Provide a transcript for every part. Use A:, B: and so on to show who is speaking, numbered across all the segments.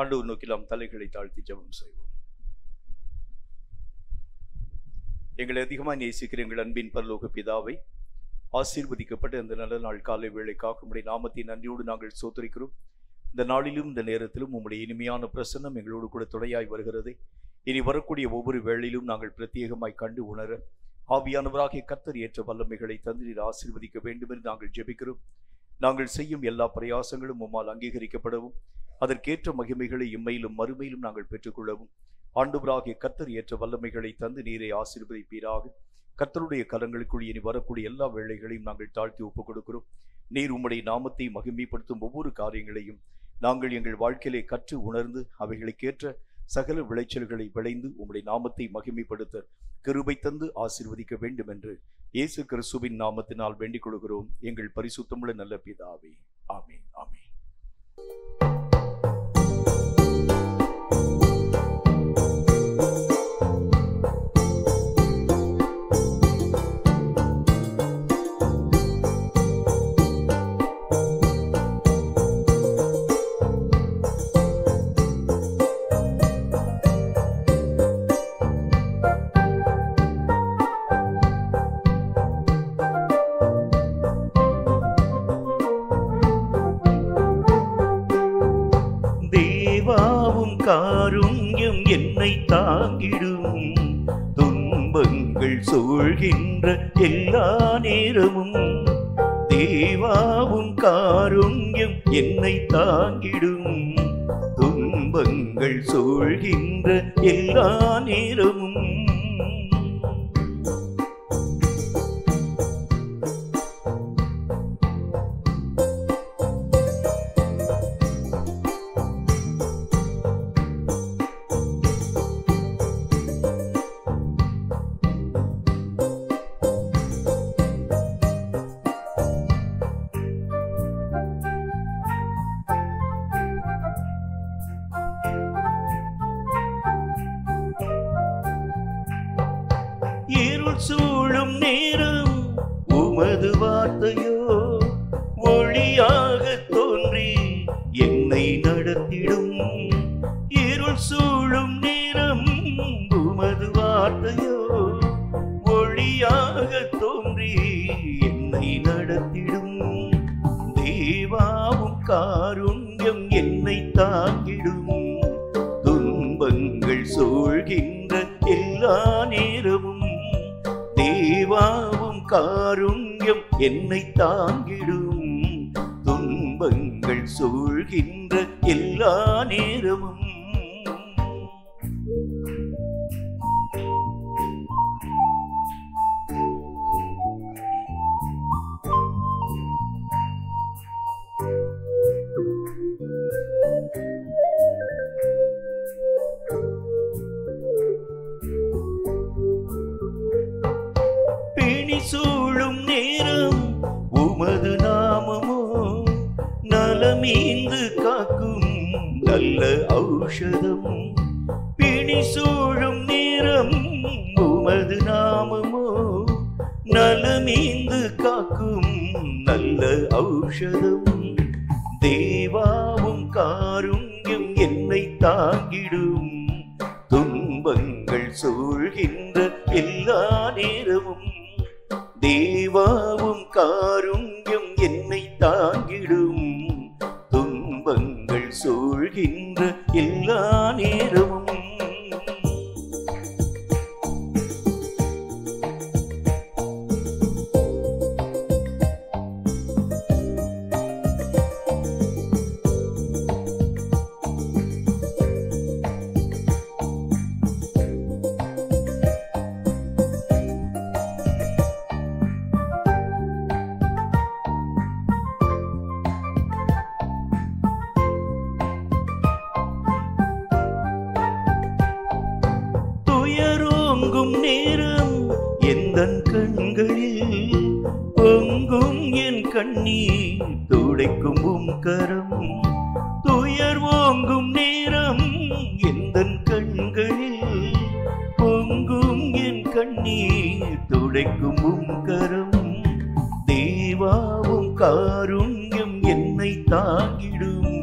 A: ஆண்டவர் நோக்கி நாம் தலைகளை தாழ்த்தி ஜெபம் செய்வோம். எங்களை அதிகமாக நேசிக்கிற எங்கள் அன்பின் பரலோக பிதாவை, ஆசீர்வதிக்கப்பட்ட இந்த நல்ல நாள் காலை வேளைக்காக உம்முடைய நாமத்தை நன்றியோடு நாங்கள் ஸ்தோத்திரிக்கிறோம். இந்த நாளிலும் இந்த நேரத்திலும் உம்முடைய இனிமையான பிரசன்னம் எங்களோடு கூட துணையாய் வருகிறது. இனி வரக்கூடிய ஒவ்வொரு வேளையிலும் நாங்கள் பிரத்யேகமாய் கண்டு உணர ஆவியானவராகிய கர்த்தர் ஏற்ற வல்லமைகளை தந்து ஆசீர்வதிக்க வேண்டும் என்று நாங்கள் ஜெபிக்கிறோம். நாங்கள் செய்யும் எல்லா பிரயாசங்களும் உம்மால் அங்கீகரிக்கப்படவும் அதற்கேற்ற மகிமைகளை இம்மையிலும் மறுமையிலும் நாங்கள் பெற்றுக்கொள்ளவும் ஆண்டவராகிய கர்த்தர் ஏற்ற வல்லமைகளை தந்து நீரை ஆசீர்வதிப்பீராக. கர்த்தருடைய கரங்களுக்குள் இனி வரக்கூடிய எல்லா வேளைகளையும் நாங்கள் தாழ்த்தி ஒப்புக் கொடுக்கிறோம். நீர் உம்முடைய நாமத்தை மகிமைப்படுத்தும் ஒவ்வொரு காரியங்களையும் நாங்கள் எங்கள் வாழ்க்கையிலே கற்று உணர்ந்து அவைகளுக்கேற்ற சகல விளைச்சல்களை விளைந்து உம்முடைய நாமத்தை மகிமைப்படுத்த கிருபை தந்து ஆசீர்வதிக்க வேண்டும் என்று இயேசு கிறிஸ்துவின் நாமத்தினால் வேண்டிக் கொள்கிறோம் எங்கள் பரிசுத்தமுள்ள நல்ல பிதாவே. ஆமென், ஆமென்.
B: காருண்யம் என்னை தாங்கிடும், துன்பங்கள் சூழ்கின்ற எல்லா நேரமும் தேவாவும் காருண்யம் என்னை தாங்கிடும், துன்பங்கள் சூழ்கின்ற எல்லா நேரமும் இருள் சூழும் நேரம் உமது வார்த்தையோ ஒளியாக தோன்றி என்னை நடத்திடும், இருள் சூழும் நேரம் உமது வார்த்தையோ ஒளியாக தோன்றி என்னை நடத்திடும், தேவாவும் காருண்யம் என்னை தாங்கிடும், துன்பங்கள் சூழ்கின்ற எல்லா நேரமும் தேவாவும் காருண்யம் என்னை தாங்கிடும், துன்பங்கள் சூழ்கின்ற எல்லா நேரமும் சூழும் நேரம் உமது நாமமோ நலமீந்து காக்கும் நல்ல ஔஷதம், பிணி சூழும் நேரம் உமது நாமமோ நலமீந்து காக்கும் நல்ல ஔஷதம், தேவாவும் காருண்யம் என்னை தாங்கிடும், துன்பங்கள் சூழ்கின்ற எல்லா நேரமும் தேவாவும் காருண்யம் என்னை தாங்கிடும், துன்பங்கள் சூழ்கின்ற எல்லா நேரமும் நேரம் எந்தன் கண்களில் பொங்கும் என் கண்ணீர் துடைக்கும் உம் கரம், துயர் ஓங்கும் நேரம் எந்தன் கண்களில் பொங்கும் என் கண்ணீர் துடைக்கும் உம் கரம், தேவாவும் காருண்யம் என்னை தாங்கிடும்,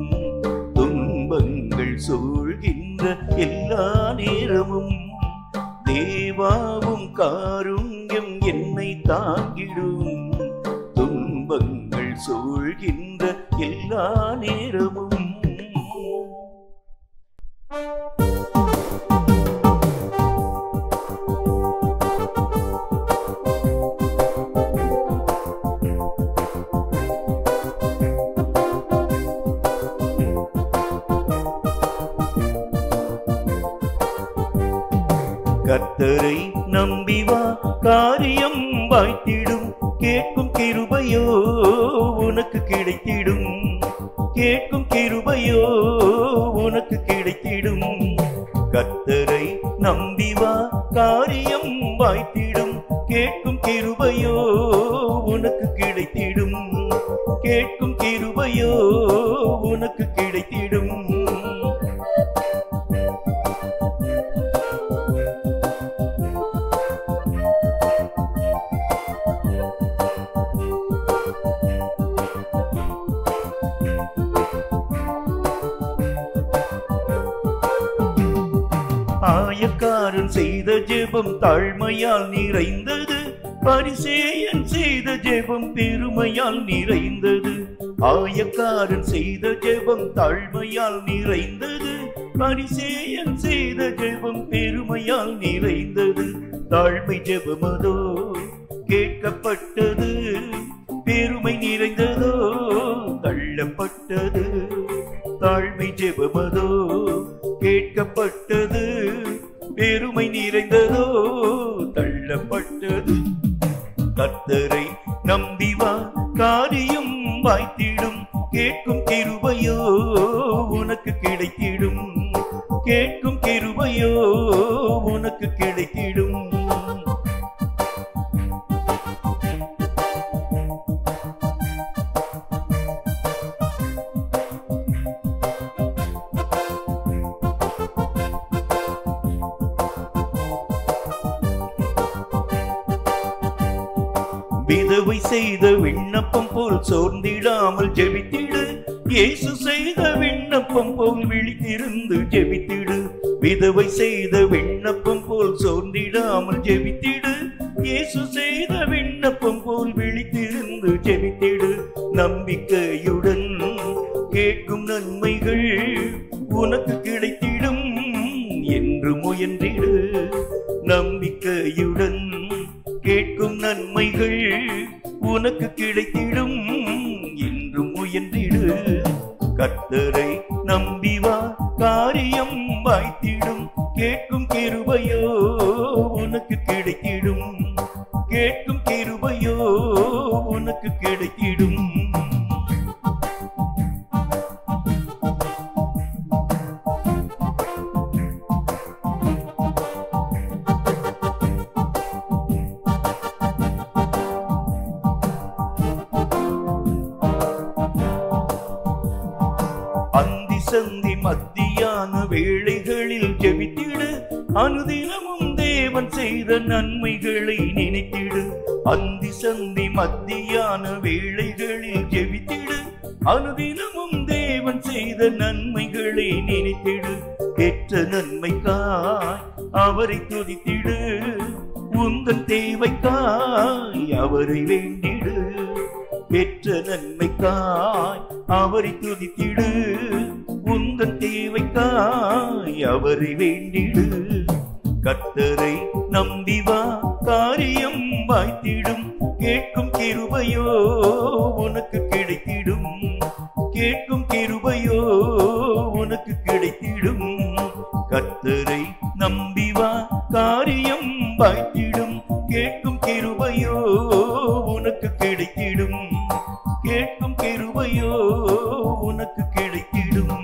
B: துன்பங்கள் சூழ்கின்ற எல்லா நேரமும் தேவாவும் காருண்யம் என்னை தாங்கிடும். துன்பங்கள் சூழ்கின்ற எல்லா நேரமும் கர்த்தரை நம்பி வா, காரியம் வாய்த்திடும். கேட்கும் கிருபையோ உனக்கு கிடைத்திடும். கேட்கும் கிருபையோ உனக்கு கிடைத்திடும். கர்த்தரை நம்பி வா, காரியம் வாய்த்திடும். கேட்கும் கிருபையோ உனக்கு கிடைத்திடும். கேட்கும் கிருபையோ உனக்கு கிடைத்திடும். ஆயக்காரன் செய்த ஜெபம் தாழ்மையால் நிறைந்தது. பரிசேயன் செய்த ஜெபம் பெருமையால் நிறைந்தது. ஆயக்காரன் செய்த ஜெபம் தாழ்மையால் நிறைந்தது. பரிசேயன் செய்த ஜெபம் பெருமையால் நிறைந்தது. தாழ்மை ஜெபமதோ கேட்கப்பட்டது. பெருமை நிறைந்ததோ தள்ளப்பட்டது. தாழ்மை ஜெபமதோ கேட்கப்பட்டது. பெருமை நிறைந்ததோ தள்ளப்பட்டது. கர்த்தரை நம்பி வா, காரியம் வாய்த்திடும். கேட்கும் கிருபையோ உனக்கு கிடைத்திடும். கேட்கும் கிருபையோ உனக்கு கிடைத்திடும். விதவை செய்த விண்ணப்பம் போல் சோர்ந்திடாமல் ஜெபித்திடு. இயேசு செய்த விண்ணப்பம் போல் விழித்திருந்து ஜெபித்திடு. விதவை செய்த விண்ணப்பம் போல் சோர்ந்திடாமல் ஜெபித்திடு. இயேசு செய்த விண்ணப்பம் போல் விழித்திருந்து ஜெபித்திடு. நம்பிக்கையுடன் கேட்கும் நன்மைகள் உனக்கு கிடைத்திடும் என்று முயன்றிடு. நம்பிக்கையுடன் கேட்கும் நன்மைகள் உனக்கு கிடைத்திடும் என்று முயன்றிடு. கர்த்தரை நம்பி வா, காரியம் வாய்த்திடும். கேட்கும் கிருபையோ உனக்கு கிடைத்திடும். கேட்கும் கிருபையோ உனக்கு கிடைத்திடும். சந்தி மத்தியான வேளைகளில் ஜெபித்திடு. அனுதினமும் தேவன் செய்த நன்மைகளை நினைத்திடு. அந்தி சந்தி மத்தியான வேளைகளில் ஜெபித்திடு. அனுதினமும் தேவன் செய்த நன்மைகளை நினைத்திடு. பெற்ற நன்மைக்காய் அவரை துதித்திடு. உந்தன் தேவைக்காய் அவரை வேண்டிடு. பெற்ற நன்மைக்காய் அவரை துதித்திடு. உந்தன் தேவைக்காய் அவரை வேண்டிடு. கர்த்தரை நம்பி வா, காரியம் வாய்த்திடும். கேட்கும் கிருபையோ உனக்கு கிடைத்திடும். கேட்கும் கிருபையோ உனக்கு கிடைத்திடும். கர்த்தரை நம்பி வா, காரியம் வாய்த்திடும். கேட்கும் கிருபையோ உனக்கு கிடைத்திடும். கேட்கும் கிருபையோ உனக்கு கிடைத்திடும்.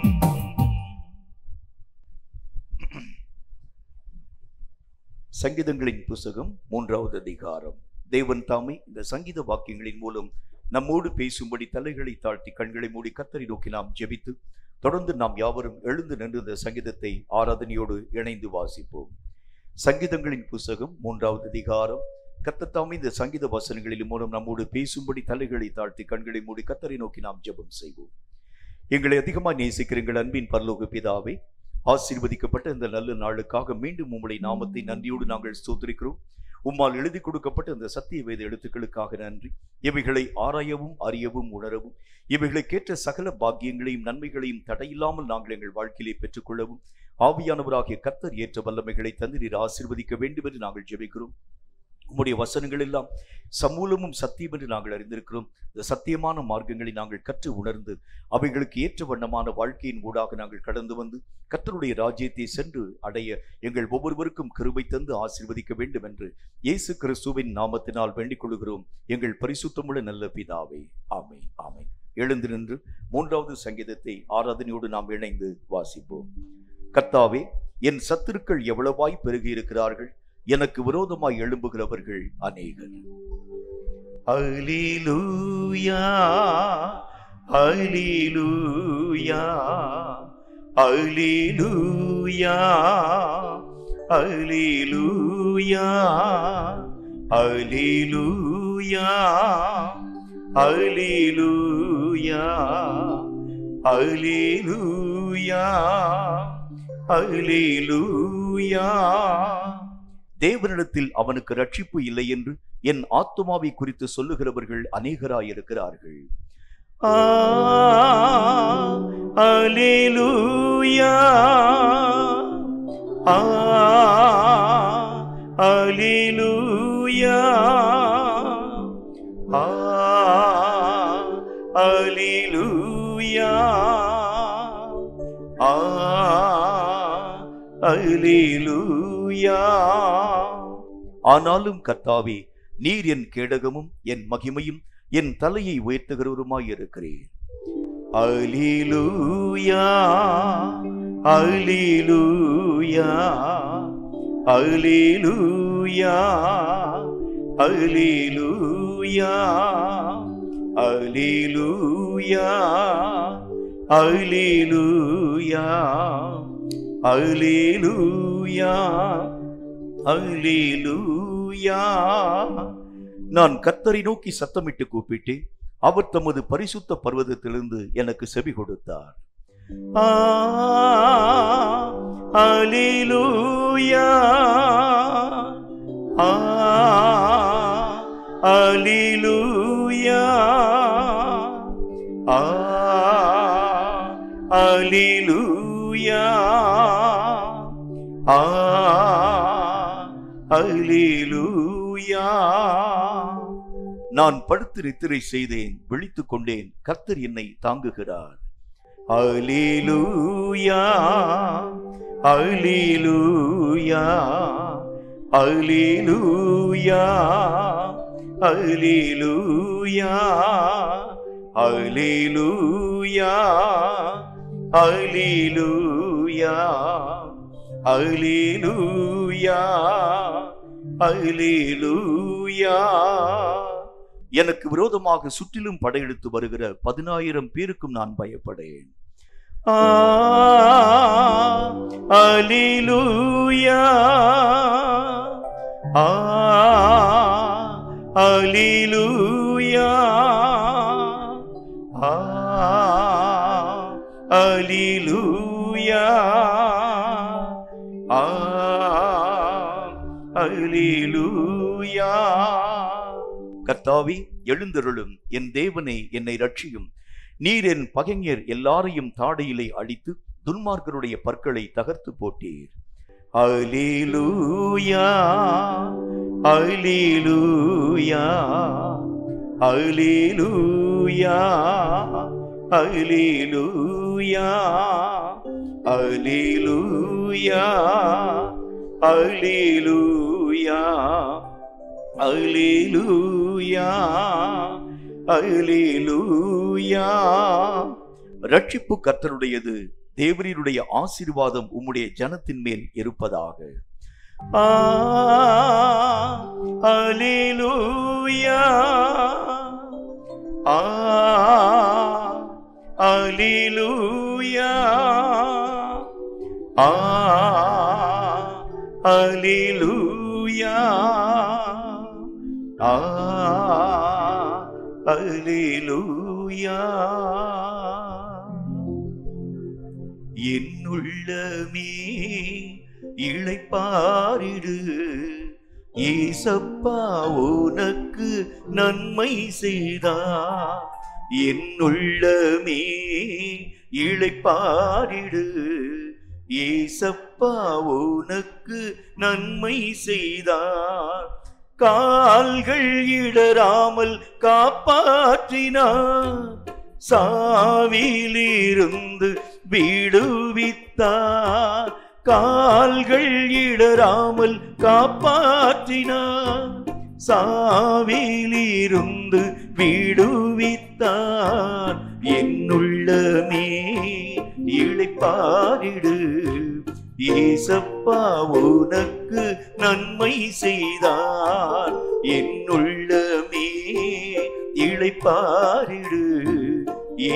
A: சங்கீதங்களின் புஸ்தகம் 3வது அதிகாரம். தேவன் தாமே இந்த சங்கீத வாக்கியங்களின் மூலம் நம்மோடு பேசும்படி தலைகளை தாழ்த்தி கண்களை மூடி கர்த்தரை நோக்கி நாம் ஜெபித்து தொடர்ந்து நாம் யாவரும் எழுந்து நின்று இந்த சங்கீதத்தை ஆராதனையோடு இணைந்து வாசிப்போம். சங்கீதங்களின் புஸ்தகம் 3வது அதிகாரம். கர்த்தர் தாமே இந்த சங்கீத வசனங்களின் மூலம் நம்மோடு பேசும்படி தலைகளை தாழ்த்தி கண்களை மூடி கர்த்தரை நோக்கி நாம் ஜெபம் செய்வோம். எங்களை அதிகமாக நேசிக்கிற எங்கள் அன்பின் பரலோக பிதாவே, ஆசீர்வதிக்கப்பட்ட இந்த நல்ல நாளுக்காக மீண்டும் உம்முடைய நாமத்தை நன்றியோடு நாங்கள் ஸ்தோத்திரிக்கிறோம். உம்மால் எழுதி கொடுக்கப்பட்ட இந்த சத்திய வேத எழுத்துக்களுக்காக நன்றி. இவைகளை ஆராயவும் அறியவும் உணரவும் இவைகளுக்கேற்ற சகல பாக்கியங்களையும் நன்மைகளையும் தடையில்லாமல் நாங்கள் எங்கள் வாழ்க்கையிலே பெற்றுக்கொள்ளவும் ஆவியானவராகிய கர்த்தர் ஏற்ற வல்லமைகளை தந்து நீர் ஆசீர்வதிக்க வேண்டும் என்று நாங்கள் ஜெபிக்கிறோம். உம்முடைய வசனங்கள் எல்லாம் சமூலமும் சத்தியம் என்று நாங்கள் அறிந்திருக்கிறோம். இந்த சத்தியமான மார்க்கங்களை நாங்கள் கற்று உணர்ந்து அவைகளுக்கு ஏற்ற வண்ணமான வாழ்க்கையின் ஊடாக நாங்கள் கடந்து வந்து கர்த்தருடைய ராஜ்யத்தை சென்று அடைய எங்கள் ஒவ்வொருவருக்கும் கிருபை தந்து ஆசீர்வதிக்க வேண்டும் என்று இயேசு கிறிஸ்துவின் நாமத்தினால் வேண்டிக் கொள்கிறோம் எங்கள் பரிசுத்தமுள்ள நல்ல பிதாவே. ஆமென், ஆமென். எழுந்து நின்று 3வது சங்கீதத்தை ஆராதனையோடு நாம் இணைந்து வாசிப்போம். கர்த்தாவே, என் சத்துருக்கள் எவ்வளவாய் பெருகி இருக்கிறார்கள், எனக்கு விரோதமாய் எழும்புகிறவர்கள் அநேகர்.
B: அல்லேலூயா, அல்லேலூயா, அல்லேலூயா, அல்லேலூயா, அல்லேலூயா, அல்லேலூயா, அல்லேலூயா, அல்லேலூயா.
A: தேவனிடத்தில் அவனுக்கு ரட்சிப்பு இல்லை என்று என் ஆத்துமாவை குறித்து சொல்லுகிறவர்கள் அநேகராயிருக்கிறார்கள்.
B: அல்லேலூயா, அல்லேலூயா, அல்லேலூயா, அல்லேலூயா.
A: ஆனாலும் கர்த்தாவே, நீர் என் கேடகமும் என் மகிமையும் என் தலையை உயர்த்துகிறவருமாயிருக்கிறீர்.
B: அல்லேலூயா, அல்லேலூயா, அல்லேலூயா, அல்லேலூயா, அல்லேலூயா, அல்லேலூயா, அல்லேலூயா, அல்லேலூயா.
A: நான் கர்த்தரை நோக்கி சத்தமிட்டு கூப்பிட்டேன், அவர் தமது பரிசுத்த பர்வதத்திலிருந்து எனக்கு செவி கொடுத்தார்.
B: அல்லேலூயா, அல்லேலூயா, அல்லேலூயா, அல்லேலூயா.
A: நான் படுத்து நித்திரை செய்தேன், விழித்துக் கொண்டேன், கர்த்தர் என்னை தாங்குகிறார்.
B: அல்லேலூயா, அல்லேலூயா, அல்லேலூயா, அல்லேலூயா, அல்லேலூயா, அல்லேலூயா, அல்லேலூயா, அல்லேலூயா.
A: எனக்கு விரோதமாக சுற்றிலும் படையெடுத்து வருகிற 10,000 பேருக்கும் நான் பயப்படேன்.
B: அல்லேலூயா, அல்லேலூயா, அல்லேலூயா, அல்லேலூயா.
A: கர்த்தாவே, எழுந்தருளும், என் தேவனே என்னை ரட்சியும். நீர் என் பகைஞர் எல்லாரையும் தாடையிலே அடித்து துன்மார்க்கருடைய பற்களை தகர்த்து போட்டீர்.
B: அல்லேலூயா, அல்லேலூயா, அல்லேலூயா, அல்லேலூயா, அல்லேலூயா, அல்லேலூயா, அல்லேலூயா, அல்லேலூயா.
A: ரட்சிப்பு கர்த்தருடையது, தேவரீருடைய ஆசீர்வாதம் உம்முடைய ஜனத்தின் மேல் இருப்பதாக.
B: அல்லேலூயா, அல்லேலூயா, அல்லேலூயா, அல்லேலூயா.
A: என் உள்ளமே இளைப்பாரிடு, ஏசப்பா உனக்கு நன்மை செய்தார். என் உள்ளமே இளைப்பாரிடு, ஏசப்பா உனக்கு நன்மை செய்தார். கால்கள் இடராமல் காப்பாற்றினார், சாவிலிருந்து விடுவித்தார். கால்கள் இடராமல் காப்பாற்றினார், சாவிலிருந்து விடுவித்தார். என் உள்ளமே இளைப்பாரிடு, ஏசப்பா உனக்கு நன்மை செய்தார். என் உள்ளமே இளைப்பாரிடு,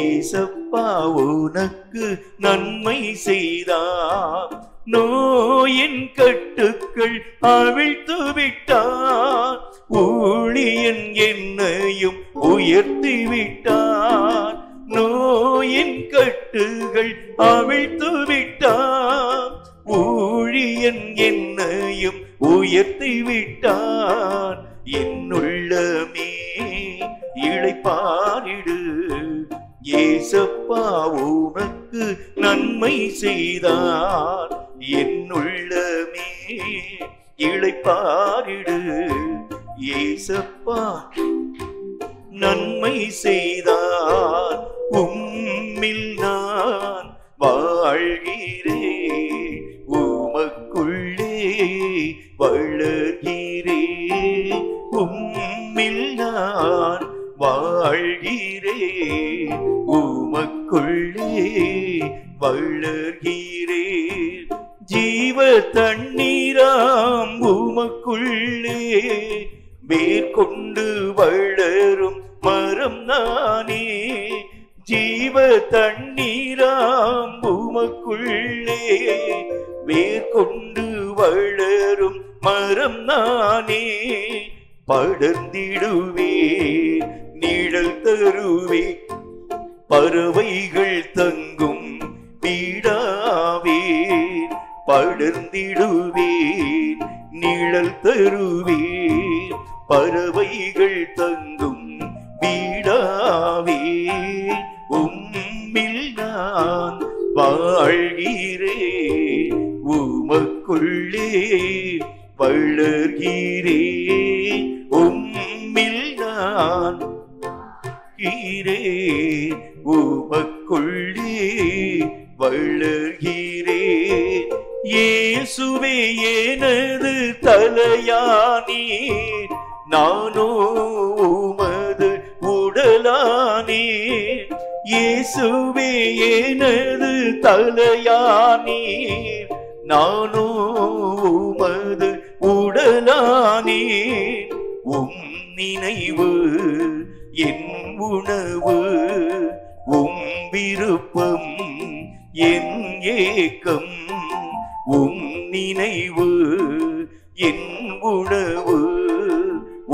A: ஏசப்பா உனக்கு நன்மை செய்தார். நோயின் கட்டுக்கள் அவிழ்த்து விட்டார், ஊழியன் என்னையும் உயர்த்தி விட்டார். நோயின் கட்டுகள் அவிழ்த்து விட்டார், ஊழியன் என்னையும் உயர்த்தி விட்டார். என் உள்ளமே இளைப்பாரிடு, ஏசப்பா உனக்கு நன்மை செய்தார். என் உள்ளமே இளைப்பாரிடு, ஏசப்பா நன்மை செய்தார். உம்மில் நான் வாழ்கிறேன், உமக்குள்ளே வளர்கிறேன். உம்மில் நான் வாழ்கிறேன், உமக்குள்ளே வளர்கிறேன். ஜீவ தண்ணீராம் உமக்குள்ளே மேற்கொண்டு வளரும் மரம் நானே. ஜீவ தண்ணீராம் உமக்குள்ளே மேற்கொண்டு வளரும் மரம் நானே. படர்ந்திடுவேன், நிழல் தருவேன், பறவைகள் தங்கும் வீடாவேன். படர்ந்திடுவேன், நிழல் தருவேன், பறவைகள் தங்கும் வீடாவேன். உம்மில் நான் வாழ்கிறேன், உமக்குள்ளே வளர்கிறேன். உம்மில் நான் வாழ்கிறேன், உமக்குள்ளே வளர்கிறேன். இயேசுவே எனது தலையானீர், நானோ உமது உடலானீர். இயேசுவே எனது தலையானீர், நானோ உமது உடலானீர். உம் நினைவு என் உணவு, உம் விருப்பம் என் ஏக்கம். உம் நினைவு என் உணவு,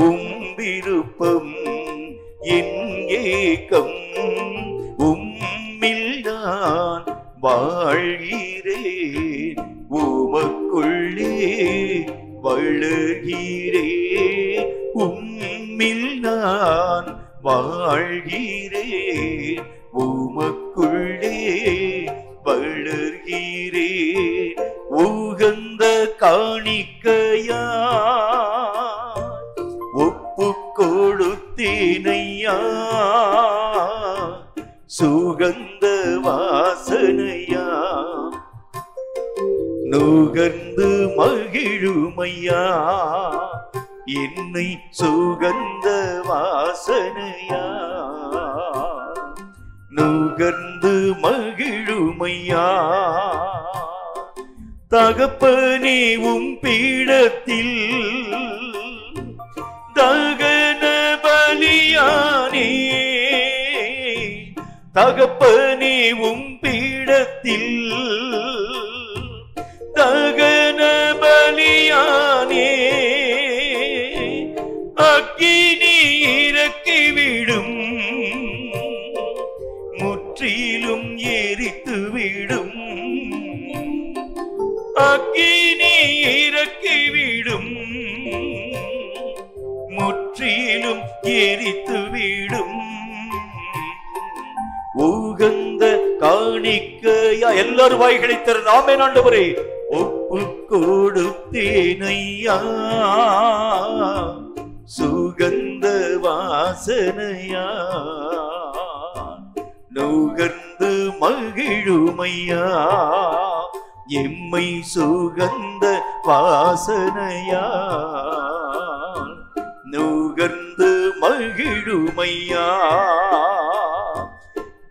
A: உம் விருப்பம் என் ஏக்கம். உம்மில் நான் வாழ்கிறேன், உமக்குள்ளே வளர்கிறேன். உம்மில் நான் வாழ்கிறேன், உமக்குள்ளே வளர்கிறேன். உகந்த காணிக்கையா ஒப்பு கொடுத்தேனையா, சுகந்த வாசனையா நுகர்ந்து மகிழுமையா. என்னை சுகந்த வாசனையா நுகர்ந்து மகிழுமையா. தகப்பனே உம் பீடத்தில் தகன பலியானே. தகப்பனே உம் பீடத்தில் தகன பலியானே. அக்கினி இறக்கிவிடும், முற்றிலும் எரித்துவிடும். காணிக்கையா எல்லாரும் வாய்களை திறந்து ஆமென் ஆண்டவரே. ஒப்பு கொடுத்தேனையா சுகந்த வாசனையா நுகர்ந்து மகிழுமையா எம்மை சுகந்த வாசனையா நுகர்ந்து மகிழுமையா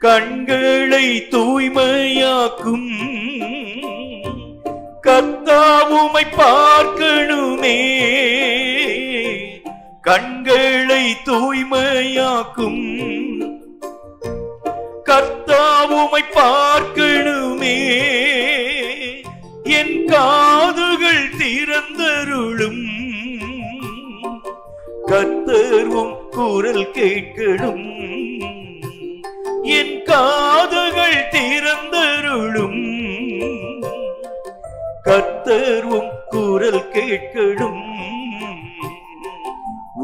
A: கண்களை தூய்மையாக்கும் கர்த்தாவுமை பார்க்கணுமே கண்களை தூய்மையாக்கும் கர்த்தாவுமை பார்க்கணுமே என் காதுகள் திறந்தருளும் கர்த்தரும் குரல் கேட்கணும் என் காதுகள் திறந்தருளும் கர்த்தரும் குரல் கேட்கணும்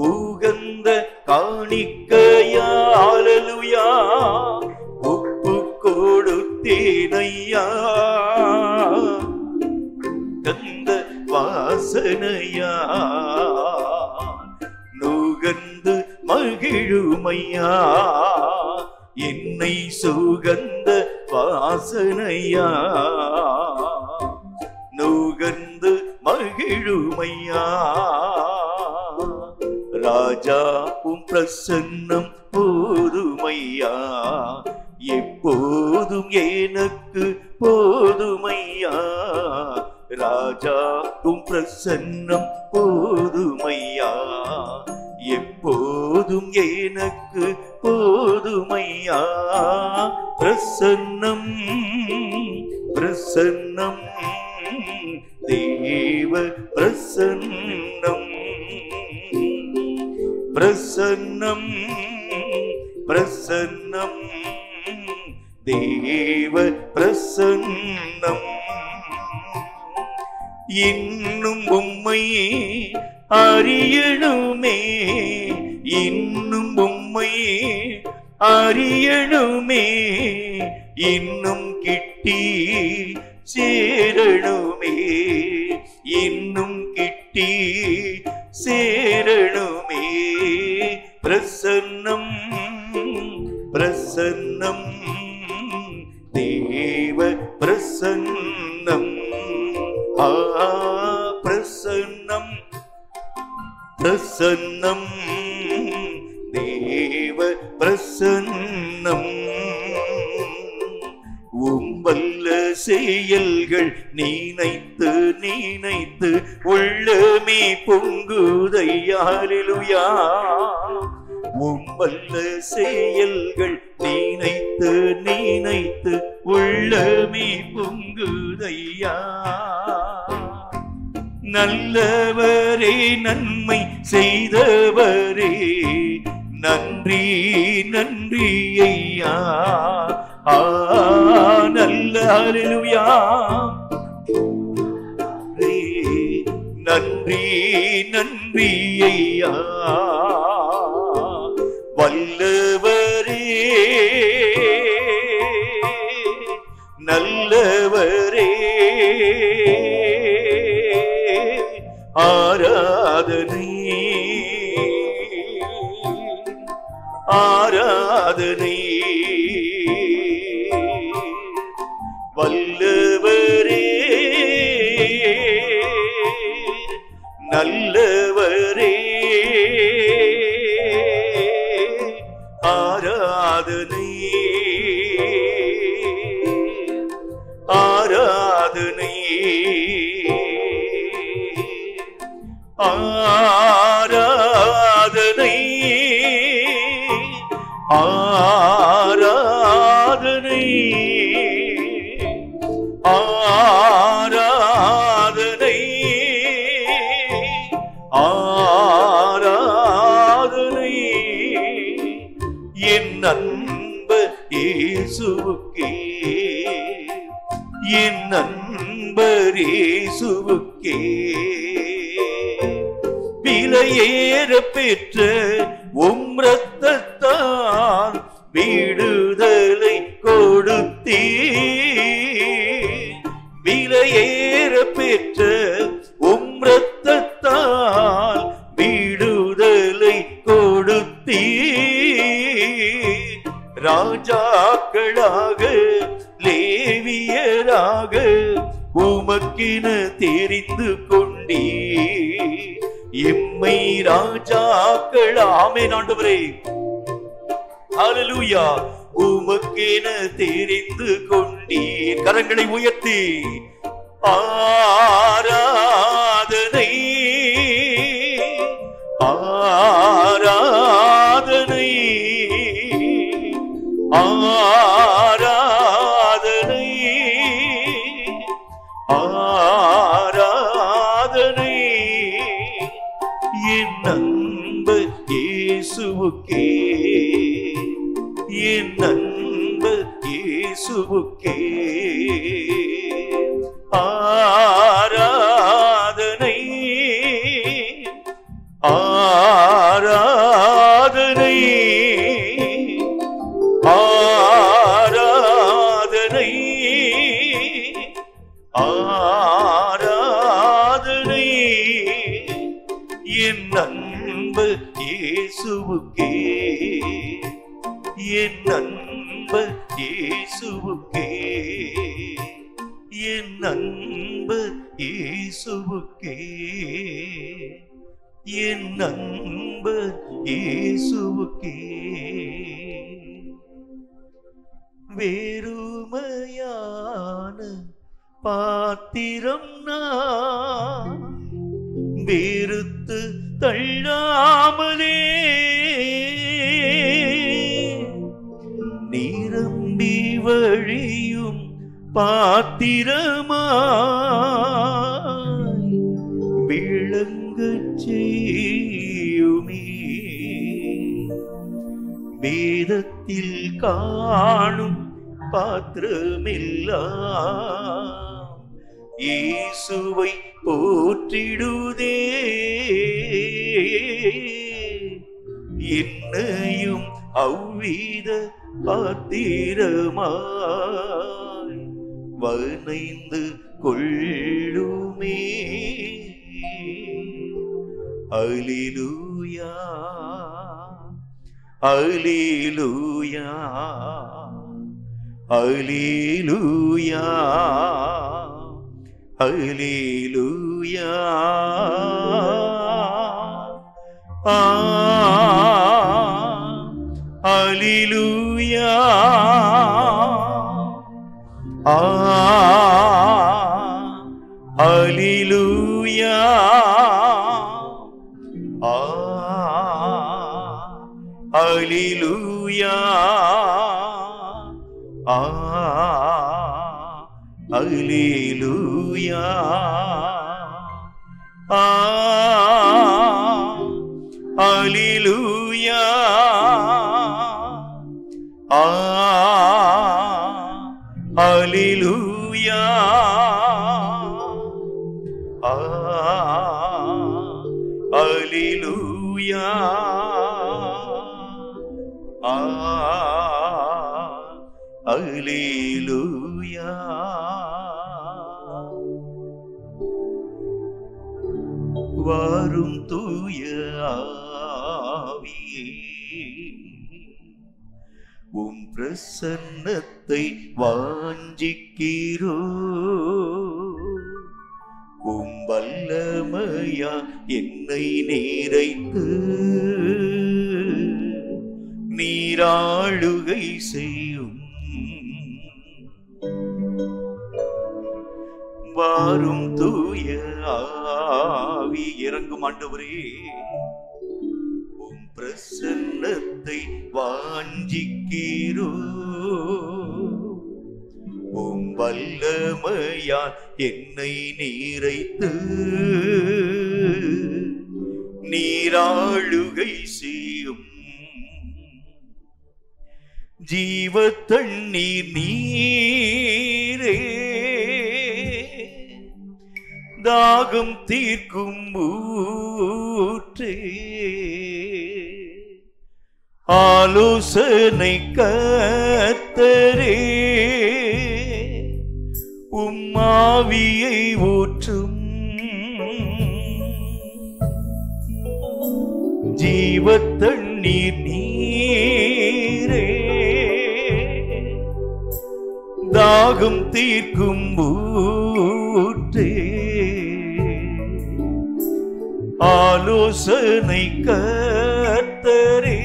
A: உகந்த காணிக்கையா அல்லேலூயா ஒப்பு கொடுத்தேனையா கந்த வாசனையா நுகர்ந்து மகிழுமையா என்னை சுகந்த வாசனையா நுகர்ந்து மகிழுமையா ராஜா உம் பிரசன்னம் போதுமையா எப்போதும் எனக்கு போதுமையா ராஜா உம் பிரசன்னம் போதுமையா எப்போதும் எனக்கு போதுமையா பிரசன்னம் பிரசன்னம் தேவ பிரசன்னம் பிரசன்னம் பிரசன்னம் தேவ பிரசன்னம் இன்னும் உம்மை அறியணுமே இன்னும் உம்மை அறியணுமே இன்னும் கிட்டி சேரணுமே இன்னும் கிட்டி சேரணுமே பிரசன்னம் பிரசன்னம் தேவ பிரசன்னம் பிரசன்னம் பிரசன்னம் தேவ பிரசன்னம் உம்பல்ல செயல்கள் நினைத்து நினைத்து உள்ளமே பொங்குதையா அல்லேலூயா உம்பல்ல செயல்கள் நினைத்து நினைத்து உள்ளமே பொங்குதையா நல்லவரே நன்மை செய்தவரே நன்றி நன்றி ஐயா நல்ல அல்லேலூயா நன்றி நன்றி ஐயா வல்லவரே நல்லவரே ஆராதனை ஆராதனை வல்லவரே நல்லவரே ஆராதனை ஆராதனை ஆராதனை ஆராதனை ஆராதனை ஆராதனை என் அன்பு இயேசுவுக்கே என் நண்பர் இயேசுவுக்கே விலையேற பெற்ற உம் இரத்தத்தால் விடுதலை கொடுத்தீர்
B: விலையேற பெற்ற உம் இரத்தத்தால் விடுதலை கொடுத்தீ. ராஜாக்களாக லேவியராக உமக்கென தெரிந்து கொண்டீ. எம்மை ராஜாக்கள் ஆமென் ஆண்டவரே ஹல்லேலூயா உமக்கென தெரிந்து கொண்டீர். கரங்களை உயர்த்தி ஆராதனை ஆராதனை ஆராதனை ஆராதனை என் அன்பு இயேசுவுக்கே என் அன்பு இயேசுவுக்கே ஆராதனை ஆராதனை ஆராதனை ஆராதனை என் அன்பு இயேசுவுக்கே என் அன்பு இயேசுவுக்கே என் அன்பு இயேசுவுக்கே என் அன்பு இயேசுவுக்கே. வேறுமையான பாத்திரம் நான் வெறுத்து தள்ளாமலே நிரம்பி வழியும் பாத்திரமாய் விளங்கச் செய்யுமே. வேதத்தில் காணும் பாத்திரமெல்லாம் இயேசுவை போற்றிடுதே. என்னையும் அவ்வித பாத்திரமாய் வனைந்து கொள்ளுமே. அல்லேலூயா அல்லேலூயா அல்லேலூயா அல்லேலூயா அல்லேலூயா அல்லேலூயா அல்லேலூயா அல்லேலூயா அல்லேலூயா அல்லேலூயா அல்லேலூயா அல்லேலூயா. வாரும் தூய ஆவியே உம் பிரசன்னத்தை வாஞ்சிக்கிறோ. உம் வல்லமையா என்னை நிறைத்து நீராளுகை செய்யும். வாரும் தூய ஆவி இறங்கும் ஆண்டவரே உம் பிரசன்னத்தை வாஞ்சிக்கிறோ. உம் வல்லமையால் என்னை நீரைத்து நீராளுகை செய்யும். ஜீவ தண்ணீர் நீரே தாகம் தீர்க்கும் ஊற்றே. ஆலோசனை கர்த்தரே உம்மாவியை ஊற்றும் ஜீவத்தண்ணீர் நீரே தாகம் தீர்க்கும் ஊற்றே ஆலோசனை கர்த்தரே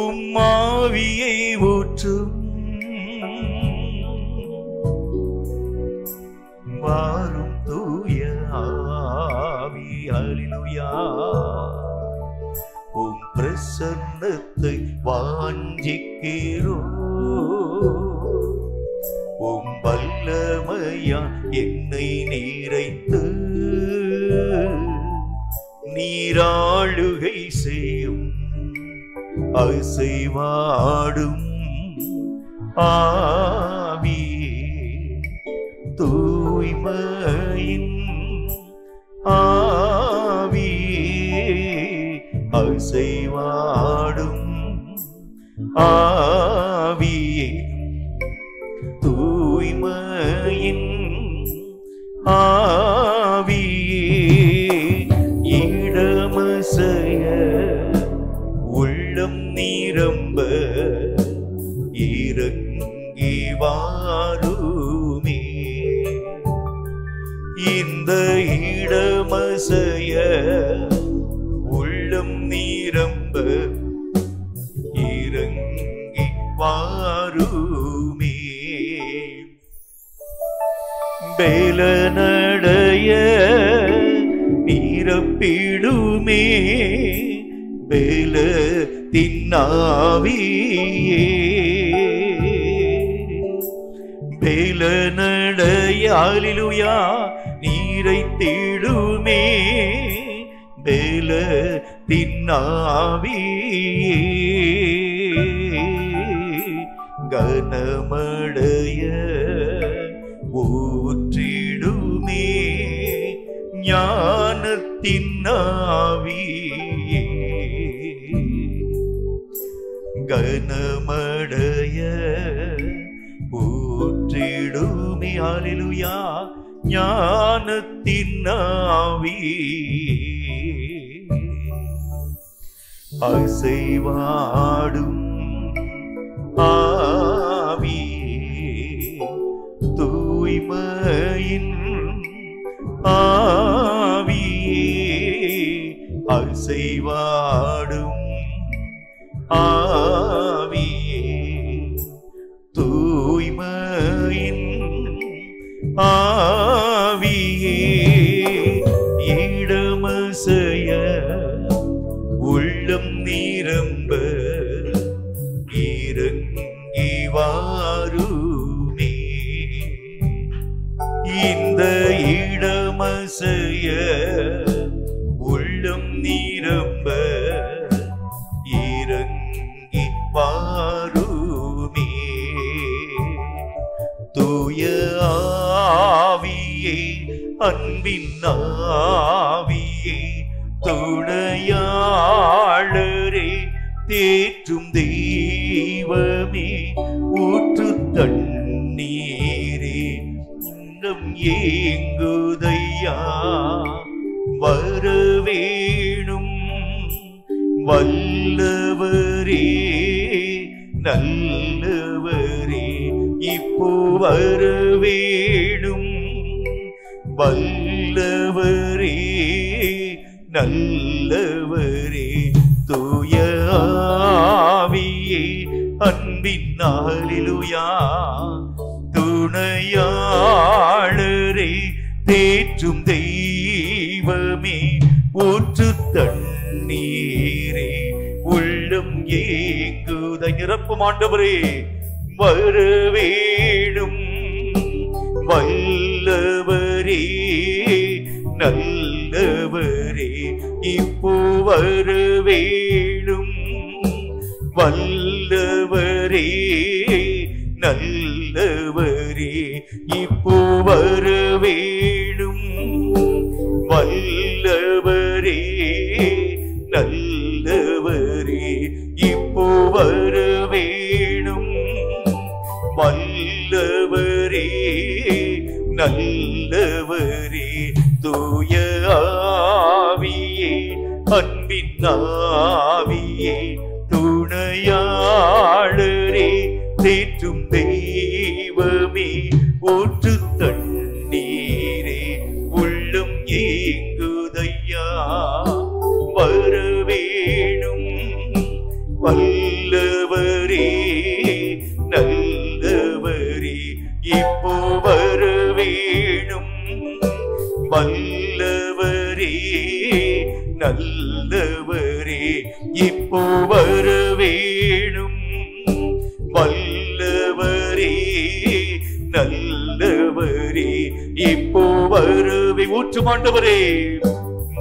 B: உம்மாவியை ஊற்றும் வாரும் தூய ஆவி அல்லேலூயா உம் பிரசன்னத்தை வாஞ்சிக்கிறோம் உம் வல்லமையா என்னை நிறைத்து நீராளுகை செய்யும் அசைவாடும் ஆவியே தூய்மையின் ஆவியே அசைவாடும் ஆவியே தூய்மையின் ஆவியே இடமசைய உள்ளம் நிரம்ப இறங்கி வாருமே இந்த இடமசைய உள்ளம் நிரம்ப இறங்கி வாருமே பேலனடைய நிரப்பிடுமே பேல தின்னாவியே பேலனடைய அல்லேலூயா நீரை தேடுமே பேல தின்னாவியே கனமடைய ஊற்றிடுமே ஞானத்தின் ஆவியே கனமடைய ஊற்றிடுமே அல்லேலூயா ஞானத்தின் ஆவியே அசைவாடும் ஆவியே தூய்மையின் ஆவியே அசைவாடும் ஆவியே தூய்மையின் ஆவியே இடமசைய உள்ளம் நிரம்ப இறங்கி வாருமே இந்த இடமசைய உள்ளம் நிரம்ப இறங்கி வாருமே தூய ஆவியே அன்பின் ஆவியே துணையாளரே தேற்றும் தெய்வமே ஊற்று தண்ணீரே இன்னும் ஏங்குதையா வரவேணும் வல்லவரே நல்லவரே இப்போ வரவேணும் வல்லவரே நல்லவரே தூய ஆவியே அன்பின் அல்லேலூயா துணையாளரே தேற்றும் தெய்வமே ஊற்று தண்ணீரே உள்ளம் ஏங்குதை நிரப்பும் ஆண்டவரே வரவேணும் வல்லவரே நல்லவரே இப்போ வரவேணும் வல்லவரே நல்லவரே இப்போ வரவேணும் வல்லவரே நல்லவரே இப்போ வரவேணும் வல்ல வல்லவரே நல்லவரே தூய ஆவியே அன்பின் ஆவியே துணையாளரே தேற்றும் தெய்வமே ஊற்று தண்ணீரே உள்ளம் ஏங்குதையா வரவேணும் வல்லவரே நல்லவரே இப்போ வரவேணும் வல்லவரே நல்லவரே இப்போ வரவேணும் வல்லவரே நல்லவரே இப்போ வரவே ஊற்றும் ஆண்டவரே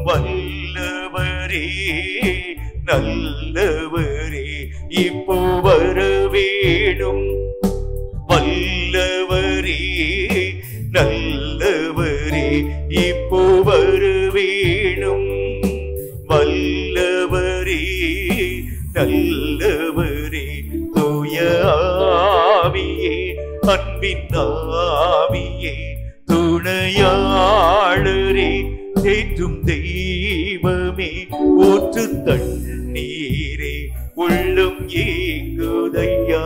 B: வல்லவரே நல்லவரே இப்போ வரவேணும் வல்லவரே நல்லவரே இப்போ வரவேணும் வல்லவரே நல்லவரே தூய ஆவியே அன்பின் ஆவியே துணையாளரே தேற்றும் தெய்வமே ஊற்று தண்ணீரே உள்ளம் ஏங்குதையா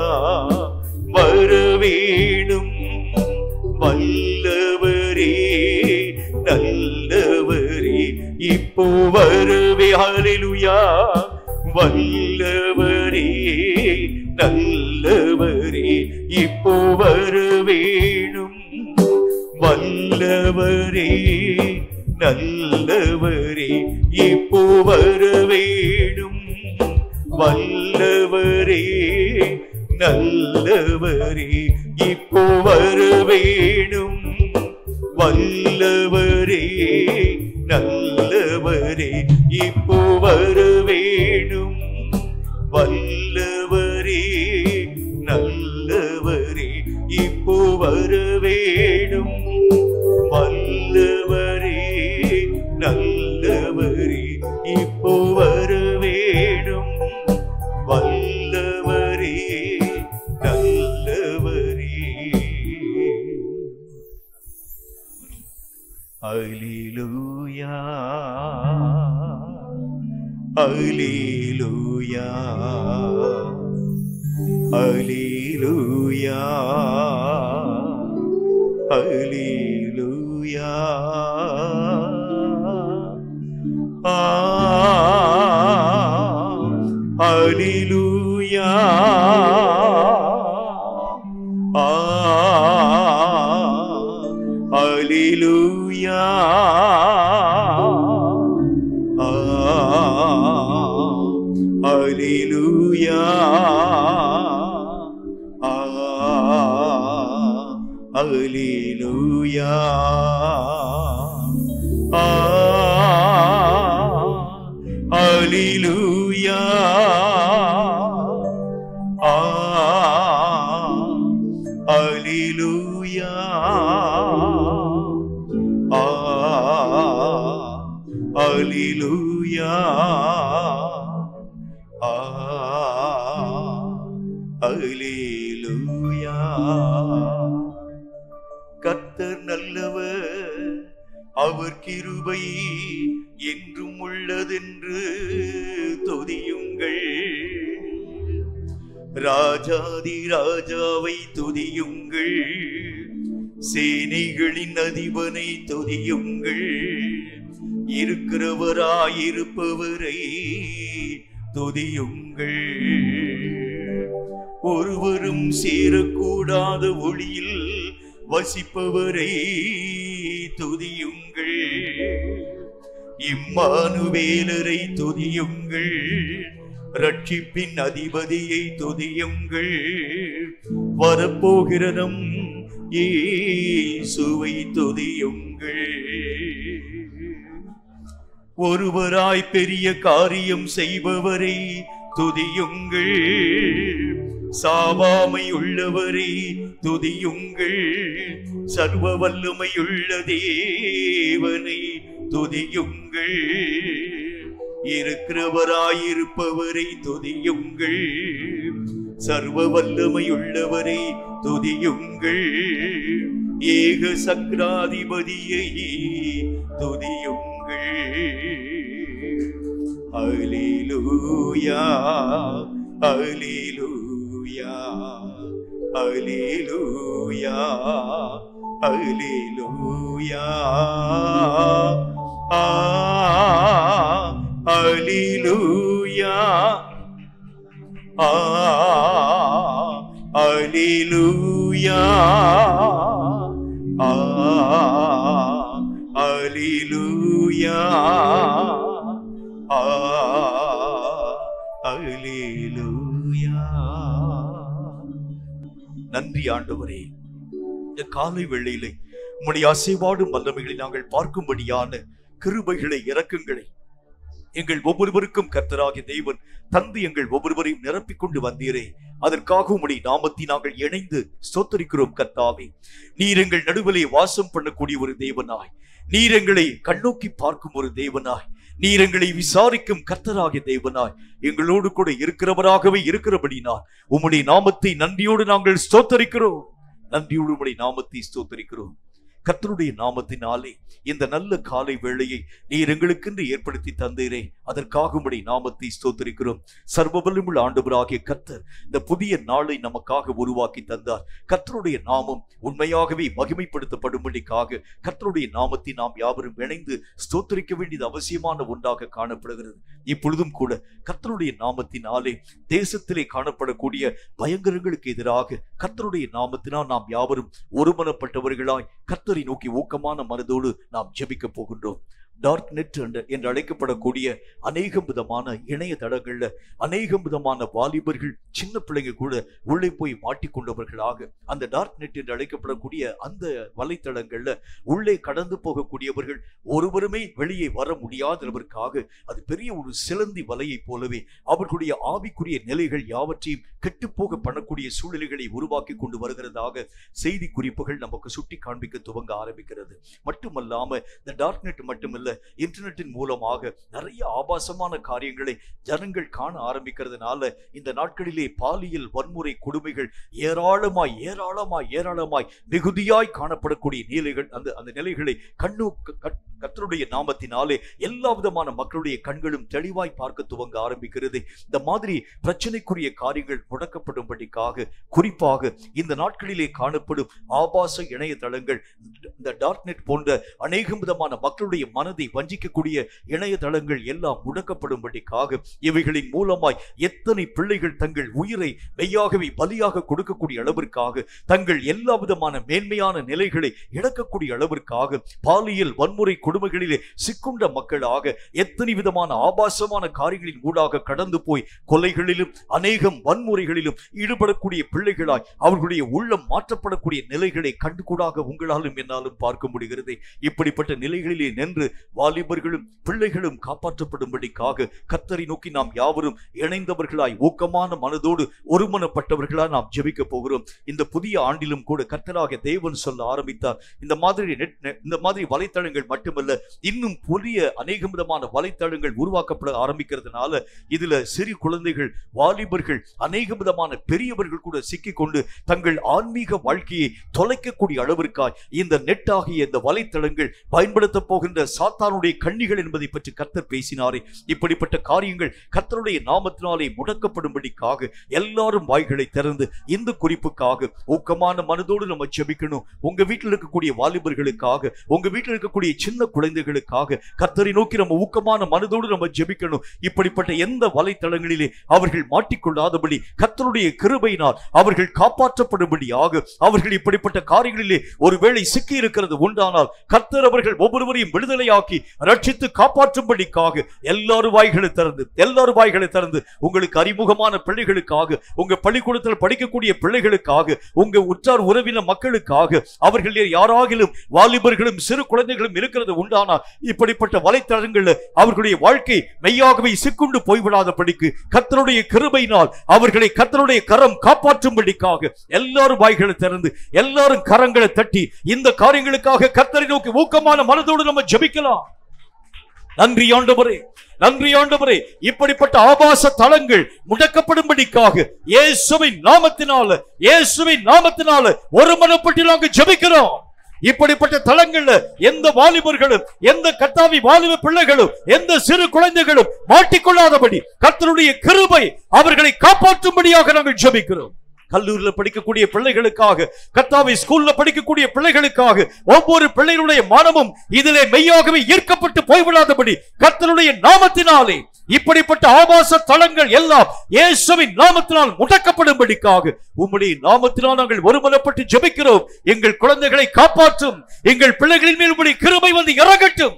B: வரவேணும் வல்லவரே நல்லவரே இப்போ வரவே ஹல்லேலூயா வல்லவரே நல்லவரே இப்போ வரவேணும் வல்லவரே நல்லவரே இப்போ வரவேணும் வல்லவரே நல்லவரே இப்போ வரவேணும் வல்லவரே நல்லவரே இப்போ வரவேணும் வல்லவரே நல்லவரே இப்போ வரவேணும் வல்லவரே நல்லவரே இப்போ வரவேணும் வல்லவரே நல்லவரே அல்லேலூயா அல்லேலூயா அல்லேலூயா அல்லேலூயா அல்லேலூயா அல்லேலூயா அல்லேலூயா அல்லேலூயா அல்லேலூயா அல்லேலூயா அல்லேலூயா அல்லேலூயா கர்த்தர் நல்லவர் அவர் கிருபை என்றும் உள்ளதென்று துதியுங்கள் ராஜாதி ராஜாவை துதியுங்கள் சேனைகளின் அதிபனை துதியுங்கள் இருக்கிறவராயிருப்பவரை துதியுங்கள் ஒருவரும் சேரக்கூடாத ஒளியில் வசிப்பவரை துதியுங்கள் இம்மானுவேலரை துதியுங்கள் ரட்சிப்பின் அதிபதியை துதியுங்கள் வரப்போகிறதும் இயேசுவை துதியுங்கள் ஒருவராய் பெரிய காரியம் செய்பவரை துதியுங்கள் சாவாமை உள்ளவரை துதியுங்கள் சர்வ வல்லமையுள்ள தேவனை துதியுங்கள் இருக்கிறவராயிருப்பவரை துதியுங்கள் சர்வ வல்லமையுள்ளவரை துதியுங்கள். ஏக சக்ராதிபதியை துதியுங்கள். அல்லேலூயா அல்லேலூயா அல்லேலூயா அல்லேலூயா அல்லேலூயா அல்லேலூயா அல்லேலூயா அல்லேலூயா.
A: நன்றி ஆண்டவரே, இந்த காலை வேளையிலே உம்முடைய அசைவாடும் வல்லமைகளை நாங்கள் பார்க்கும்படியான கிருபைகளை இரக்கங்களை எங்கள் ஒவ்வொருவருக்கும் கர்த்தராகிய தேவன் தந்து எங்கள் ஒவ்வொருவரையும் நிரப்பிக் கொண்டு வந்தீரே, அதற்காக உம்முடைய நாமத்தை நாங்கள் இணைந்து ஸ்தோத்திரிக்கிறோம். கர்த்தாவே, நீர் எங்கள் நடுவிலே வாசம் பண்ணக்கூடிய ஒரு தேவனாய், நீர் எங்களை கண்ணோக்கி பார்க்கும் ஒரு தேவனாய், நீர் எங்களை விசாரிக்கும் கர்த்தராகிய தேவனாய் எங்களோடு கூட இருக்கிறவராகவே இருக்கிறபடினால் உம்முடைய நாமத்தை நன்றியோடு நாங்கள் ஸ்தோத்திரிக்கிறோம். நன்றியோடு உம்முடைய நாமத்தை ஸ்தோத்திரிக்கிறோம். கர்த்தருடைய நாமத்தினாலே இந்த நல்ல காலை வேளையை நீர் எங்களுக்கென்று ஏற்படுத்தி தந்தீரே, அதற்காக உம்முடைய நாமத்தை ஸ்தோத்திரிக்கிறோம். சர்வவல்லமையுள்ள ஆண்டவராகிய கர்த்தர் இந்த புதிய நாளை நமக்காக உருவாக்கி தந்தார். கர்த்தருடைய நாமம் உண்மையாகவே மகிமைப்படுத்தப்படும்படிக்காக கர்த்தருடைய நாமத்தை நாம் யாவரும் இணைந்து ஸ்தோத்திரிக்க வேண்டியது அவசியமான ஒன்றாக காணப்படுகிறது. இப்பொழுதும் கூட கர்த்தருடைய நாமத்தினாலே தேசத்திலே காணப்படக்கூடிய பயங்கரங்களுக்கு எதிராக கர்த்தருடைய நாமத்தினால் நாம் யாவரும் ஒருமனப்பட்டவர்களாய் கர்த்தரை நோக்கி ஊக்கமான மனதோடு நாம் ஜெபிக்க போகின்றோம். டார்க் நெட் என்று அழைக்கப்படக்கூடிய அநேகம் விதமான இணையதளங்கள்ல அநேகம் விதமான வாலிபர்கள், சின்ன பிள்ளைங்க கூட உள்ளே போய் மாட்டிக்கொண்டவர்களாக அந்த டார்க் நெட் என்று அழைக்கப்படக்கூடிய அந்த வலைத்தளங்கள்ல உள்ளே கடந்து போகக்கூடியவர்கள் ஒருவருமே வெளியே வர முடியாதவர்களுக்காக அது பெரிய ஒரு சிலந்தி வலையை போலவே அவர்களுடைய ஆவிக்குரிய நிலைகள் யாவற்றையும் கெட்டுப்போக பண்ணக்கூடிய சூழ்நிலைகளை உருவாக்கி கொண்டு வருகிறதாக செய்தி குறிப்புகள் நமக்கு சுட்டி காண்பிக்க துவங்க ஆரம்பிக்கிறது. மட்டுமல்லாம இந்த டார்க் நெட் மட்டுமல்ல, இன்டர்நெட்டின் மூலமாக நிறைய ஆபாசமான காரியங்களை ஜனங்கள் காண ஆரம்பிக்கிறதுனால இந்த நாட்களிலே பாலியல் வன்முறை கொடுமைகள் ஏராளமாய் ஏராளமாய் ஏராளமாய் மிகுதியாய் காணப்படக்கூடிய நிலைகள், அந்த நிலைகளை கர்த்தருடைய நாமத்தினாலே எல்லா விதமான மக்களுடைய கண்களும் தெளிவாய் பார்க்க துவங்க ஆரம்பிக்கிறது. இந்த மாதிரி பிரச்சனைக்குரிய காரியங்கள் முடக்கப்படும்படிக்காக குறிப்பாக இந்த நாட்களிலே காணப்படும் ஆபாச இணையதளங்கள், இந்த டார்க் நெட் போன்ற அநேகம் விதமான மக்களுடைய மனதை வஞ்சிக்கக்கூடிய இணையதளங்கள் எல்லாம் முடக்கப்படும்படிக்காக இவைகளின் மூலமாய் எத்தனை பிள்ளைகள் தங்கள் உயிரை மெய்யாகவே பலியாக கொடுக்கக்கூடிய அளவிற்காக தங்கள் எல்லா விதமான மேன்மையான நிலைகளை இழக்கக்கூடிய அளவிற்காக பாலியல் வன்முறை கொடுமைகளிலே சிக்குண்ட மக்களாக எத்தனை விதமான ஆபாசமான காரியங்களின் ஊடாக கடந்து போய் கொலைகளிலும் அநேகம் வன்முறைகளிலும் ஈடுபடக்கூடிய பிள்ளைகளாய் அவர்களுடைய உள்ளம் மாற்றப்படக்கூடிய நிலைகளை கண்டுகூடாக உங்களாலும் என்னாலும் பார்க்க முடிகிறது. இப்படிப்பட்ட நிலைகளிலே நின்று வாலிபர்களும் பிள்ளைகளும் காப்பாற்றப்படும்படிக்காக கர்த்தரை நோக்கி நாம் யாவரும் இணைந்தவர்களாய் ஊக்கமான மனதோடு ஒருமனப்பட்டவர்களாய் நாம் ஜெபிக்க போகிறோம். இந்த புதிய ஆண்டிலும் கூட கர்த்தராகிய தேவன் சொல்ல ஆரம்பித்தார், இந்த மாதிரி வலைத்தளங்கள் மட்டுமல்ல, இன்னும் புதிய அநேக விதமான வலைத்தளங்கள் உருவாக்கப்பட ஆரம்பிக்கிறதுனால இதுல சிறு குழந்தைகள், வாலிபர்கள், அநேக விதமான பெரியவர்கள் கூட சிக்கிக்கொண்டு தங்கள் ஆன்மீக வாழ்க்கையை தொலைக்கக்கூடிய அளவிற்காய் இந்த நெட் ஆகிய இந்த வலைத்தளங்கள் பயன்படுத்த போகின்ற சாத்தானுடைய கண்ணிகள் என்பதை பற்றி கர்த்தர் பேசினாரே. இப்படிப்பட்ட காரியங்கள் கர்த்தருடைய நாமத்தினாலே முடக்கப்படும்படிக்காக எல்லாரும் வாய்களை திறந்து இந்த குறிப்புக்காக ஊக்கமான மனதோடு நம்ம ஜெபிக்கணும். உங்க வீட்டில் இருக்கக்கூடிய வாலிபர்களுக்காக, உங்க வீட்டில் இருக்கக்கூடிய சின்ன குழந்தைகளுக்காக கர்த்தரை நோக்கி நம்ம ஊக்கமான மனதோடு நம்ம ஜெபிக்கணும். இப்படிப்பட்ட எந்த வலைத்தளங்களிலே அவர்கள் மாட்டிக்கொள்ளாதபடி கர்த்தருடைய கிருபையினால் அவர்கள் காப்பாற்றப்படும்படியாக, அவர்கள் இப்படிப்பட்ட காரியங்களிலே ஒருவேளை சிக்கி இருக்கிறது உண்டானால் கர்த்தர் அவர்கள் ஒவ்வொருவரையும் விடுதலையாக்கி ரட்சித்து காப்பாற்றும்படிக்காக எல்லாரும் வாய்களை திறந்து உங்களுக்கு அறிமுகமான பிள்ளைகளுக்காக, உங்க பள்ளிக்கூடத்தில் படிக்கக்கூடிய பிள்ளைகளுக்காக, உங்க உற்றார் உறவின மக்களுக்காக, அவர்கள் யாராகிலும் வாலிபர்களும் சிறு குழந்தைகளும் இருக்கிறது உண்டானால் இப்படிப்பட்ட வலைத்தளங்கள் அவர்களுடைய வாழ்க்கை மெய்யாகவே சிக்குண்டு போய்விடாதபடிக்கு கர்த்தருடைய கிருபையினால் அவர்களை கர்த்தருடைய கரம் காப்பாற்றும்படிக்காக எல்லாரும் வாய்களை திறந்து எல்லாரும் கரங்களை தட்டி இந்த காரியங்களுக்காக கர்த்தரை நோக்கி ஊக்கமான மனதோடு நம்ம ஜெபிக்கலாம். நன்றி ஆண்டவரே, நன்றி ஆண்டவரே. இப்படிப்பட்ட ஆபாச தலங்கள் முடக்கப்படும்படிக்காக இயேசுவின் நாமத்தினால ஒருமனப்பட்டு நாங்கள் ஜெபிக்கிறோம். இப்படிப்பட்ட தலங்கள்ல எந்த வாலிபர்களும், எந்த கர்த்தாவி வாலிப பிள்ளைகளும், எந்த சிறு குழந்தைகளும் மாட்டிக்கொள்ளாதபடி கர்த்தருடைய கிருபை அவர்களை காப்பாற்றும்படியாக நாங்கள் ஜெபிக்கிறோம். கல்லூரியில் படிக்கக்கூடிய பிள்ளைகளுக்காக, கர்த்தாவை ஸ்கூல்ல படிக்கக்கூடிய பிள்ளைகளுக்காக, ஒவ்வொரு பிள்ளைகளுடைய மனமும் இதிலே மெய்யாகவே ஈர்க்கப்பட்டு போய்விடாதபடி கர்த்தருடைய நாமத்தினாலே இப்படிப்பட்ட ஆபாச தலங்கள் எல்லாம் இயேசுவின் நாமத்தினால் முடக்கப்படும்படிக்காக உம்முடைய நாமத்தினால் நாங்கள் ஒருமனப்பட்டு ஜெபிக்கிறோம். எங்கள் குழந்தைகளை காப்பாற்றும். எங்கள் பிள்ளைகளின் மேல் உம்முடைய கிருபை வந்து இறங்கட்டும்.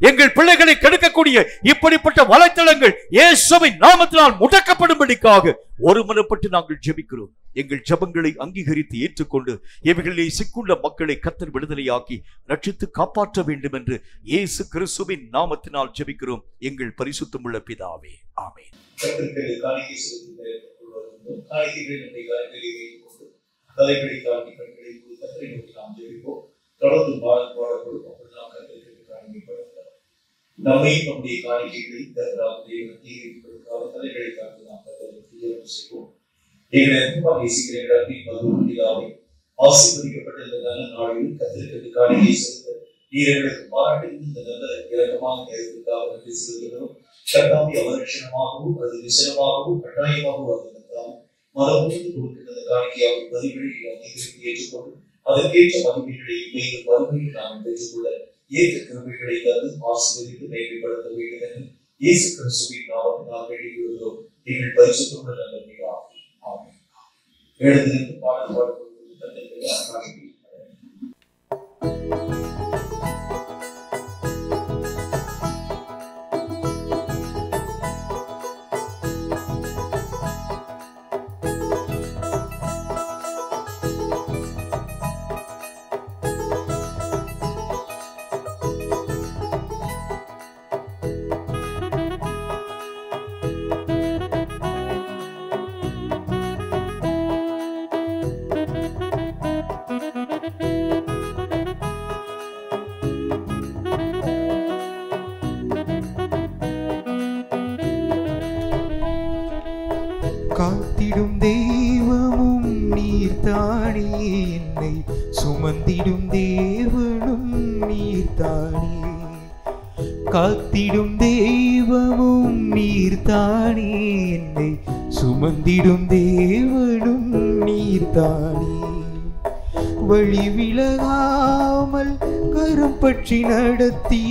A: எங்கள் பிள்ளைகளை கெடுக்கக்கூடிய இப்படிப்பட்ட வலைத்தளங்கள் இயேசுவின் நாமத்தினால் முடக்கப்படும்படிக்காக ஒருமனப்பட்டு நாங்கள் ஜெபிக்கிறோம். எங்கள் ஜெபங்களை அங்கீகரித்து ஏற்றுக்கொண்டு இவைகளிலே சிக்குள்ள மக்களை கர்த்தர் விடுதலையாக்கி ரட்சித்து காப்பாற்ற வேண்டும் என்று இயேசு கிறிஸ்துவின் நாமத்தினால் ஜெபிக்கிறோம் எங்கள் பரிசுத்தமுள்ள பிதாவே, ஆமென்.
C: நம்மை நம்முடைய காணிக்கைகளை தலைகளை காத்து நாம் செய்வோம். ஆசீர்வதிக்கப்பட்ட நாளில் கத்திரிக்கை காணிக்கை செலுத்த நீர்களுக்கு பாராட்டி இந்த நல்ல இறக்கமான நேரத்திற்காக நன்றி செலுத்துகிறோம். கர்த்தாவை அவலட்சணமாகவும் அது விசனமாகவும் கட்டாயமாகவும் அது மதமுடிந்து கொடுக்கின்ற காணிக்கையாக பதிவுகளை அங்கீகரித்து ஏற்றுக்கொண்டு அதற்கேற்ற மதிப்பீடுகளை மேலும் வறுமையில் நாம் பெற்றுக்கொள்ள ஏற்ற கிருபைகளை தந்து ஆசீர்வதித்து மேம்படுத்த வேண்டும் என்று இயேசு கிறிஸ்துவின் நாமத்தினால் வேண்டிக் கொள்கிறோம். எங்கள் பரிசுத்தமுள்ள நல்ல பிதாவே, ஆமென். எழுந்திருந்து பாடல் பாடுவது தந்தை அர்ப்பணிக்கிறேன்.
B: காத்திடும் தெய்வமும் நீர்தானே, என்னை சுமந்திடும் தேவனும் நீர்தானே. காத்திடும் தெய்வமும் நீர்தானே, என்னை சுமந்திடும் தேவனும் நீர்தானே. வழி விலகாமல் கரம் பற்றி நடத்தி,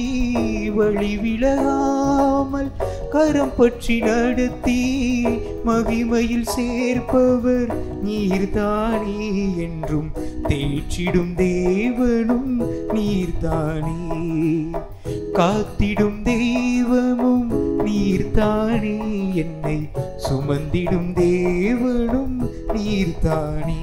B: வழி விலகாமல் கரம் பற்றி நடத்தி மகிமையில் சேர்ப்பவர் நீர்தானே. என்றும் தேற்றிடும் தேவனும் நீர்தானே. காத்திடும் தெய்வமும் நீர்தானே, என்னை சுமந்திடும் தேவனும் நீர்தானே.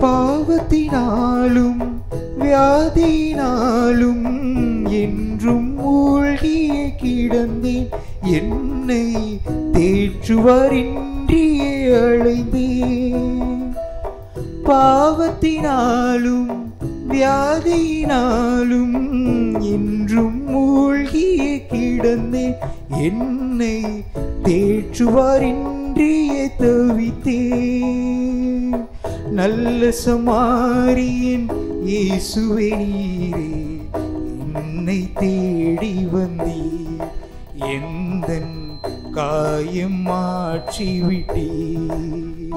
B: பாவத்தினாலும் வியாதியினாலும் என்றும் மூழ்கிய கிடந்தேன். என்னை தேற்றுவாரின்றியே அழைந்தேன். பாவத்தினாலும் வியாதியினாலும் என்றும் மூழ்கிய கிடந்தேன். என்னை தேற்றுவாரின்றியே தவித்தேன். நல்ல சமாரியன் இயேசுவே நீரே, என்னை தேடி வந்தீர். எந்தன் காயம் மாற்றி விட்டீர்.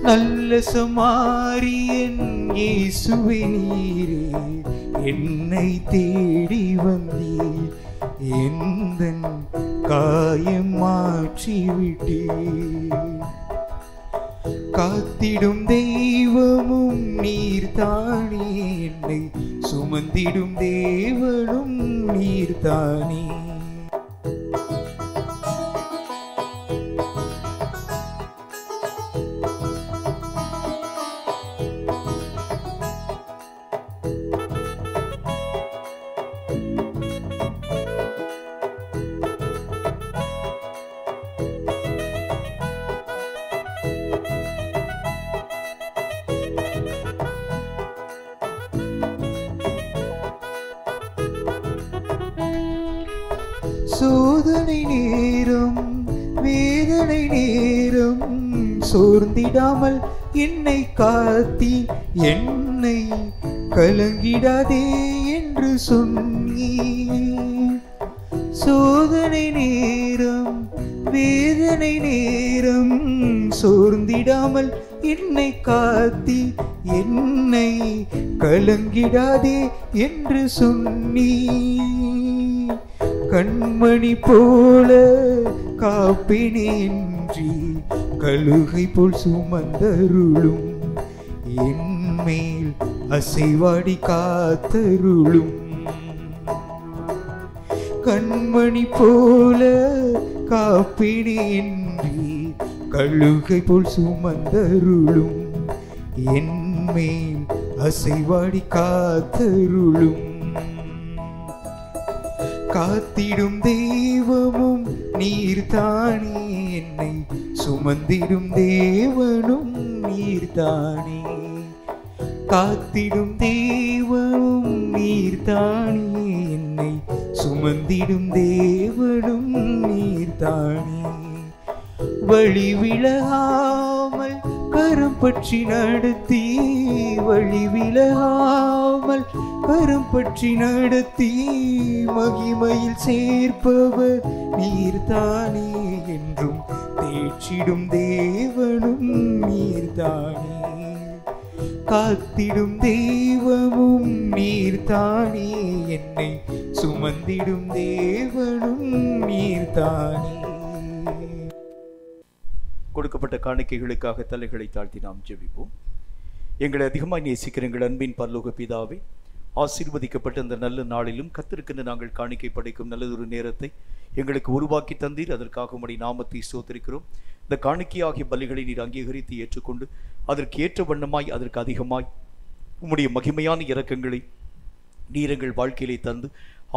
B: நல்ல சமாரியன் இயேசுவே நீரே, என்னை தேடி வந்தீர். எந்தன் காயம் மாற்றி விட்டீர். காத்திடும் தெய்வமும் நீர்தானே, என்னை சுமந்திடும் தேவனும் நீர்தானே. சோதனை நேரம், வேதனை நேரம், சோர்ந்திடாமல் என்னை காத்தி, என்னை கலங்கிடாதே என்று சொன்னீர். சோதனை நேரம், வேதனை நேரம், சோர்ந்திடாமல் என்னை காத்தி, என்னை கலங்கிடாதே என்று சொன்னீர். கண்மணி போல காப்பினேன்றி, கழுகை போல் சுமந்தருளும், என்மேல் அசைவாடி காத்தருளும். கண்மணி போல காப்பினேன்றி, கழுகை போல் சுமந்தருளும், என்மேல் அசைவாடி காத்தருளும். காத்திடும் தெய்வமும் நீர்தானே, என்னை சுமந்திடும் தேவனும் நீர்தானே. காத்திடும் தெய்வமும் நீர்தானே, என்னை சுமந்திடும் தேவனும் நீர்தானே. வழி விலகாமல் கரம் பற்றி நடத்தி, வழி விலகாமல் கரம் பற்றி நடத்தி, மகிமையில் சேர்ப்பவர் நீர்தானே, என்றும் தேற்றிடும் தேவனும் நீர்தானே. காத்திடும் தெய்வமும் நீர்தானே, என்னை சுமந்திடும் தேவனும் நீர்தானே.
A: கொடுக்கப்பட்ட காணிக்கைகளுக்காக தலைகளை தாழ்த்தி நாம் ஜெபிப்போம். எங்களை அதிகமாக நேசிக்கிற எங்கள் அன்பின் பரலோக பிதாவே, ஆசீர்வதிக்கப்பட்ட இந்த நல்ல நாளிலும் கர்த்தருக்கென்று நாங்கள் காணிக்கை படைக்கும் நல்லதொரு நேரத்தை எங்களுக்கு உருவாக்கி தந்தீர். அதற்காக உம்முடைய நாமத்தை ஸ்தோத்திரிக்கிறோம். இந்த காணிக்கையாகிய பலிகளை நீர் அங்கீகரித்து ஏற்றுக்கொண்டு அதற்கு ஏற்ற வண்ணமாய், அதற்கு அதிகமாய் உம்முடைய மகிமையான இரக்கங்களை நீர் எங்கள் வாழ்க்கையிலே தந்து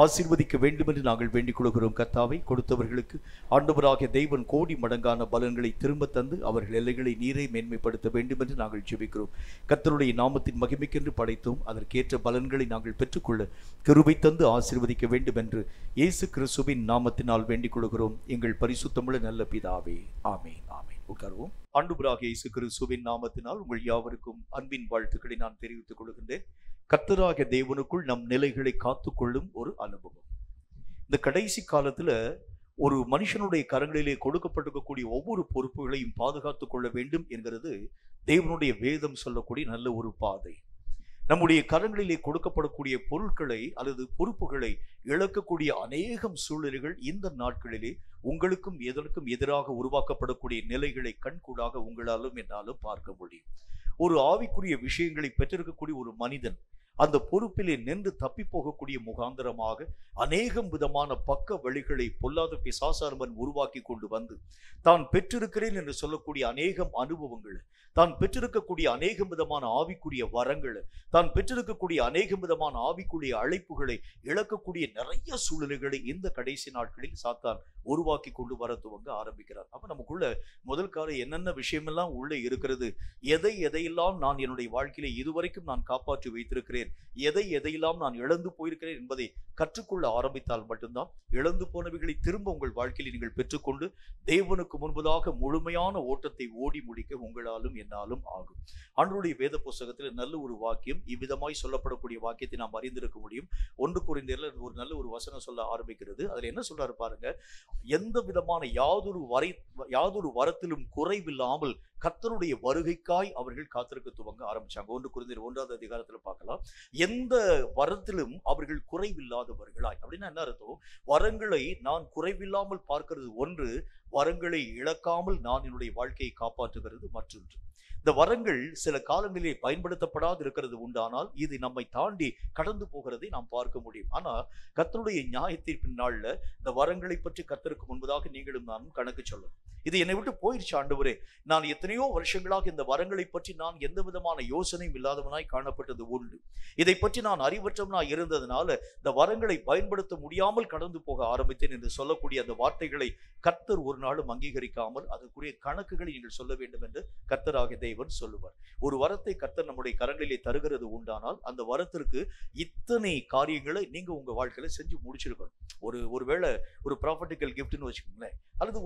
A: ஆசீர்வதிக்க வேண்டும் என்று நாங்கள் வேண்டிக் கொள்கிறோம். கர்த்தாவை, கொடுத்தவர்களுக்கு ஆண்டவராகிய தெய்வன் கோடி மடங்கான பலன்களை திரும்ப தந்து அவர்கள் எல்லைகளை நீரை மேன்மைப்படுத்த வேண்டும் என்று நாங்கள் ஜெபிக்கிறோம். கர்த்தருடைய நாமத்தின் மகிமைக்கென்று படைத்தோம். அதற்கேற்ற பலன்களை நாங்கள் பெற்றுக்கொள்ள கிருபை தந்து ஆசீர்வதிக்க வேண்டும் என்று இயேசு கிறிஸ்துவின் நாமத்தினால் வேண்டிக் கொள்கிறோம் எங்கள் பரிசுத்தமுள்ள நல்ல பிதாவே. ஆமேன், ஆமேன். உட்கார்வோம். ஆண்டவராகிய இயேசு கிறிஸ்துவின் நாமத்தினால் உங்கள் யாவருக்கும் அன்பின் வாழ்த்துக்களை நான் தெரிவித்துக் கொள்கின்றேன். கர்த்தராகிய தேவனுக்குள் நம் நிலைகளை காத்துக்கொள்ளும் ஒரு அனுபவம். இந்த கடைசி காலத்துல ஒரு மனுஷனுடைய கரங்களிலே கொடுக்கப்பட்டிருக்கக்கூடிய ஒவ்வொரு பொறுப்புகளையும் பாதுகாத்துக் கொள்ள வேண்டும் என்கிறது தேவனுடைய வேதம் சொல்லக்கூடிய நல்ல ஒரு பாதை. நம்முடைய கரங்களிலே கொடுக்கப்படக்கூடிய பொருட்களை அல்லது பொறுப்புகளை இழக்கக்கூடிய அநேகம் சூழ்நிலைகள் இந்த நாட்களிலே உங்களுக்கும் எதற்கும் எதிராக உருவாக்கப்படக்கூடிய நிலைகளை கண்கூடாக உங்களாலும் என்னாலும் பார்க்க முடியும். ஒரு ஆவிக்குரிய விஷயங்களை பெற்றிருக்கக்கூடிய ஒரு மனிதன் அந்த பொறுப்பிலே நின்று தப்பி போகக்கூடிய முகாந்திரமாக அநேகம் விதமான பக்க வழிகளை பொல்லாத பிசாசாரமன் உருவாக்கி கொண்டு வந்து தான் பெற்றிருக்கிறேன் என்று சொல்லக்கூடிய அநேகம் அனுபவங்கள், தான் பெற்றிருக்கக்கூடிய அநேகம் விதமான ஆவிக்குரிய வரங்களை, தான் பெற்றிருக்கக்கூடிய அநேகம் விதமான ஆவிக்குரிய அழைப்புகளை இழக்கக்கூடிய நிறைய சூழ்நிலைகளை இந்த கடைசி நாட்களில் சாத்தான் உருவாக்கி கொண்டு வர துவங்க ஆரம்பிக்கிறார். அப்ப நமக்குள்ள முதல் கால என்னென்ன விஷயமெல்லாம் உள்ளே இருக்கிறது, எதையெல்லாம் நான் என்னுடைய வாழ்க்கையில இதுவரைக்கும் நான் காப்பாற்றி வைத்திருக்கிறேன், எதையெல்லாம் நான் இழந்து போயிருக்கிறேன் என்பதை கற்றுக்கொள்ள ஆரம்பித்தால் மட்டும்தான் இழந்து போனவைகளை திரும்ப உங்கள் வாழ்க்கையில் நீங்கள் பெற்றுக்கொண்டு தேவனுக்கு முன்பதாக முழுமையான ஓட்டத்தை ஓடி முடிக்க உங்களாலும் என்னாலும் ஆகும். ஆண்டவருடைய வேத புஸ்தகத்தில் நல்ல ஒரு வாக்கியம், இவ்விதமாய் சொல்லப்படக்கூடிய வாக்கியத்தை நாம் அறிந்திருக்க முடியும். 1 கொரிந்தியர்ல ஒரு நல்ல ஒரு வசனம் சொல்ல ஆரம்பிக்கிறது. அதுல என்ன சொல்றாரு பாருங்க, எந்த விதமான யாதொரு வரத்திலும் குறைவில்லாமல் கர்த்தருடைய வருகைக்காய் அவர்கள் காத்திருக்க துவங்க ஆரம்பிச்சாங்க. 1 கொரிந்தியர் 1ஆம் அதிகாரத்துல பார்க்கலாம். எந்த வரத்திலும் அவர்கள் குறைவில்லாதவர்களாய். அப்படின்னா என்ன அர்த்தம்? வரங்களை நான் குறைவில்லாமல் பார்க்கிறது ஒன்று, வரங்களை இழக்காமல் நான் என்னுடைய வாழ்க்கையை காப்பாற்றுகிறது மற்றொன்று. இந்த வரங்கள் சில காலங்களிலே பயன்படுத்தப்படாது இருக்கிறது உண்டானால் இது நம்மை தாண்டி கடந்து போகிறதை நாம் பார்க்க முடியும். ஆனா கர்த்தருடைய நியாயத்தீர்ப்பின் நாள்ல இந்த வரங்களை பற்றி கர்த்தருக்கு முன்பதாக நீங்களும் நானும் கணக்கு சொல்லணும். இது என்னை விட்டு போயிடுச்சு ஆண்டவரே, நான் எத்தனையோ வருஷங்களாக இந்த வரங்களை பற்றி நான் எந்த விதமான யோசனையும் இல்லாதவனாய் காணப்பட்டது உண்டு. இதை பற்றி நான் அறிவற்றவனாய் இருந்ததுனால இந்த வரங்களை பயன்படுத்த முடியாமல் கடந்து போக ஆரம்பித்தேன் என்று சொல்லக்கூடிய அந்த வார்த்தைகளை கர்த்தர் ஒரு நாளும் அங்கீகரிக்காமல் அதற்குரிய கணக்குகளை நீங்கள் சொல்ல வேண்டும் என்று கர்த்தராகிய தேவன் சொல்லுவார். ஒரு வரத்தை கர்த்தர் நம்முடைய கரங்களிலே தருகிறது உண்டானால் அந்த வரத்திற்கு இத்தனை காரியங்களை நீங்க உங்க வாழ்க்கையில செஞ்சு முடிச்சிருக்கணும். ஒருவேளை ஒரு ப்ராப்பர்ட்டிக்கல் கிஃப்ட்னு வச்சுக்கோங்களேன், அல்லது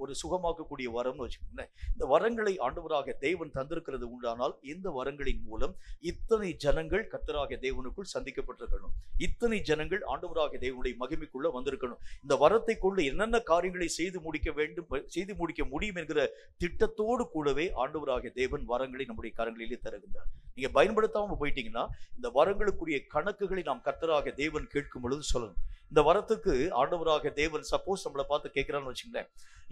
A: ஒரு சுகமாக்கக்கூடிய வரம்னு வச்சுக்கோங்களேன். இந்த வரங்களை ஆண்டவராக தேவன் தந்திருக்கிறது உண்டானால் இந்த வரங்களின் மூலம் இத்தனை ஜனங்கள் கர்த்தராகிய தேவனுக்குள் சந்திக்கப்பட்டிருக்கணும். இத்தனை ஜனங்கள் ஆண்டவராகிய தேவனுடைய மகிமைக்குள்ள வந்திருக்கணும். இந்த வரத்தை கொண்டு என்னென்ன காரியங்களை செய்து முடிக்க முடியும் என்கிற திட்டத்தோடு கூடவே ஆண்டவராகிய தேவன் வரங்களை நம்முடைய கரங்களிலே தருகின்றார். நீங்க பயன்படுத்தாம போயிட்டீங்கன்னா இந்த வரங்களுக்குரிய கணக்குகளை நாம் கர்த்தராகிய தேவன் கேட்கும் பொழுது சொல்லணும். இந்த வரத்துக்கு ஆண்டவராக தேவன் சப்போஸ் நம்மளை பார்த்து கேட்கிறான்னு வச்சுங்களேன்,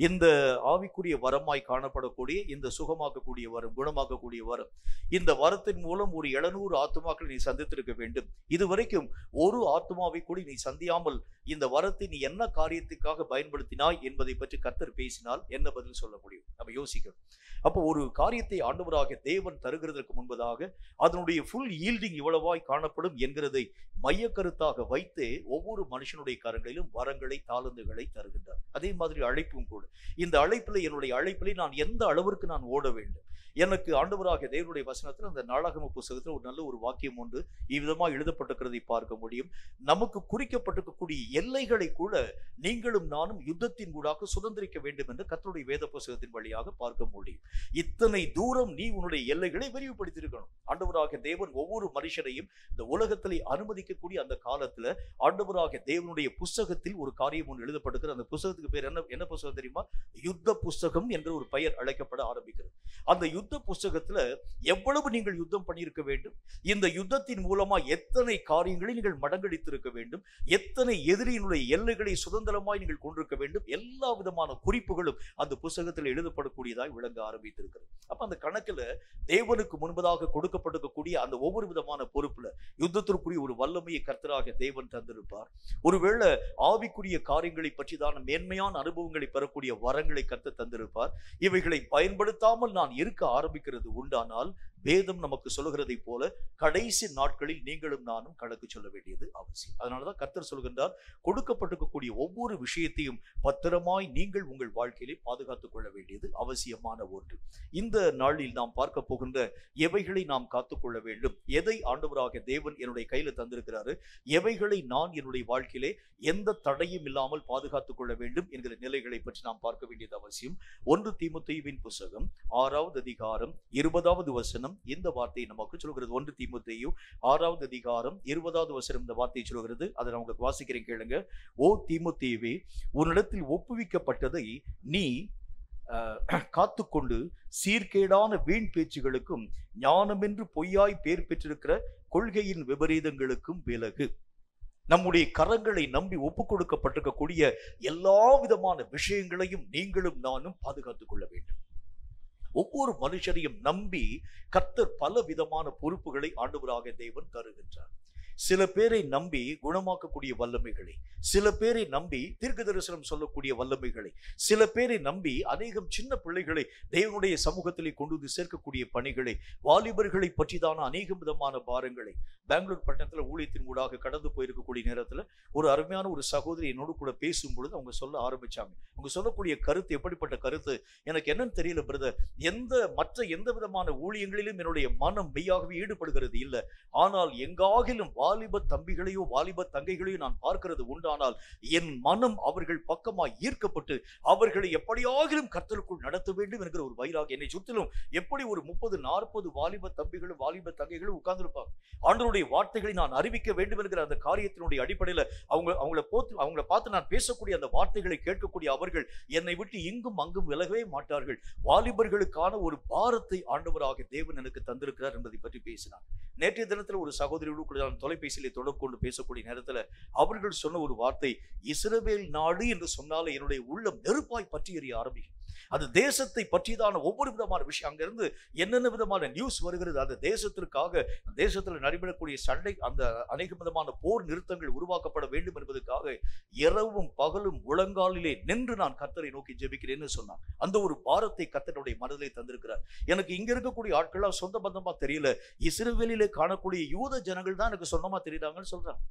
A: இந்த ஆவிக்குரிய வரமாய் காணப்படக்கூடிய இந்த சுகமாக்கக்கூடிய வரம், குணமாக்கக்கூடிய வரம், இந்த வரத்தின் மூலம் ஒரு 700 ஆத்துமாக்களை நீ சந்தித்திருக்க வேண்டும். இதுவரைக்கும் ஒரு ஆத்துமாவை கூட நீ சந்தியாமல் இந்த வரத்தை நீ என்ன காரியத்துக்காக பயன்படுத்தினாய் என்பதை பற்றி கர்த்தர் பேசினால் என்ன பதில் சொல்ல முடியும்? நம்ம யோசிக்கணும். அப்போ ஒரு காரியத்தை ஆண்டவராக தேவன் தருகிறதற்கு முன்பதாக அதனுடைய ஃபுல் ஈல்டிங் இவ்வளவாய் காணப்படும் என்கிறதை மைய கருத்தாக வைத்து ஒவ்வொரு மனுஷனுடைய கரங்களிலும் வரங்களை, தாளந்துகளை தருகின்றார். அதே மாதிரி அழைப்பும் கூட. இந்த என்னுடைய அழைப்பிலே நான் எந்த அளவிற்கு நான் ஓட வேண்டும், எனக்கு ஆண்டவராக தேவனுடைய வசனத்தில் அந்த நாளாகம புத்தகத்தில் ஒரு நல்ல ஒரு வாக்கியம் ஒன்று இவ்விதமாக எழுதப்பட்டிருக்கிறதை பார்க்க முடியும். நமக்கு குறிக்கப்பட்டிருக்கக்கூடிய எல்லைகளை கூட நீங்களும் நானும் யுத்தத்தின் கூடாக சுதந்திரிக்க வேண்டும் என்று கர்த்தருடைய வேத புத்தகத்தின் வழியாக பார்க்க முடியும். இத்தனை தூரம் நீ உன்னுடைய எல்லைகளை விரிவுபடுத்தியிருக்கணும். ஆண்டவராக தேவன் ஒவ்வொரு மனுஷனையும் இந்த உலகத்திலே அனுமதிக்கக்கூடிய அந்த காலத்துல ஆண்டவராக தேவனுடைய புஸ்தகத்தில் ஒரு காரியம் ஒன்று எழுதப்பட்டிருக்கிற அந்த புஸ்தகத்துக்கு பேர் என்ன புஸ்தகம் தெரியுமா? யுத்த புஸ்தகம் என்ற ஒரு பெயர் அழைக்கப்பட ஆரம்பிக்கிறது. அந்த யுத்த புஸ்தகத்துல எவ்வளவு நீங்கள் யுத்தம் பண்ணியிருக்க வேண்டும், இந்த யுத்தத்தின் மூலமா எத்தனை காரியங்களை நீங்கள் மடங்கடித்திருக்க வேண்டும், எத்தனை எதிரியினுடைய எல்லைகளை சுதந்திரமாய் நீங்கள் கொண்டிருக்க வேண்டும், எல்லா விதமான குறிப்புகளும் அந்த புஸ்தகத்தில் எழுதப்படக்கூடியதாய் விளங்க ஆரம்பித்திருக்கிறது. அப்ப அந்த கணக்குல தேவனுக்கு முன்பதாக கொடுக்கப்பட்டிருக்கக்கூடிய அந்த ஒவ்வொரு விதமான பொறுப்புல யுத்தத்திற்குரிய ஒரு வல்லமையை கர்த்தராக தேவன் தந்திருப்பார். ஒருவேளை ஆவிக்குரிய காரியங்களை பற்றிதான மேன்மையான அனுபவங்களை பெறக்கூடிய வரங்களை கர்த்தர் தந்திருப்பார். இவைகளை பயன்படுத்தாமல் நான் இருக்க ஆரம்பிக்கிறது உண்டானால் வேதம் நமக்கு சொல்லுகிறதை போல கடைசி நாட்களில் நீங்களும் நானும் கணக்கு சொல்ல வேண்டியது அவசியம். அதனாலதான் கர்த்தர் சொல்கின்றார், கொடுக்கப்பட்டிருக்கக்கூடிய ஒவ்வொரு விஷயத்தையும் பத்திரமாய் நீங்கள் உங்கள் வாழ்க்கையிலே பாதுகாத்துக் கொள்ள வேண்டியது அவசியமான ஒன்று. இந்த நாளில் நாம் பார்க்க போகின்ற எவைகளை நாம் காத்துக்கொள்ள வேண்டும், எதை ஆண்டவராக தேவன் என்னுடைய கையில தந்திருக்கிறாரு, எவைகளை நான் என்னுடைய வாழ்க்கையிலே எந்த தடையும் இல்லாமல் பாதுகாத்துக் கொள்ள வேண்டும் என்கிற நிலைகளை பற்றி நாம் பார்க்க வேண்டியது அவசியம். 1 தீமோத்தேயுவின் புத்தகம் 6வது அதிகாரம் 20வது வசனம் இந்த வார்த்தையை நமக்கு சொல்கிறது. 1 தீமோத்தேயு 6வது அதிகாரம் 20வது வசனம் இந்த வார்த்தையை சொல்கிறது. அதை நான் உங்களுக்கு வாசிக்கிறேன், கேளுங்க. ஓ தீமோத்தேயுவே, உன்னிடத்தில் ஒப்புவிக்கப்பட்டதை நீ காத்துக்கொண்டு சீர்கேடான வீண் பேச்சுகளுக்கும் ஞானமென்று பொய்யாய் பேர் பெற்றிருக்கிற கொள்கையின் விபரீதங்களுக்கும் விலகு. நம்முடைய கரங்களை நம்பி ஒப்புக் கொடுக்கப்பட்டிருக்கக்கூடிய எல்லா விதமான விஷயங்களையும் நீங்களும் நானும் பாதுகாத்துக் கொள்ள வேண்டும். ஒவ்வொரு மனுஷரையும் நம்பி கர்த்தர் பல விதமான பொறுப்புகளை ஆண்டவராக தேவன் தருகின்றார். சில பேரை நம்பி குணமாக்கக்கூடிய வல்லமைகளை, சில பேரை நம்பி தீர்க்க தரிசனம் சொல்லக்கூடிய வல்லமைகளை, சில பேரை நம்பி அநேகம் சின்ன பிள்ளைகளை தேவனுடைய சமூகத்திலே கொண்டு வந்து சேர்க்கக்கூடிய பணிகளை, வாலிபர்களை பற்றிதான அநேகம் விதமான பாரங்களை. பெங்களூர் பட்டணத்துல ஊழியத்தின் ஊடாக கடந்து போயிருக்கக்கூடிய நேரத்துல ஒரு அருமையான ஒரு சகோதரி என்னோடு கூட பேசும் பொழுது அவங்க சொல்ல ஆரம்பிச்சாங்க. அவங்க சொல்லக்கூடிய கருத்து எப்படிப்பட்ட கருத்து எனக்கு என்னன்னு தெரியல பிரதர், மற்ற எந்த விதமான ஊழியங்களிலும் என்னுடைய மனம் மெய்யாகவே ஈடுபடுகிறது இல்லை, ஆனால் எங்காகிலும் வாலிப தம்பிகளையோ வாலிப தங்கைகளையோ நான் பார்க்கிறது உண்டானால் என் மனம் அவர்கள் பக்கமாய் ஈர்க்கப்பட்டு அவர்களை எப்படியாகிலும் கர்த்தருக்குள் நடத்த வேண்டும் என்கிற ஒரு வைராகியம். என்னை சுற்றிலும் எப்படி ஒரு 30-40 வாலிப தம்பிகளும் வாலிப தங்கைகளும் உட்கார்ந்துருப்பாங்க. ஆண்டவருடைய வார்த்தைகளை நான் அறிவிக்க வேண்டும் என்கிற அந்த காரியத்தினுடைய அடிப்படையில் அவங்களை பார்த்து நான் பேசக்கூடிய அந்த வார்த்தைகளை கேட்கக்கூடிய அவர்கள் என்னை விட்டு இங்கும் அங்கும் விலகவே மாட்டார்கள். வாலிபர்களுக்கான ஒரு பாரத்தை ஆண்டவராக தேவன் எனக்கு தந்திருக்கிறார் என்பதை பற்றி பேசினார். நேற்றைய தினத்தில் ஒரு சகோதரியோடு நான் தொலைபேசியிலே தொடர்பு கொண்டு பேசக்கூடிய நேரத்தில் அவர்கள் சொன்ன ஒரு வார்த்தை, இஸ்ரவேல் நாடு என்று சொன்னாலே என்னுடைய உள்ளம் நெருப்பாய் பற்றி எறிய ஆரம்பிக்கும். அந்த தேசத்தை பற்றிதான ஒவ்வொரு விதமான விஷயம், அங்கிருந்து என்னென்ன விதமான நியூஸ் வருகிறது, அந்த தேசத்திற்காக, தேசத்தில் நடைபெறக்கூடிய சண்டை, அந்த அநேக விதமான போர் நிறுத்தங்கள் உருவாக்கப்பட வேண்டும் என்பதற்காக இரவும் பகலும் முழங்காலிலே நின்று நான் கர்த்தரை நோக்கி ஜெபிக்கிறேன்னு சொன்னான். அந்த ஒரு பாரத்தை கர்த்தருடைய மனதிலே தந்திருக்கிறார். எனக்கு இங்க இருக்கக்கூடிய ஆட்கள்லாம் சொந்த பந்தமா தெரியல, இஸ்ரவேலிலே காணக்கூடிய யூத ஜனங்கள் தான் எனக்கு சொந்தமா தெரியுறாங்கன்னு சொல்றாங்க.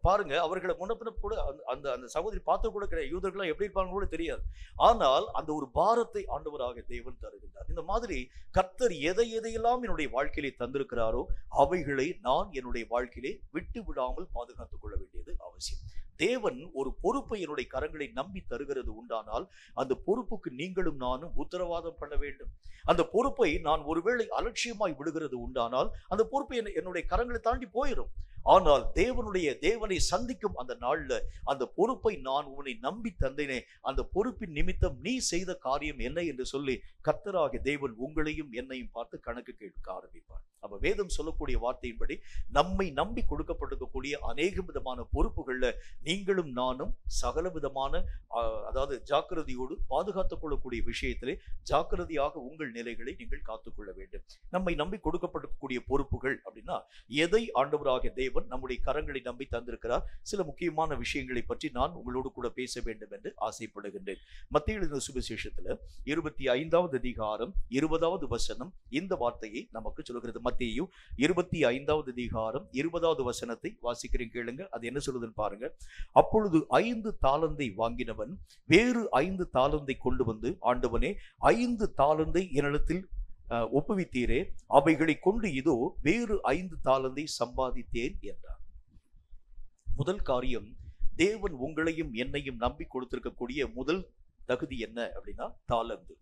A: பாருங்க, அவர்களை முன்னப்பின கூட அந்த அந்த சகோதரி பார்த்து கூட கிடையாது, யூதர்கள்லாம் எப்படி இருப்பாங்க கூட தெரியாது. ஆனால் அந்த ஒரு பாரத்தை ஆண்டவராக தேவன் தருகின்றார். இந்த மாதிரி கர்த்தர் எதையெல்லாம் என்னுடைய வாழ்க்கையிலே தந்திருக்கிறாரோ அவைகளை நான் என்னுடைய வாழ்க்கையிலே விட்டு விடாமல் பாதுகாத்துக் கொள்ள வேண்டியது அவசியம். தேவன் ஒரு பொறுப்பை என்னுடைய கரங்களை நம்பி தருகிறது உண்டானால் அந்த பொறுப்புக்கு நீங்களும் நானும் உத்தரவாதம் பண்ண வேண்டும். அந்த பொறுப்பை நான் ஒருவேளை அலட்சியமாய் விடுகிறது உண்டானால் அந்த பொறுப்பை என்னுடைய கரங்களை தாண்டி போயிடும். ஆனால் தேவனை சந்திக்கும் அந்த நாள்ல அந்த பொறுப்பை நான் உன்னை நம்பி தந்தேனே, அந்த பொறுப்பின் நிமித்தம் நீ செய்த காரியம் என்ன என்று சொல்லி கர்த்தராகிய தேவன் உங்களையும் என்னையும் பார்த்து கணக்கு கேட்க ஆரம்பிப்பார். அப்ப வேதம் சொல்லக்கூடிய வார்த்தையின்படி நம்மை நம்பி கொடுக்கப்பட்டிருக்கக்கூடிய அநேக விதமான பொறுப்புகள்ல நீங்களும் நானும் சகல விதமான அதாவது ஜாக்கிரதையோடு பாதுகாத்துக் கொள்ளக்கூடிய விஷயத்திலே ஜாக்கிரதையாக உங்கள் நிலைகளை நீங்கள் காத்துக்கொள்ள வேண்டும். நம்மை நம்பி கொடுக்கப்பட்டிருக்கக்கூடிய பொறுப்புகள் அப்படின்னா எதை ஆண்டவராகிய தேவன் நம்முடைய கரங்களை நம்பி தந்திருக்கிறார். சில முக்கியமான விஷயங்களை பற்றி நான் உங்களோடு கூட பேச வேண்டும் என்று ஆசைப்படுகின்றேன். மத்தேயு எழுதின சுவிசேஷத்துல 25வது அதிகாரம் 20வது வசனம் இந்த வார்த்தையை நமக்கு சொல்கிறது. மத்தேயு 25வது அதிகாரம் 20வது வசனத்தை வாசிக்கிறேன், கேளுங்க. அது என்ன சொல்லுதுன்னு பாருங்க. அப்பொழுது 5 தாலந்தை வாங்கினவன் வேறு 5 தாலந்தை கொண்டு வந்து, ஆண்டவனே 5 தாலந்தை என்னிடத்தில் ஒப்புவித்தீரே, அவைகளை கொண்டு இதோ வேறு 5 தாலந்தை சம்பாதித்தேன் என்றார். முதல் காரியம், தேவன் உங்களையும் என்னையும் நம்பி கொடுத்திருக்கக்கூடிய முதல் தகுதி என்ன அப்படின்னா தாலந்து.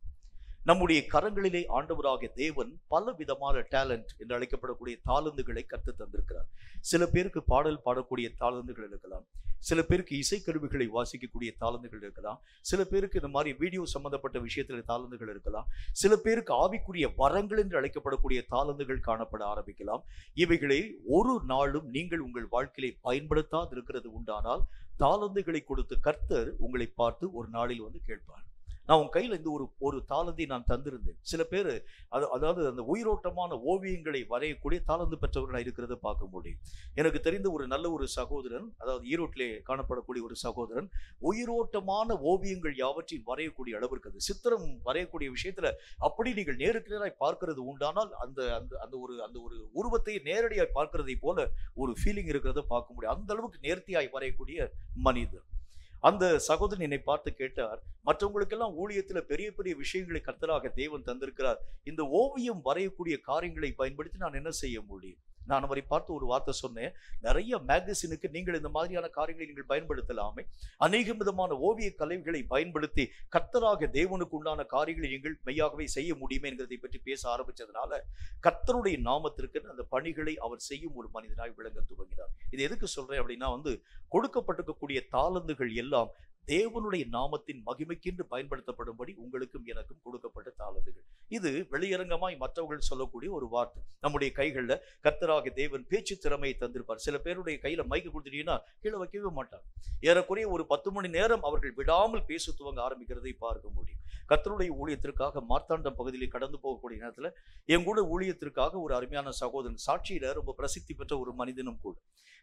A: நம்முடைய கரங்களிலே ஆண்டவராகிய தேவன் பல விதமான டேலண்ட் என்று அழைக்கப்படக்கூடிய தாளந்துகளை கற்று தந்திருக்கிறார். சில பேருக்கு பாடல் பாடக்கூடிய தாளந்துகள் இருக்கலாம், சில பேருக்கு இசைக்கருவிகளை வாசிக்கக்கூடிய தாளந்துகள் இருக்கலாம், சில பேருக்கு இந்த மாதிரி வீடியோ சம்பந்தப்பட்ட விஷயத்துல தாளந்துகள் இருக்கலாம், சில பேருக்கு ஆவிக்குரிய வரங்கள் என்று அழைக்கப்படக்கூடிய தாளந்துகள் காணப்பட ஆரம்பிக்கலாம். இவைகளை ஒரு நாளும் நீங்கள் உங்கள் வாழ்க்கையை பயன்படுத்தாது இருக்கிறது உண்டானால் தாளந்துகளை கொடுத்து கர்த்தர் உங்களை பார்த்து ஒரு நாளில் வந்து கேட்பார், நான் உன் கையில இந்த ஒரு தாளந்தை நான் தந்திருந்தேன். சில பேர் அதாவது அந்த உயிரோட்டமான ஓவியங்களை வரையக்கூடிய தாளந்து பெற்றவர்களாக இருக்கிறத பார்க்க முடியும். எனக்கு தெரிந்த ஒரு நல்ல ஒரு சகோதரன், அதாவது ஈரோட்டிலே காணப்படக்கூடிய ஒரு சகோதரன், உயிரோட்டமான ஓவியங்கள் யாவற்றையும் வரையக்கூடிய அளவிற்கு, அது சித்திரம் வரையக்கூடிய விஷயத்துல அப்படி நீங்கள் நேருக்கு நேராய் பார்க்கிறது உண்டானால் அந்த அந்த அந்த ஒரு அந்த ஒரு உருவத்தை நேரடியாய் பார்க்கிறதை போல ஒரு ஃபீலிங் இருக்கிறத பார்க்க முடியும். அந்த அளவுக்கு நேர்த்தியாய் வரையக்கூடிய மனிதர். அந்த சகோதரன் என்னை பார்த்து கேட்டார், மற்றவங்களுக்கெல்லாம் ஊழியத்துல பெரிய பெரிய விஷயங்களை கர்த்தராக தேவன் தந்திருக்கிறார், இந்த ஓவியம் வரையக்கூடிய காரியங்களை பயன்படுத்தி நான் என்ன செய்ய முடியும்? நான் அவரை பார்த்து ஒரு வார்த்தை சொன்னேன், நிறைய மேகசினுக்கு நீங்கள் இந்த மாதிரியான காரியங்களை நீங்கள் பயன்படுத்தலாமே, அநேக விதமான ஓவிய கலைகளை பயன்படுத்தி கர்த்தராக தேவனுக்கு உண்டான காரியங்களை நீங்கள் மெய்யாகவே செய்ய முடியுமே என்கிறதை பற்றி பேச ஆரம்பிச்சதுனால கர்த்தருடைய நாமத்திற்கு அந்த பணிகளை அவர் செய்யும் ஒரு மனிதனாய் விளங்க துவங்கினார். இது எதுக்கு சொல்றேன் அப்படின்னா, கொடுக்கப்பட்டிருக்கக்கூடிய தாளந்துகள் எல்லாம் தேவனுடைய நாமத்தின் மகிமைக்கென்று பயன்படுத்தப்படும்படி உங்களுக்கும் எனக்கும் கொடுக்கப்பட்ட தாளந்துகள். இது வெளியரங்கமாய் மற்றவர்கள் சொல்லக்கூடிய ஒரு வார்த்தை. நம்முடைய கைகள்ல கர்த்தராகிய தேவன் பேச்சு திறமையை தந்திருப்பார். சில பேருடைய கையில மைக்கு கொடுத்துட்டீங்கன்னா கீழே வைக்கவே மாட்டாங்க. ஏறக்குறைய ஒரு 10 மணி நேரம் அவர்கள் விடாமல் பேச துவங்க ஆரம்பிக்கிறதை பார்க்க முடியும். கர்த்தருடைய ஊழியத்திற்காக மார்த்தாண்டம் பகுதியிலே கடந்து போகக்கூடிய நேரத்துல என் கூட ஊழியத்திற்காக ஒரு அருமையான சகோதரன், சாட்சியில ரொம்ப பிரசித்தி பெற்ற ஒரு மனிதனும் கூட,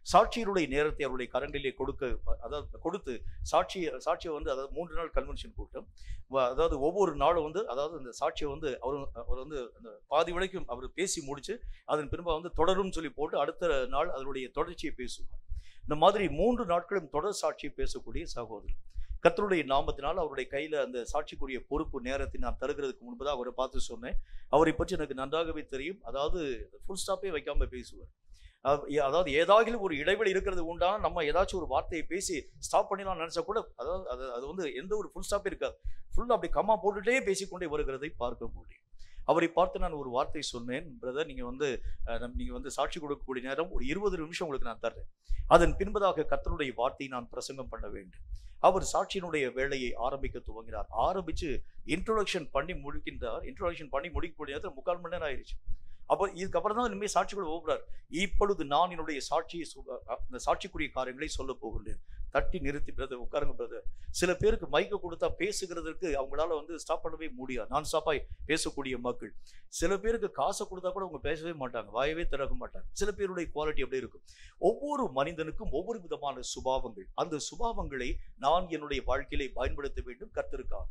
A: சாட்சியருடைய நேரத்தை அவருடைய கரங்களிலே கொடுத்து சாட்சியை வந்து, அதாவது 3 நாள் கன்வென்ஷன் கூட்டம், அதாவது ஒவ்வொரு நாளும் வந்து, அதாவது அந்த சாட்சியை வந்து அவர் வந்து அந்த பாதி வரைக்கும் அவர் பேசி முடிச்சு அதன் பின்பு வந்து தொடரும் சொல்லி போட்டு அடுத்த நாள் அதனுடைய தொடர்ச்சியை பேசுவார். இந்த மாதிரி 3 நாட்களும் தொடர் சாட்சியை பேசக்கூடிய சகோதரர். கர்த்தருடைய நாமத்தினால் அவருடைய கையில அந்த சாட்சிக்குரிய பொறுப்பு நேரத்தை நான் தருகிறதுக்கு முன்பதாக அவரை பார்த்து சொன்னேன், அவரை பற்றி எனக்கு நன்றாகவே தெரியும், அதாவது ஃபுல் ஸ்டாப்பே வைக்காம பேசுவார். அதாவது ஏதாவது ஒரு இடைவெளி இருக்கிறது உண்டான நம்ம ஏதாச்சும் ஒரு வார்த்தையை பேசி ஸ்டாப் பண்ணிடலாம் நினைச்சா கூட, அதாவது அது வந்து எந்த ஒரு ஃபுல் ஸ்டாப்பே இருக்காது, ஃபுல்லா அப்படி கம்மா போட்டுட்டே பேசிக்கொண்டே வருகிறதை பார்க்க முடியும். அவரை பார்த்து நான் ஒரு வார்த்தை சொன்னேன், பிரதர் நீங்க வந்து சாட்சி கொடுக்கக்கூடிய நேரம் ஒரு 20 நிமிஷம் உங்களுக்கு நான் தர்றேன், அதன் பின்பதாக கர்த்தருடைய வார்த்தையை நான் பிரசங்கம் பண்ண வேண்டும். அவர் சாட்சியினுடைய வேலையை ஆரம்பிக்க துவங்கினார். ஆரம்பிச்சு இன்ட்ரோடக்ஷன் பண்ணி முடிக்கின்றார். இன்ட்ரோடக்ஷன் பண்ணி முடிக்கக்கூடிய நேரத்தில் 3/4 மணி நேரம் ஆயிடுச்சு. அப்போ இதுக்கப்புறம் தான் இனிமேல் சாட்சிகள் ஓடுறார். இப்பொழுது நான் என்னுடைய சாட்சிக்குரிய காரியங்களை சொல்ல போகின்றேன். தட்டி நிறுத்தி, பிரதர் உட்காருங்க பிரதர். சில பேருக்கு மைக்க கொடுத்தா பேசுகிறதுக்கு அவங்களால ஸ்டாப் பண்ணவே முடியாது. நான் ஸ்டாப்பாக பேசக்கூடிய மக்கள். சில பேருக்கு காசை கொடுத்தா கூட அவங்க பேசவே மாட்டாங்க, வாயவே திறக்க மாட்டாங்க. சில பேருடைய குவாலிட்டி அப்படி இருக்கும். ஒவ்வொரு மனிதனுக்கும் ஒவ்வொரு விதமான சுபாவங்கள். அந்த சுபாவங்களை நான் என்னுடைய வாழ்க்கையிலே பயன்படுத்த வேண்டும் கர்த்தருக்காக.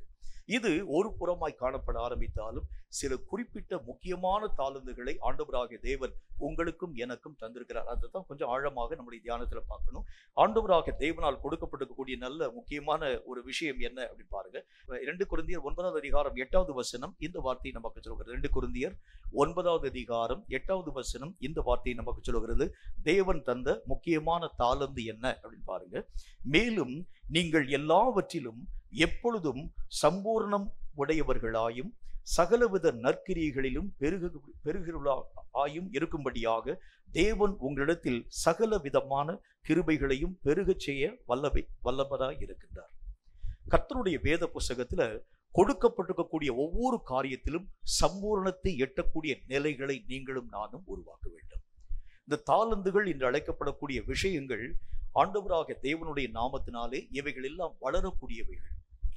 A: இது ஒரு புறமாய் காணப்பட ஆரம்பித்தாலும் சில குறிப்பிட்ட முக்கியமான தாளந்துகளை ஆண்டவராகிய தேவன் உங்களுக்கும் எனக்கும் தந்திருக்கிறார். அதுதான் கொஞ்சம் ஆழமாக நம்முடைய தியானத்துல பார்க்கணும். ஆண்டவராகிய தேவனால் கொடுக்கப்பட்டிருக்கக்கூடிய நல்ல முக்கியமான ஒரு விஷயம் என்ன அப்படின்னு பாருங்க. 2 கொரிந்தியர் 9வது அதிகாரம் 8வது வசனம் இந்த வார்த்தையை நமக்கு சொல்கிறது. 2 கொரிந்தியர் 9வது அதிகாரம் 8வது வசனம் இந்த வார்த்தையை நமக்கு சொல்கிறது. தேவன் தந்த முக்கியமான தாளந்து என்ன அப்படின்னு பாருங்க. மேலும் நீங்கள் எல்லாவற்றிலும் எப்பொழுதும் சம்பூர்ணம் உடையவர்களாயும் சகலவித நற்கிரியைகளிலும் பெருகிறவர்களாயும் இருக்கும்படியாக தேவன் உங்களிடத்தில் சகல விதமான கிருபைகளையும் பெருகச் செய்ய வல்லவராய் இருக்கின்றார். கர்த்தருடைய வேத புஸ்தகத்துல கொடுக்கப்பட்டிருக்கக்கூடிய ஒவ்வொரு காரியத்திலும் சம்பூர்ணத்தை எட்டக்கூடிய நிலைகளை நீங்களும் நானும் உருவாக்க வேண்டும். இந்த தாளந்துகள் என்று அழைக்கப்படக்கூடிய விஷயங்கள் ஆண்டவராகிய தேவனுடைய நாமத்தினாலே இவைகள் எல்லாம் வளரக்கூடியவைகள்.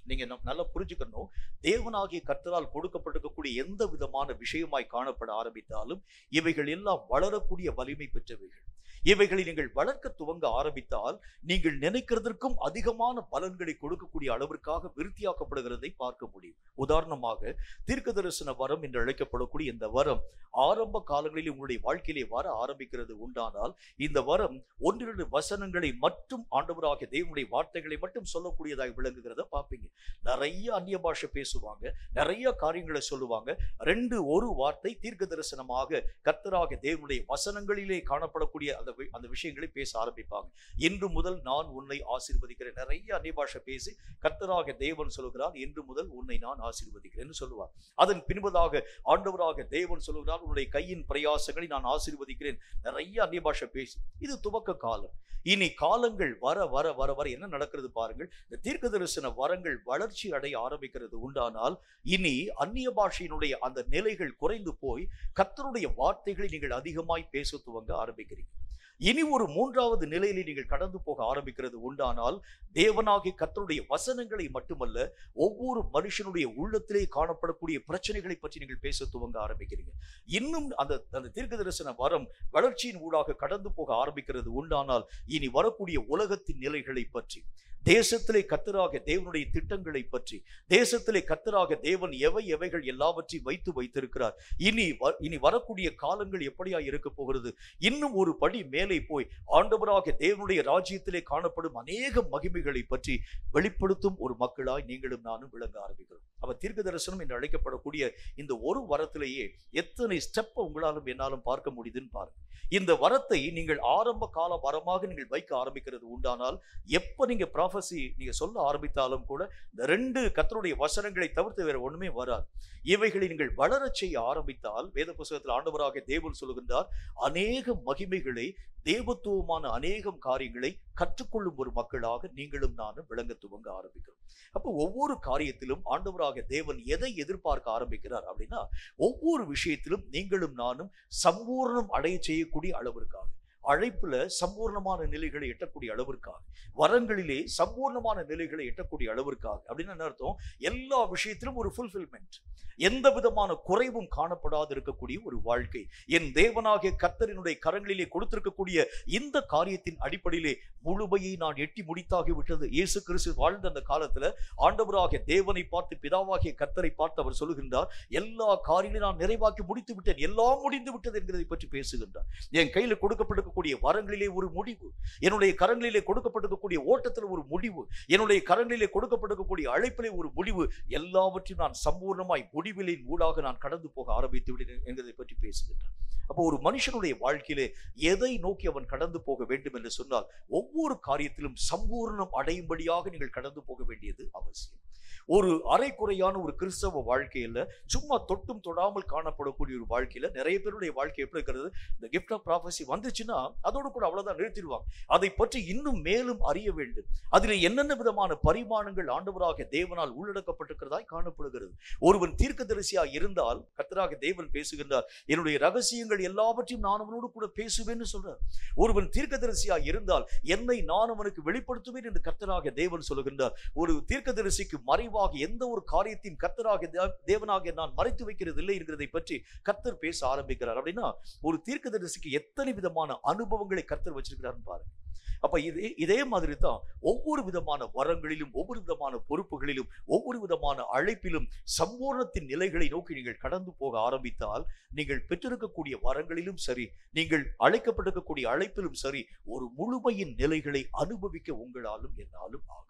A: நீங்க நல்லா புரிஞ்சுக்கணும். தேவனாகிய கர்த்தரால் கொடுக்கப்பட்டிருக்கக்கூடிய எந்த விதமான விஷயமாய் காணப்பட ஆரம்பித்தாலும் இவைகள் எல்லாம் வளரக்கூடிய வலிமை பெற்றவைகள். இவைகளை நீங்கள் வளர்க்க துவங்க ஆரம்பித்தால் நீங்கள் நினைக்கிறதற்கும் அதிகமான பலன்களை கொடுக்கக்கூடிய அளவிற்காக விருத்தியாக்கப்படுகிறதை பார்க்க முடியும். உதாரணமாக தீர்க்க தரிசன வரம் என்று அழைக்கப்படக்கூடிய இந்த வரம் ஆரம்ப காலங்களில் உங்களுடைய வாழ்க்கையிலே வர ஆரம்பிக்கிறது உண்டானால் இந்த வரம் 1-2 வசனங்களை மட்டும் ஆண்டவராகிய தேவனுடைய வார்த்தைகளை மட்டும் சொல்லக்கூடியதாக விளங்குகிறத பார்ப்பீங்க. நிறைய அந்நிய பாஷை பேசுவாங்க, நிறைய காரியங்களை சொல்லுவாங்க. 2-1 வார்த்தை தீர்க்க தரிசனமாக கர்த்தராகிய தேவனுடைய வசனங்களிலே காணப்படக்கூடிய அந்த விஷயங்களை பேச ஆரம்பிப்பாங்க. இன்று முதல் நான் உன்னை ஆசீர்வதிக்கிறேன். நிறைய அந்நிய பாஷை பேசி கர்த்தராகிய தேவன் சொல்லுகிறார், இன்று முதல் உன்னை நான் ஆசீர்வதிக்கிறேன் சொல்லுவார். அதன் பின்பதாக ஆண்டவராகிய தேவன் சொல்லுகிறார், உன்னுடைய கையின் பிரயாசங்களை நான் ஆசீர்வதிக்கிறேன். நிறைய அந்நிய பாஷை பேசி இது துவக்க காலம். இனி காலங்கள் வர வர வர வர என்ன நடக்கிறது பாருங்கள். இந்த தீர்க்க தரிசன வரங்கள் வளர்ச்சி அடைய ஆரம்பிக்கிறது உண்டானால் இனி அந்நிய பாஷையினுடைய அந்த நிலைகள் குறைந்து போய் கர்த்தருடைய வார்த்தைகளை நீங்கள் அதிகமாய் பேச துவங்க ஆரம்பிக்கிறீங்க. இனி ஒரு 3வது நிலையிலே நீங்கள் கடந்து போக ஆரம்பிக்கிறது உண்டானால் தேவனாகிய கர்த்தருடைய வசனங்களை மட்டுமல்ல ஒவ்வொரு மனுஷனுடைய உள்ளத்திலே காணப்படக்கூடிய பிரச்சனைகளை பற்றி நீங்கள் பேச துவங்க ஆரம்பிக்கிறீங்க. இன்னும் அந்த தீர்க்க தரிசன வரம் வளர்ச்சியின் ஊடாக கடந்து போக ஆரம்பிக்கிறது உண்டானால் இனி வரக்கூடிய உலகத்தின் நிலைகளை பற்றி, தேசத்திலே கர்த்தராகிய தேவனுடைய திட்டங்களை பற்றி, தேசத்திலே கர்த்தராகிய தேவன் எவைகள் எல்லாவற்றையும் வைத்திருக்கிறார், இனி வரக்கூடிய காலங்கள் எப்படியா இருக்க போகிறது, இன்னும் ஒரு படி மேலே போய் ஆண்டவராகிய தேவனுடைய ராஜ்யத்திலே காணப்படும் அநேக மகிமைகளை பற்றி வெளிப்படுத்தும் ஒரு மக்களாய் நீங்களும் நானும் விளங்க ஆரம்பிக்கிறோம். அவ தீர்க்க தரிசனம் என்று அழைக்கப்படக்கூடிய இந்த ஒரு வரத்திலேயே எத்தனை ஸ்டெப் உங்களாலும் என்னாலும் பார்க்க முடியுதுன்னு பாருங்க. இந்த வரத்தை நீங்கள் ஆரம்ப கால வரமாக நீங்கள் வைக்க ஆரம்பிக்கிறது உண்டானால் எப்ப நீங்க ப்ராஃபஸி நீங்க சொல்ல ஆரம்பித்தாலும் கூட இந்த 2 கர்த்தருடைய வசனங்களை தவிர்த்து வேற ஒண்ணுமே வராது. இவைகளை நீங்கள் வளரச் செய்ய ஆரம்பித்தால் வேத புத்தகத்தில் ஆண்டவராகிய தேவன் சொல்லுகின்றார், அநேக மகிமைகளை தேவத்துவமான அநேகம் காரியங்களை கற்றுக்கொள்ளும் ஒரு மக்களாக நீங்களும் நானும் விளங்க துவங்க ஆரம்பிக்கிறோம். அப்போ ஒவ்வொரு காரியத்திலும் ஆண்டவராகிய தேவன் எதை எதிர்பார்க்க ஆரம்பிக்கிறார் அப்படின்னா ஒவ்வொரு விஷயத்திலும் நீங்களும் நானும் சம்பூர்ணம் அடைய செய்யக்கூடிய அளவிற்காக, அழைப்புல சம்பூர்ணமான நிலைகளை எட்டக்கூடிய அளவிற்காக, வரங்களிலே சம்பூர்ணமான நிலைகளை எட்டக்கூடிய அளவிற்காக. அப்படின்னு என்ன அர்த்தம்? எல்லா விஷயத்திலும் ஒரு ஃபுல்ஃபில்மெண்ட், எந்த விதமான குறைவும் காணப்படாது இருக்கக்கூடிய ஒரு வாழ்க்கை. என் தேவனாகிய கர்த்தரினுடைய கரங்களிலே கொடுத்திருக்கக்கூடிய இந்த காரியத்தின் அடிப்படையிலே முழுமையை நான் எட்டி முடித்தாகிவிட்டது. இயேசு கிறிஸ்து வாழ்ந்த அந்த காலத்துல ஆண்டவராகிய தேவனை பார்த்து, பிதாவாகிய கர்த்தரை பார்த்து அவர் சொல்லுகின்றார், எல்லா காரியங்களையும் நான் நிறைவாக்கி முடித்து விட்டேன், எல்லாம் முடிந்து விட்டது என்கிறதை பற்றி பேசுகின்றார். என் கையில கொடுக்கப்பட்டிருக்கக்கூடிய வரங்களிலே ஒரு முடிவு, என்னுடைய கரங்களிலே கொடுக்கப்பட்டிருக்கக்கூடிய ஓட்டத்தில் ஒரு முடிவு, என்னுடைய கரங்களிலே கொடுக்கப்பட்டிருக்கக்கூடிய அழைப்பிலே ஒரு முடிவு, எல்லாவற்றையும் நான் சம்பூர்ணமாய் முடிவிலின் ஊடாக நான் கடந்து போக ஆரம்பித்து விட்டேன் என்கிறதை பற்றி பேசுகின்றார். அப்போ ஒரு மனுஷனுடைய வாழ்க்கையிலே எதை நோக்கி அவன் கடந்து போக வேண்டும் என்று சொன்னால் ஒவ்வொரு காரியத்திலும் சம்பூர்ணம் அடையும்படியாக நீங்கள் கடந்து போக வேண்டியது அவசியம். ஒரு அரைக்குறையான ஒரு கிறிஸ்தவ வாழ்க்கையில சும்மா தொட்டும் தொடாமல் காணப்படக்கூடிய ஒரு வாழ்க்கையில நிறைய பேருடைய வாழ்க்கை எப்படி இருக்கிறது? இந்த கிஃப்ட் ஆஃப் ப்ராஃபஸி வந்துச்சுன்னா அதோடு கூட அவ்வளவுதான் நிறுத்திடுவாங்க. அதை பற்றி இன்னும் மேலும் அறிய வேண்டும். அதில் என்னென்ன விதமான பரிமாணங்கள் ஆண்டவராக தேவனால் உள்ளடக்கப்பட்டிருக்கிறதாய் காணப்படுகிறது. ஒருவன் தீர்க்கதரிசியா இருந்தால் கர்த்தராக தேவன் பேசுகின்றார், என்னுடைய ரகசியங்கள் எல்லாவற்றையும் நான் அவனோடு கூட பேசுவேன்னு சொல்றார். ஒருவன் தீர்க்கதரிசியா இருந்தால் என்னை நான் அவனுக்கு வெளிப்படுத்துவேன் என்று கர்த்தராக தேவன் சொல்லுகின்றார். ஒரு தீர்க்கதரிசிக்கு மறைவாக எந்த ஒரு காரியத்தையும் கர்த்தராக தேவனாக நான் மறைத்து வைக்கிறது இல்லை என்கிறதை பற்றி கர்த்தர் பேச ஆரம்பிக்கிறார். அப்படின்னா ஒரு தீர்க்கதரிசிக்கு எத்தனை விதமான அனுபவங்களை கர்த்தர் வச்சிருக்கிறார்னு பாருங்க. அப்ப இதே மாதிரி தான் ஒவ்வொரு விதமான வரங்களிலும், ஒவ்வொரு விதமான பொறுப்புகளிலும், ஒவ்வொரு விதமான அழைப்பிலும் சம்பூர்ணத்தின் நிலைகளை நோக்கி நீங்கள் கடந்து போக ஆரம்பித்தால், நீங்கள் பெற்றிருக்கக்கூடிய வரங்களிலும் சரி, நீங்கள் அழைக்கப்பட்டிருக்கக்கூடிய அழைப்பிலும் சரி, ஒரு முழுமையின் நிலைகளை அனுபவிக்க உங்களாலும் என்னாலும் ஆகும்.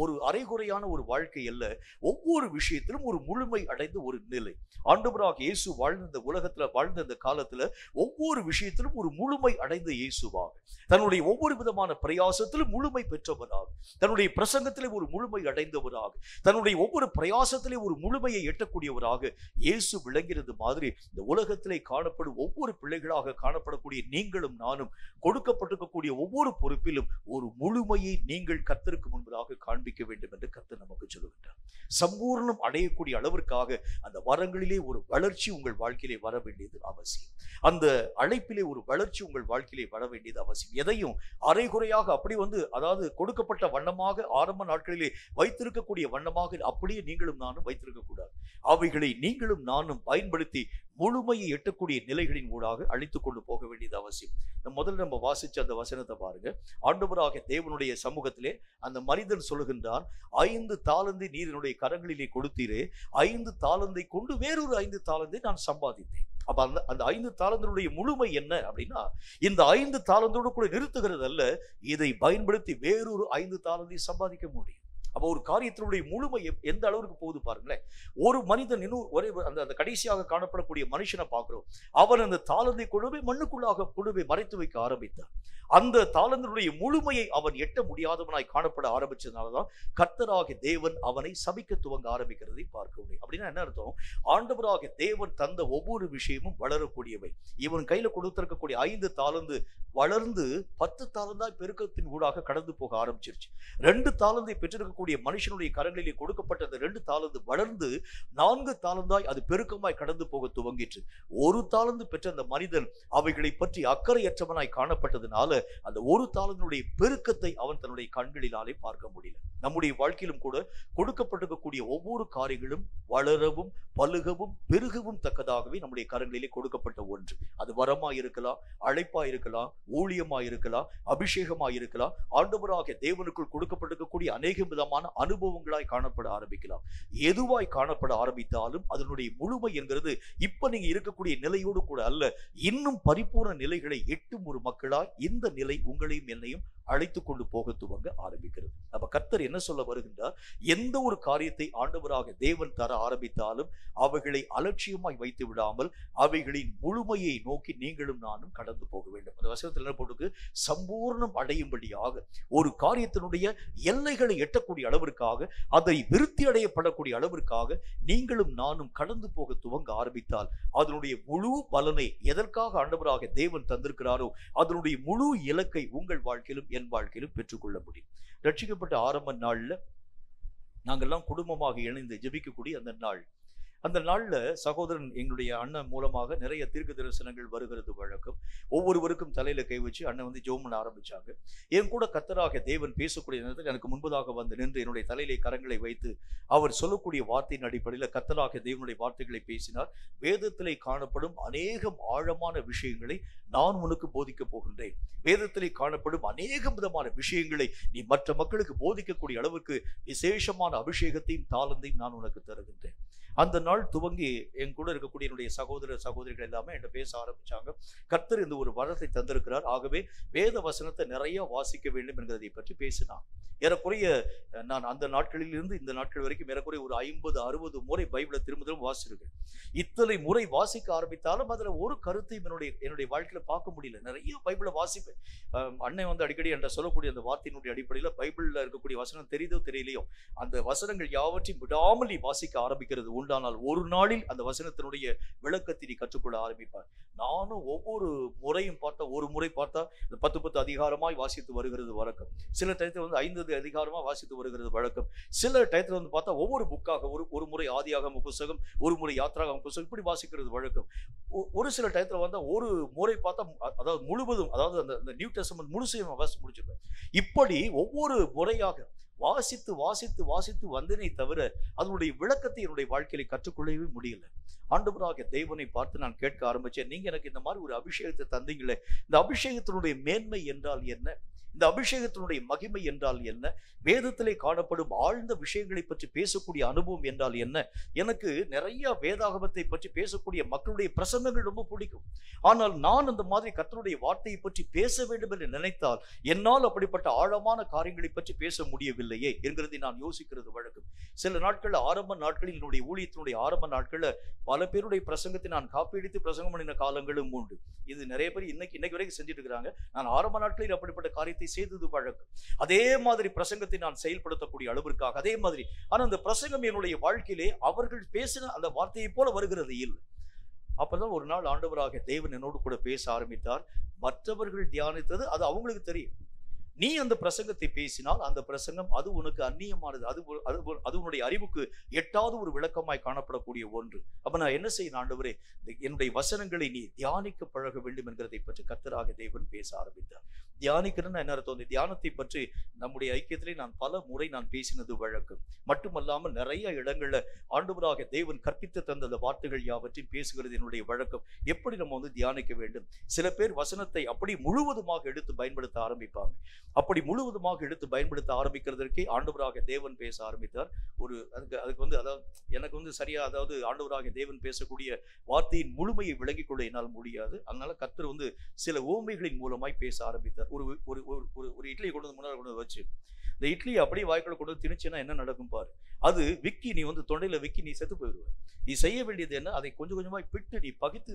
A: ஒரு அரைகுறையான ஒரு வாழ்க்கை அல்ல, ஒவ்வொரு விஷயத்திலும் ஒரு முழுமை அடைந்த ஒரு நிலை. ஆண்டவராக இயேசு வாழ்ந்த உலகத்துல, வாழ்ந்த இந்த காலத்துல ஒவ்வொரு விஷயத்திலும் ஒரு முழுமை அடைந்த இயேசுவாக, தன்னுடைய ஒவ்வொரு விதமான பிரயாசத்திலும் முழுமை பெற்றவராக, தன்னுடைய பிரசங்கத்திலே ஒரு முழுமை அடைந்தவராக, தன்னுடைய ஒவ்வொரு பிரயாசத்திலே ஒரு முழுமையை எட்டக்கூடியவராக இயேசு விளங்கிறது மாதிரி இந்த உலகத்திலே காணப்படும் ஒவ்வொரு பிள்ளைகளாக காணப்படக்கூடிய நீங்களும் நானும் கொடுக்கப்பட்டிருக்கக்கூடிய ஒவ்வொரு பொறுப்பிலும் ஒரு முழுமையை நீங்கள் கர்த்தருக்கு முன்பதாக காண்பிக்க வேண்டும் என்று கர்த்தர் நமக்கு சொல்லுகின்றார். சம்பூர்ணம் அடையக்கூடிய அளவிற்காக அந்த வரங்களிலே ஒரு வளர்ச்சி உங்கள் வாழ்க்கையிலே வர வேண்டியது அவசியம். அந்த அழைப்பிலே ஒரு வளர்ச்சி உங்கள் வாழ்க்கையிலே வர வேண்டியது அவசியம். எதையும் அரைகுறையாக அப்படி அதாவது கொடுக்கப்பட்ட வண்ணமாக ஆரம்ப நாட்களிலே வைத்திருக்கக்கூடிய வண்ணமாக அப்படியே நீங்களும் நானும் வைத்திருக்க கூடாது. அவைகளை நீங்களும் நானும் பயன்படுத்தி முழுமையை எட்டக்கூடிய நிலைகளின் ஊடாக அழைத்துக் கொண்டு போக வேண்டியது அவசியம். முதல்ல நம்ம வாசிச்ச அந்த வசனத்தை பாருங்க. ஆண்டவராக தேவனுடைய சமூகத்திலே அந்த மனிதன் சொல்லுகின்றான், 5 தாலந்தை நீர் என்னுடைய கரங்களிலே கொடுத்தீரே, 5 தாலந்தை கொண்டு வேறொரு 5 தாலந்தை நான் சம்பாதித்தேன். அப்ப அந்த 5 தாலந்தனுடைய முழுமை என்ன அப்படின்னா, இந்த 5 தாலந்தோடு கூட நிறுத்துகிறது அல்ல, இதை பயன்படுத்தி வேறொரு 5 தாலந்தை சம்பாதிக்க முடியும். அப்ப ஒரு காரியத்தினுடைய முழுமை எந்த அளவுக்கு போகுது பாருங்களேன். ஒரு மனிதன் இன்னும் ஒரே அந்த கடைசியாக காணப்படக்கூடிய மனுஷனை பார்க்கிறோம். அவன் அந்த தாளந்தை கொண்டு மண்ணுக்குள்ளாக கொண்டு மறைத்து வைக்க ஆரம்பித்தான். அந்த தாளந்தனுடைய முழுமையை அவன் எட்ட முடியாதவனாய் காணப்பட ஆரம்பிச்சதுனாலதான் கர்த்தராக தேவன் அவனை சபிக்க துவங்க ஆரம்பிக்கிறதை பார்க்க முடியும். அப்படின்னா என்ன அர்த்தம்? ஆண்டவராக தேவன் தந்த ஒவ்வொரு விஷயமும் வளரக்கூடியவை. இவன் கையில கொடுத்திருக்கக்கூடிய 5 தாளந்து வளர்ந்து 10 தாளந்தாய் பெருக்கத்தின் ஊடாக கடந்து போக ஆரம்பிச்சிருச்சு. 2 தாளந்தை பெற்றிருக்கக்கூடிய மனுஷனுடைய கரங்களிலே கொடுக்கப்பட்ட அந்த 2 தாளந்து வளர்ந்து 4 தாளந்தாய் அது பெருக்கமாய் கடந்து போக துவங்கிற்று. 1 தாளந்து பெற்ற அந்த மனிதன் அவைகளை பற்றி அக்கறையற்றவனாய் காணப்பட்டதுனால அந்த 1 தாளந்தினுடைய பெருக்கத்தை அவன் தன்னுடைய கண்களினாலே பார்க்க முடியல. நம்முடைய வாழ்க்கையிலும் கூட கொடுக்கப்பட்டிருக்கக்கூடிய ஒவ்வொரு காரியங்களும் வளரவும் பலுகவும் பெருகவும் தக்கதாகவே நம்முடைய கரங்களிலே கொடுக்கப்பட்ட ஒன்று. அது வரமா இருக்கலாம், அழைப்பா இருக்கலாம், ஊழியமா இருக்கலாம், அபிஷேகமா இருக்கலாம், ஆண்டவராக தேவனுக்குள் கொடுக்கப்பட்டிருக்கக்கூடிய அநேக விதமான அனுபவங்களாய் காணப்பட ஆரம்பிக்கலாம். எதுவாய் காணப்பட ஆரம்பித்தாலும் அதனுடைய முழுமை என்கிறது இப்ப நீங்க இருக்கக்கூடிய நிலையோடு கூட அல்ல, இன்னும் பரிபூர்ண நிலைகளை எட்டும் ஒரு மக்களாய் இந்த நிலை உங்களையும் என்னையும் அழைத்து கொண்டு போக துவங்க ஆரம்பிக்கிறது. அப்ப கர்த்தர் என்ன சொல்ல வருகின்றார்? எந்த ஒரு காரியத்தை ஆண்டவராக தேவன் தர ஆரம்பித்தாலும் அவைகளை அலட்சியமாய் வைத்து விடாமல் அவைகளின் முழுமையை நோக்கி நீங்களும் நானும் கடந்து போக வேண்டும். அந்த வசனத்தில் என்ன போட்டுக்கு, சம்பூர்ணம் அடையும்படியாக ஒரு காரியத்தினுடைய எல்லைகளை எட்டக்கூடிய அளவிற்காக, அதை விருத்தி அடையப்படக்கூடிய அளவிற்காக நீங்களும் நானும் கடந்து போக துவங்க ஆரம்பித்தால் அதனுடைய முழு பலனை எதற்காக ஆண்டவராக தேவன் தந்திருக்கிறாரோ அதனுடைய முழு இலக்கை உங்கள் வாழ்க்கையிலும் என் வாழ்க்கையிலும் பெற்றுக்கொள்ள முடியும். ரட்சிக்கப்பட்ட ஆரம்ப நாள்ல நாங்கெல்லாம் குடும்பமாக இணைந்து ஜெபிக்கக்கூடிய அந்த நாள்ல சகோதரன் எங்களுடைய அண்ணன் மூலமாக நிறைய தீர்க்க தரிசனங்கள் வருகிறது வழக்கம். ஒவ்வொருவருக்கும் தலையில கை வச்சு அண்ணன் ஜெபம் பண்ண ஆரம்பிச்சாங்க. என் கூட கர்த்தராக தேவன் பேசக்கூடிய நேரத்தில் எனக்கு முன்பதாக வந்து நின்று என்னுடைய தலையிலே கரங்களை வைத்து அவர் சொல்லக்கூடிய வார்த்தையின் அடிப்படையில் கர்த்தராக தேவனுடைய வார்த்தைகளை பேசினார். வேதத்திலே காணப்படும் அநேகம் ஆழமான விஷயங்களை நான் உனக்கு போதிக்க போகின்றேன். வேதத்திலே காணப்படும் அநேக விதமான விஷயங்களை நீ மற்ற மக்களுக்கு போதிக்கக்கூடிய அளவுக்கு விசேஷமான அபிஷேகத்தையும் தாளந்தையும் நான் உனக்கு தருகின்றேன். அந்த நாள் துவங்கி என் கூட இருக்கக்கூடிய என்னுடைய சகோதர சகோதரிகள் எல்லாமே என்கிட்ட பேச ஆரம்பிச்சாங்க. கர்த்தர் இந்த ஒரு வரத்தை தந்திருக்கிறார், ஆகவே வேத வசனத்தை நிறைய வாசிக்க வேண்டும் என்கிறதை பற்றி பேசினான். ஏறக்குறைய நான் அந்த நாட்களில் இருந்து இந்த நாட்கள் வரைக்கும் ஏறக்குறைய ஒரு 50-60 முறை பைபிளை திரும்ப வாசிச்சிருக்கேன். இத்தனை முறை வாசிக்க ஆரம்பித்தாலும் அதுல ஒரு கருத்தையும் என்னுடைய வாழ்க்கையில பார்க்க முடியல. நிறைய பைபிளை வாசிப்பேன். அண்ணன் அடிக்கடி என்ற சொல்லக்கூடிய அந்த வார்த்தையினுடைய அடிப்படையில பைபிள்ல இருக்கக்கூடிய வசனம் தெரியுதோ தெரியலையோ அந்த வசனங்கள் யாவற்றையும் விடாமல் நீ வாசிக்க ஆரம்பிக்கிறது உண்டானால் ஒரு நாளில் அந்த வசனத்தினுடைய விளக்கத்தை நீ கற்றுக்கொள்ள ஆரம்பிப்பார். நானும் ஒவ்வொரு முறையும் பார்த்தா, ஒரு முறை பார்த்தா இந்த 10 அதிகாரமாய் வாசித்து வருகிறது வழக்கம். சில டயத்தில் வந்து 5 அதிகாரமா வாசித்து வருகிறது வழக்கம். சில டயத்தில் வந்து பார்த்தா ஒவ்வொரு புக்காக ஒரு முறை ஆதியாகம புஸ்தகம், ஒரு முறை யாத்ராகம புஸ்தகம், இப்படி வாசிக்கிறது வழக்கம். ஒரு சில டயத்தில் வந்து ஒரு முறை பார்த்தா அதாவது முழுவதும், அதாவது அந்த நியூ டெஸ்டமென்ட் முழுசையும் வாசித்து முடிச்சிருப்பேன். இப்படி ஒவ்வொரு முறையாக வாசித்து வாசித்து வாசித்து வந்தேனே தவிர அதனுடைய விளக்கத்தை என்னுடைய வாழ்க்கையில கற்றுக்கொள்ளவே முடியல. ஆண்டவராக தேவனை பார்த்து நான் கேட்க ஆரம்பிச்சேன், நீங்க எனக்கு இந்த மாதிரி ஒரு அபிஷேகத்தை தந்தீங்களே, இந்த அபிஷேகத்தினுடைய மேன்மை என்றால் என்ன, இந்த அபிஷேகத்தினுடைய மகிமை என்றால் என்ன, வேதத்திலே காணப்படும் ஆழ்ந்த விஷயங்களை பற்றி பேசக்கூடிய அனுபவம் என்றால் என்ன. எனக்கு நிறைய வேதாகமத்தை பற்றி பேசக்கூடிய மக்களுடைய பிரசங்கங்கள் ரொம்ப பிடிக்கும். ஆனால் நான் அந்த மாதிரி கர்த்தருடைய வார்த்தையை பற்றி பேச வேண்டும் என்று நினைத்தால் என்னால் அப்படிப்பட்ட ஆழமான காரியங்களை பற்றி பேச முடியவில்லையே என்கிறதை நான் யோசிக்கிறது வழக்கம். சில நாட்கள், ஆரம்ப நாட்களில், என்னுடைய ஊழியத்தினுடைய ஆரம்ப நாட்களில் பல பேருடைய பிரசங்கத்தை நான் காப்பியடித்து பிரசங்கம் பண்ணின காலங்களும் உண்டு. இது நிறைய பேர் இன்னைக்கு வரைக்கும் செஞ்சுட்டு இருக்கிறாங்க. நான் ஆரம்ப நாட்களில் அப்படிப்பட்ட காரியத்தை செய்தது வழக்கம். அதே மாதிரி பிரசங்கத்தை நான் செயல்படுத்தக்கூடிய அளவிற்காக அதே மாதிரி. ஆனா அந்த பிரசங்கம் என்னுடைய வாழ்க்கையிலே அவர்கள் பேசின அந்த வார்த்தையை போல வருகிறது இல்லை. அப்பதான் ஒரு நாள் ஆண்டவராக தேவன் என்னோடு கூட பேச ஆரம்பித்தார். மற்றவர்கள் தியானித்தது அது அவங்களுக்கு தெரியும். நீ அந்த பிரசங்கத்தை பேசினால் அந்த பிரசங்கம் அது உனக்கு அந்நியமானது, அது உன்னுடைய அறிவுக்கு எட்டாவது ஒரு விளக்கமாய் காணப்படக்கூடிய ஒன்று. அப்ப நான் என்ன செய்யணும், ஆண்டவரே என்னுடைய வசனங்களை நீ தியானிக்க பழக வேண்டும் என்கிறதை பற்றி கர்த்தராக தேவன் பேச ஆரம்பித்தார். தியானிக்கிறேன்னு என்ன அர்த்தம்? தியானத்தை பற்றி நம்முடைய ஐக்கியத்திலே நான் பல முறை நான் பேசினது வழக்கம். மட்டுமல்லாமல் நிறைய இடங்கள்ல ஆண்டவராக தேவன் கற்பித்து தந்த அந்த வார்த்தைகள் யாவற்றையும் பேசுகிறது என்னுடைய வழக்கம். எப்படி நம்ம வந்து தியானிக்க வேண்டும். சில பேர் வசனத்தை அப்படி முழுவதுமாக எடுத்து பயன்படுத்த ஆரம்பிப்பாங்க. அப்படி முழுவதுமாக எடுத்து பயன்படுத்த ஆரம்பிக்கிறதற்கே ஆண்டவராக தேவன் பேச ஆரம்பித்தார். அதுக்கு வந்து அதாவது எனக்கு வந்து சரியா, அதாவது ஆண்டவராக தேவன் பேசக்கூடிய வார்த்தையின் முழுமையை விளங்கிக் கொள்ள என்னால் முடியாது. அதனால கர்த்தர் வந்து சில உவமைகளின் மூலமாய் பேச ஆரம்பித்தார். ஒரு இட்லியை கொண்டு வந்து முன்னாடி கொண்டு வச்சு, இந்த இட்லியை அப்படியே வாய்க்குள்ள கொண்டு வந்து திணிச்சுன்னா என்ன நடக்கும் பாரு. அது விக்கி, நீ வந்து தொண்டையில விக்கி நீ செத்து போயிடுவ. நீ செய்ய வேண்டியது என்ன, அதை கொஞ்சம் கொஞ்சமாய் பிட்டு நீ பகித்து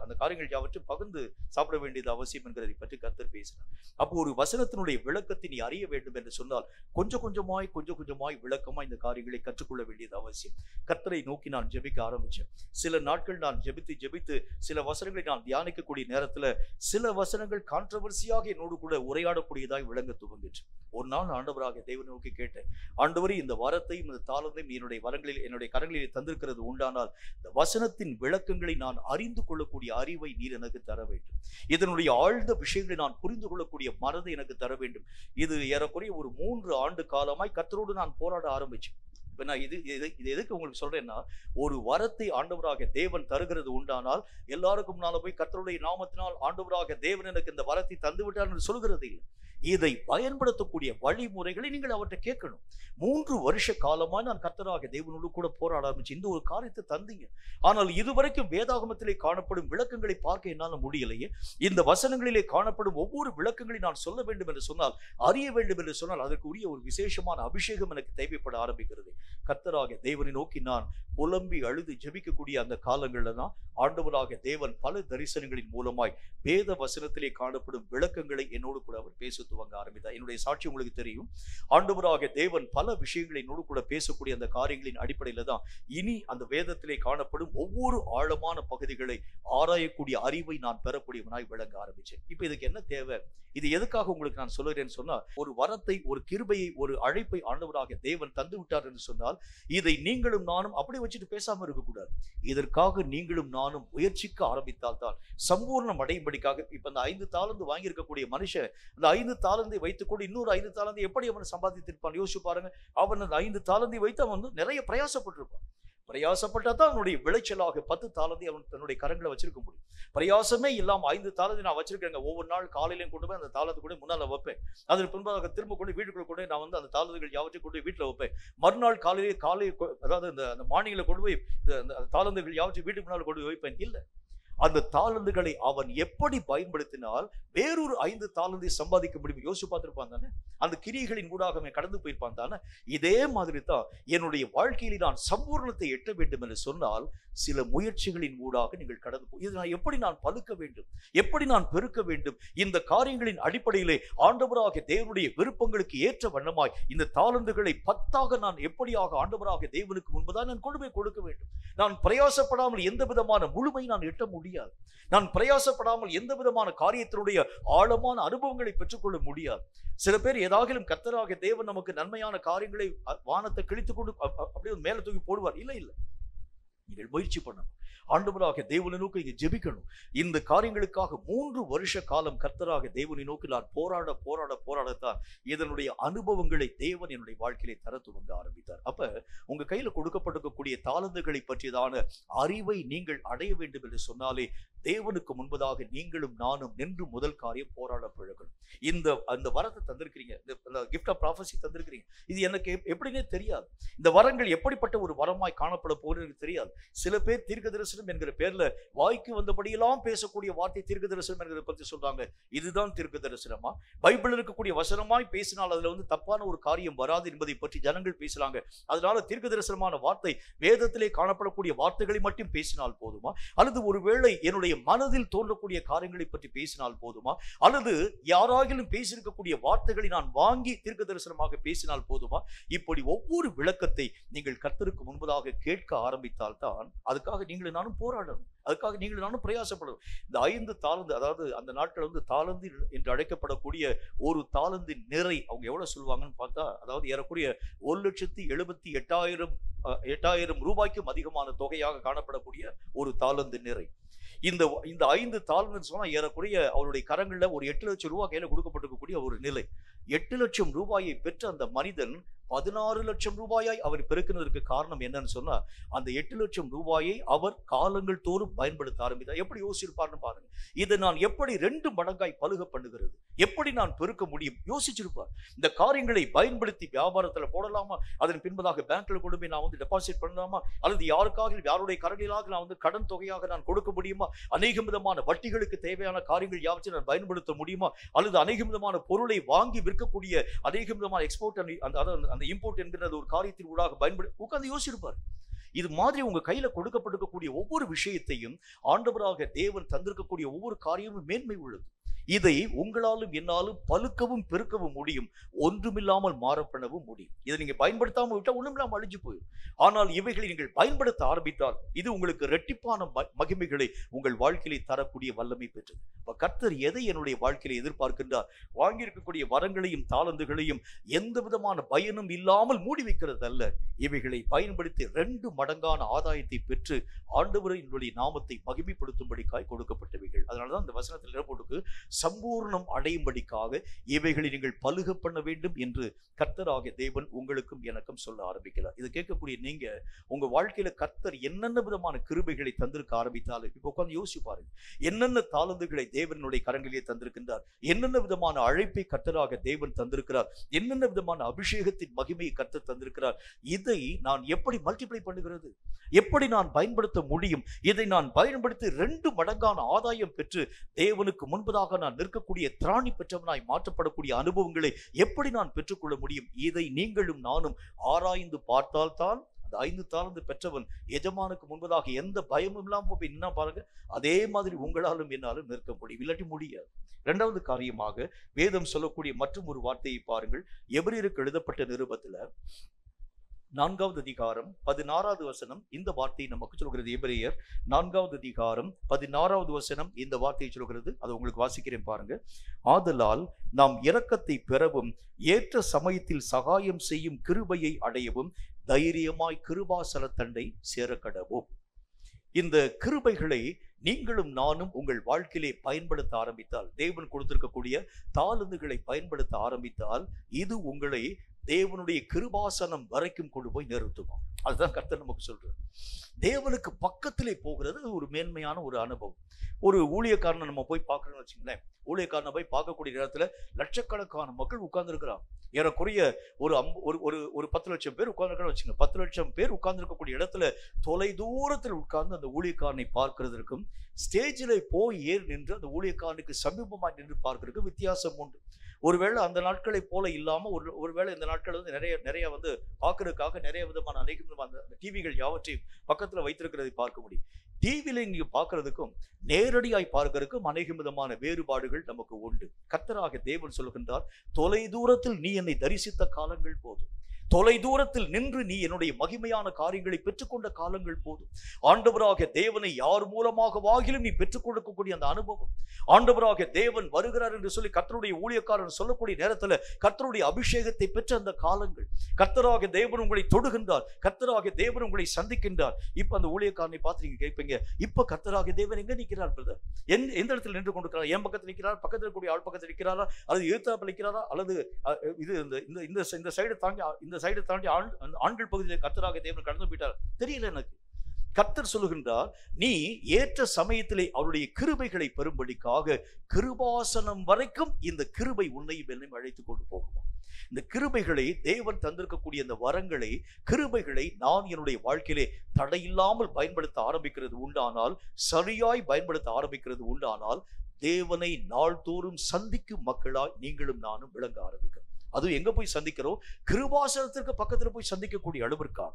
A: அந்த காரியங்கள் யாவற்றையும் பகிர்ந்து சாப்பிட வேண்டியது அவசியம் என்கிறதை பற்றி கர்த்தர் பேசினார். அப்போ ஒரு வசனத்தினுடைய விளக்கத்தை நீ அறிய வேண்டும் என்று சொன்னால் கொஞ்சம் கொஞ்சமாய் விளக்கமாய் இந்த காரியங்களை கற்றுக்கொள்ள வேண்டியது அவசியம். கர்த்தரை நோக்கி நான் ஜெபிக்க ஆரம்பிச்சேன். சில நாட்கள் நான் ஜெபித்து சில வசனங்களை நான் தியானிக்கக்கூடிய நேரத்துல சில வசனங்கள் கான்ட்ரவர்சியாக என்னோடு கூட உரையாடக்கூடியதாய் விளங்க துவங்கிச்சு. ஒரு நாள் ஆண்டவராக தேவனை நோக்கி கேட்டேன், ஆண்டவரே இந்த வாரத்தையும் இந்த தாளத்தையும் என்னுடைய கரங்களில் தந்திருக்கிறது உண்டானால் இந்த வசனத்தின் விளக்கங்களை நான் அறிந்து கொள்ளக்கூடிய அறிவை நீர் எனக்கு தர வேண்டும். இதனுடைய ஆழ்ந்த விஷயங்களை நான் புரிந்து கொள்ளக்கூடிய மனதை எனக்கு தர வேண்டும். இது ஏறக்குறைய ஒரு 3 ஆண்டு காலமாய் கர்த்தரோடு நான் போராட ஆரம்பிச்சேன். இப்ப நான் இது எதுக்கு உங்களுக்கு சொல்றேன்னா, ஒரு வரத்தை ஆண்டவராக தேவன் தருகிறது உண்டானால் எல்லாருக்கும் முன்னால போய் கர்த்தருடைய நாமத்தினால் ஆண்டவராக தேவன் எனக்கு இந்த வரத்தை தந்து விட்டார் என்று சொல்கிறது இல்லை. இதை பயன்படுத்தக்கூடிய வழிமுறைகளை நீங்கள் அவற்றை கேட்கணும். 3 வருஷ காலமா நான் கர்த்தராக தேவனோடு கூட போராட ஆரம்பிச்சு இந்த ஒரு காரியத்தை தந்தீங்க. ஆனால் இதுவரைக்கும் வேதாகமத்திலே காணப்படும் விளக்கங்களை பார்க்க என்னால் முடியலையே. இந்த வசனங்களிலே காணப்படும் ஒவ்வொரு விளக்கங்களை நான் சொல்ல வேண்டும் என்று சொன்னால், அறிய வேண்டும் என்று சொன்னால் அதற்கு உரிய ஒரு விசேஷமான அபிஷேகம் எனக்கு தேவைப்பட ஆரம்பிக்கிறது. கர்த்தராக தேவனை நோக்கி நான் புலம்பி அழுது ஜெபிக்கக்கூடிய அந்த காலங்கள்ல தான் ஆண்டவராக தேவன் பல தரிசனங்களின் மூலமாய் வேத வசனத்திலே காணப்படும் விளக்கங்களை என்னோடு கூட அவர் பேச துவங்க ஆரம்பித்தார். என்னுடைய சாட்சி உங்களுக்கு தெரியும். ஆண்டவராக தேவன் பல விஷயங்களை என்னோடு கூட பேசக்கூடிய அந்த காரியங்களின் அடிப்படையில தான் இனி அந்த வேதத்திலே காணப்படும் ஒவ்வொரு ஆழமான பகுதிகளை ஆராயக்கூடிய அறிவை நான் பெறக்கூடியவனாய் விளங்க ஆரம்பிச்சேன். இப்ப இதுக்கு என்ன தேவை, இது எதுக்காக உங்களுக்கு நான் சொல்லுறேன்னு சொன்னா, ஒரு வரத்தை, ஒரு கிருபையை, ஒரு அழைப்பை ஆண்டவராக தேவன் தந்து விட்டார் என்று சொன்னால் இதை நீங்களும் நானும் அப்படி வச்சுட்டு பேசாம இருக்கக்கூடாது. இதற்காக நீங்களும் நானும் முயற்சிக்க ஆரம்பித்தால் தான் சம்பூர்ணம் அடையும்படிக்காக. இப்ப அந்த 5 தாலந்து வாங்கி இருக்கக்கூடிய மனுஷன் அந்த 5 தாலந்தை வைத்துக்கொண்டு இன்னொரு 5 தாலந்தை எப்படி அவன் சம்பாதித்திருப்பான் யோசிச்சு பாருங்க. அவன் அந்த 5 தாலந்தை வைத்து அவன் வந்து நிறைய பிரயாசப்பட்டிருப்பான். பிரயாசப்பட்டா தான் அவனுடைய விளைச்சலாக 10 தாலந்தை அவன் தன்னுடைய கரங்களை வச்சிருக்க முடியும். பிரயாசமே இல்லாம 5 தாலந்தை நான் வச்சிருக்கேங்க, ஒவ்வொரு நாள் காலையிலையும் கொண்டு போய் அந்த தாளத்து கூட முன்னால வைப்பேன். அதற்கு பின்பாக திரும்ப கொண்டு வீட்டுக்குள்ள கொண்டு நான் வந்து அந்த தாளந்துகள் யாவற்றையும் கொண்டு போய் வீட்டுல வைப்பேன். மறுநாள் காலை அதாவது அந்த மார்னிங்ல கொண்டு போய் அந்த தாளந்துகள் யாவற்றையும் வீட்டுக்கு முன்னால் கொண்டு போய் வைப்பேன். இல்ல, அந்த தாளந்துகளை அவன் எப்படி பயன்படுத்தினால் வேறொரு 5 தாளந்தை சம்பாதிக்க முடியும் யோசிச்சு பார்த்திருப்பான் தானே. அந்த கிரியைகளின் ஊடாக கடந்து போயிருப்பான் தானே. இதே மாதிரி தான் என்னுடைய வாழ்க்கையிலே நான் சம்பூர்ணத்தை எட்ட வேண்டும் என்று சொன்னால் சில முயற்சிகளின் ஊடாக நீங்கள் கடந்து போய் இது நான் எப்படி நான் பழுக்க வேண்டும், எப்படி நான் பெருக்க வேண்டும், இந்த காரியங்களின் அடிப்படையிலே ஆண்டவராகிய தேவனுடைய விருப்பங்களுக்கு ஏற்ற வண்ணமாய் இந்த தாளந்துகளை 10ஆக நான் எப்படியாக ஆண்டவராகிய தேவனுக்கு முன்பதாக நான் கொண்டு போய் கொடுக்க வேண்டும். நான் பிரயாசப்படாமல் எந்த விதமான முழுமை நான் எட்ட முடியாது. நான் பிரயாசப்படாமல் எந்த விதமான காரியத்தினுடைய ஆழமான அனுபவங்களை பெற்றுக்கொள்ள முடியாது. சில பேர் ஏதாகிலும் கர்த்தராகிய தேவன் நமக்கு நன்மையான காரியங்களை வானத்தை கிழித்துக் கொண்டு அப்படியே மேல தூக்கி போடுவார். இல்லை இல்லை, நீங்கள் முயற்சி பண்ணணும். ஆண்டவராகிய தேவனை நோக்கி இங்க ஜெபிக்கணும். இந்த காரியங்களுக்காக 3 வருஷ காலம் கர்த்தராகிய தேவனை நோக்கி நான் போராடத்தான் இதனுடைய அனுபவங்களை தேவன் என்னுடைய வாழ்க்கையிலே தர துவங்க ஆரம்பித்தார். அப்ப உங்க கையில கொடுக்கப்பட்டிருக்கக்கூடிய தாளந்துகளை பற்றியதான அறிவை நீங்கள் அடைய வேண்டும் என்று சொன்னாலே தேவனுக்கு முன்பதாக நீங்களும் நானும் நின்று முதல் காரியம் போராட பழகணும். அந்த வரத்தை தந்திருக்கிறீங்க, இந்த கிஃப்ட் ஆஃப் ப்ராஃபஸி தந்திருக்கிறீங்க. இது எனக்கு எப்படின்னே தெரியாது. இந்த வரங்கள் எப்படிப்பட்ட ஒரு வரமாய் காணப்பட போகிறது எனக்கு தெரியாது. சில பேர் தீர்க்க தரிசனம் என்கிற பேர்ல வாய்க்கு வந்தபடியெல்லாம் பேசக்கூடிய வார்த்தை தீர்க்க தரிசனம் என்கிறத பற்றி சொல்றாங்க. இதுதான் தீர்க்க தரிசனமா? பைபிள் இருக்கக்கூடிய வசனமாய் பேசினால் அதுல தப்பான ஒரு காரியம் வராது என்பதை பற்றி ஜனங்கள் பேசுறாங்க. அதனால தீர்க்க தரிசனமான வார்த்தை வேதத்திலே காணப்படக்கூடிய வார்த்தைகளை மட்டும் பேசினால் போதுமா? அல்லது ஒருவேளை என்னுடைய மனதில் தோன்றக்கூடிய காரியங்களை பற்றி பேசினால் போதுமா? அல்லது யாராகிலும் பேசியிருக்கக்கூடிய வார்த்தைகளை நான் வாங்கி தீர்க்க தரிசனமாக பேசினால் போதுமா? இப்படி ஒவ்வொரு விளக்கத்தை நீங்கள் கர்த்தருக்கு முன்பதாக கேட்க ஆரம்பித்தால் தான் அதுக்காக நீங்களும் நானும் போராடணும். அதுக்காக நீங்களும் நானும் பிரயாசப்படணும். இந்த 5 தாளந்து, அதாவது அந்த நாட்கள் தாளந்து என்று அழைக்கப்படக்கூடிய ஒரு தாளந்தின் நிறை அவங்க எவ்வளவு சொல்லுவாங்கன்னு பார்த்தா, அதாவது ஏறக்குறைய 1,78,800 ரூபாய்க்கும் அதிகமான தொகையாக காணப்படக்கூடிய ஒரு தாளந்து நிறை. இந்த 5 தாளந்துன்னு சொன்னா ஏறக்குறைய அவருடைய கரங்கள்ல ஒரு 8 லட்சம் ரூபாய் கையில கொடுக்கப்பட்டிருக்கக்கூடிய ஒரு நிலை. 8 லட்சம் ரூபாயை பெற்ற அந்த மனிதன் 16 லட்சம் ரூபாயாய் அவர் பெருக்கினதற்கு காரணம் என்னன்னு சொன்னா, அந்த 8 லட்சம் ரூபாயை அவர் காலங்கள் தோறும் பயன்படுத்த ஆரம்பித்தார். எப்படி யோசிச்சிருப்பார்னு பாருங்க. இதை நான் எப்படி 2 மடங்காய் பலுக பண்ணுகிறது, எப்படி நான் பெருக்க முடியும் யோசிச்சிருப்பார். இந்த காரியங்களை பயன்படுத்தி வியாபாரத்துல போடலாமா, அதன் பின்பதாக பேங்க்ல கொண்டு போய் நான் டெபாசிட் பண்ணலாமா, அல்லது யாருக்காக யாருடைய கரங்களாக நான் கடன் தொகையாக நான் கொடுக்க முடியுமா, அநேக விதமான வட்டிகளுக்கு தேவையான காரியங்கள் யாவற்றையும் நான் பயன்படுத்த முடியுமா, அல்லது அநேக விதமான பொருளை வாங்கி விற்கக்கூடிய அநேக விதமான எக்ஸ்போர்ட் அந்த இம்போர்ட் என்கிற ஒரு காரியத்தின் ஊடாக பயன்படுத்தி உட்கார்ந்து யோசிச்சிருப்பார். இது மாதிரி உங்க கையில கொடுக்கப்பட்டிருக்கக்கூடிய ஒவ்வொரு விஷயத்தையும் ஆண்டவராக தேவன் தந்திருக்கக்கூடிய ஒவ்வொரு காரியமும் மேன்மை உள்ளது. இதை உங்களாலும் என்னாலும் பழுக்கவும் பெருக்கவும் முடியும், ஒன்றுமில்லாமல் மாறப்படவும் முடியும். இதை நீங்க பயன்படுத்தாம விட்டா ஒண்ணுமில்லாம அழிஞ்சு போயிடும். ஆனால் இவைகளை நீங்கள் பயன்படுத்த ஆரம்பித்தால் இது உங்களுக்கு இரட்டிப்பான மகிமைகளை உங்கள் வாழ்க்கையிலே தரக்கூடிய வல்லமை பெற்றது. கர்த்தர் எதை என்னுடைய வாழ்க்கையில எதிர்பார்க்கின்றார்? வாங்கி இருக்கக்கூடிய வரங்களையும் தாளந்துகளையும் எந்த விதமான பயனும் இல்லாமல் மூடி வைக்கிறது அல்ல, இவைகளை பயன்படுத்தி 2 மடங்கான ஆதாயத்தை பெற்று ஆண்டவரின் நாமத்தை மகிமைப்படுத்தும்படிக்காய் கொடுக்கப்பட்டவைகள். அதனாலதான் இந்த வசனத்தில் போட்டுக்கு சம்பூர்ணம் அடையும்படிக்காக இவைகளை நீங்கள் பலுக பண்ண வேண்டும் என்று கர்த்தராகிய தேவன் உங்களுக்கும் எனக்கும் சொல்ல ஆரம்பிக்கிறார். இதை கேட்கக்கூடிய நீங்க உங்க வாழ்க்கையில கர்த்தர் என்னென்ன விதமான கிருபைகளை தந்திருக்க ஆரம்பித்தாலும் இப்ப உட்கார்ந்து யோசிச்சு பாருங்க. என்னென்ன தாளந்துகளை தேவனுடைய கரங்களிலே தந்திருக்கின்றார், என்னென்ன விதமான அழைப்பை கர்த்தராக தேவன் தந்திருக்கிறார், என்னென்ன விதமான அபிஷேகத்தின் மகிமையை கர்த்தர் தந்திருக்கிறார். இதை நான் எப்படி மல்டிப்ளை பண்ணுகிறது, எப்படி நான் பயன்படுத்த முடியும்? இதை நான் பயன்படுத்தி 2 மடங்கான ஆதாயம் பெற்று தேவனுக்கு முன்பதாக நான் நிற்கக்கூடிய திராணி பெற்றவனாய் மாற்றப்படக்கூடிய அனுபவங்களை எப்படி நான் பெற்றுக்கொள்ள முடியும்? இதை நீங்களும் நானும் ஆராய்ந்து பார்த்தால்தான் அந்த 5 தாளந்து பெற்றவன் எஜமானுக்கு முன்பதாக எந்த பயமும் இல்லாம போய் நின்னா பாருங்க, அதே மாதிரி உங்களாலும் என்னாலும் நிற்க முடியும், இல்லாட்டி முடியாது. 2வது காரியமாக வேதம் சொல்லக்கூடிய மற்றும் ஒரு வார்த்தையை பாருங்கள். எபிரேயருக்கு எழுதப்பட்ட நிருபத்துல 4வது அதிகாரம் 16வது வசனம் இந்த வார்த்தையை நமக்கு சொல்கிறது. எபிரேயர் 4வது அதிகாரம் 16வது வசனம் இந்த வார்த்தையை சொல்கிறது. அதை உங்களுக்கு வாசிக்கிறேன் பாருங்க. ஆதலால் நாம் இரக்கத்தை பெறவும் ஏற்ற சமயத்தில் சகாயம் செய்யும் கிருபையை அடையவும் தைரியமாய் கிருபாசனத்தண்டை சேரக்கடவும். இந்த கிருபைகளை நீங்களும் நானும் உங்கள் வாழ்க்கையிலே பயன்படுத்த ஆரம்பித்தால், தேவன் கொடுத்திருக்கக்கூடிய தாளந்துகளை பயன்படுத்த ஆரம்பித்தால் இது உங்களை தேவனுடைய கிருபாசனம் வரைக்கும் கொண்டு போய் நிறுத்துமா. அதுதான் கர்த்தர் நமக்கு சொல்றாரு. தேவனுக்கு பக்கத்திலே போகிறது ஒரு மேன்மையான ஒரு அனுபவம். ஒரு ஊழியக்காரனை நம்ம போய் பார்க்கணும்னு வச்சுங்களேன், ஊழியக்காரனை போய் பார்க்கக்கூடிய நேரத்துல லட்சக்கணக்கான மக்கள் உட்கார்ந்து இருக்கிறாங்க. ஏறக்குறைய ஒரு 10 லட்சம் பேர் உட்கார்ந்துருக்கான்னு வச்சுங்க. 10 லட்சம் பேர் உட்கார்ந்து இருக்கக்கூடிய இடத்துல தொலை தூரத்தில் உட்கார்ந்து அந்த ஊழியக்காரனை பார்க்கிறதுக்கும் ஸ்டேஜில் போய் ஏறி நின்று அந்த ஊழியக்காரனுக்கு சமீபமாக நின்று பார்க்கறதுக்கு வித்தியாசம் உண்டு. ஒருவேளை அந்த நாட்களை போல இல்லாம ஒருவேளை இந்த நாட்கள் வந்து நிறைய வந்து பார்க்கறதுக்காக நிறைய விதமான அநேக அந்த டிவிகள் யாவற்றையும் பக்கத்துல வைத்திருக்கிறதை பார்க்க முடியும். டிவியில நீங்க பார்க்கறதுக்கும் நேரடியாய் பார்க்கறதுக்கும் அநேக விதமான வேறுபாடுகள் நமக்கு உண்டு. கர்த்தராகிய தேவன் சொல்லுகின்றார், தொலை தூரத்தில் நீ என்னை தரிசித்த காலங்கள் போதும், தொலை தூரத்தில் நின்று நீ என்னுடைய மகிமையான காரியங்களை பெற்றுக்கொண்ட காலங்கள் போதும். ஆண்டவராகிய தேவனை யார் மூலமாக வாகிலும் நீ பெற்றுக் கொடுக்கக்கூடிய அந்த அனுபவம், ஆண்டவராகிய தேவன் வருகிறார் என்று சொல்லி கர்த்தருடைய ஊழியக்காரன் சொல்லக்கூடிய நேரத்துல கர்த்தருடைய அபிஷேகத்தை பெற்ற அந்த காலங்கள், கர்த்தராகிய தேவன் உங்களை தொடுகின்றார், கர்த்தராகிய தேவன் உங்களை சந்திக்கின்றார். இப்ப அந்த ஊழியக்காரனை பார்த்து நீங்க கேட்பீங்க, இப்ப கர்த்தராகிய தேவன் எங்க நிற்கிறார் பிரதர்? எந்த இடத்துல நின்று கொண்டிருக்கிறார்? என் பக்கத்தில் நிற்கிறார், பக்கத்தில் இருக்கக்கூடிய ஆள் பக்கத்தில் நிற்கிறாரா, அல்லது எதிர்த்தாப்பில் நிற்கிறாரா, அல்லது இது இந்த சைடு தாண்டி இந்த சைடு தாண்டி ஆண்கள் பகுதியில் கர்த்தராகிய தேவன் கடந்து போயிட்டார்? தெரியல எனக்கு. கர்த்தர் சொல்லுகின்றார், நீ ஏற்ற சமயத்திலே அவருடைய கிருபைகளை பெறும்படிக்காக கிருபாசனம் வரைக்கும் இந்த கிருபை உன்னையும் என்னையும் அழைத்து கொண்டு போகுமா. இந்த கிருபைகளை தேவன் தந்திருக்கக்கூடிய இந்த வரங்களை, கிருபைகளை நான் என்னுடைய வாழ்க்கையிலே தடையில்லாமல் பயன்படுத்த ஆரம்பிக்கிறது உண்டானால், சரியாய் பயன்படுத்த ஆரம்பிக்கிறது உண்டானால், தேவனை நாள்தோறும் சந்திக்கும் மக்களாய் நீங்களும் நானும் விளங்க ஆரம்பிக்கிறோம். அதுவும் எங்க போய் சந்திக்கிறோம்? கிருபாசனத்திற்கு பக்கத்துல போய் சந்திக்கக்கூடிய அளவிற்கா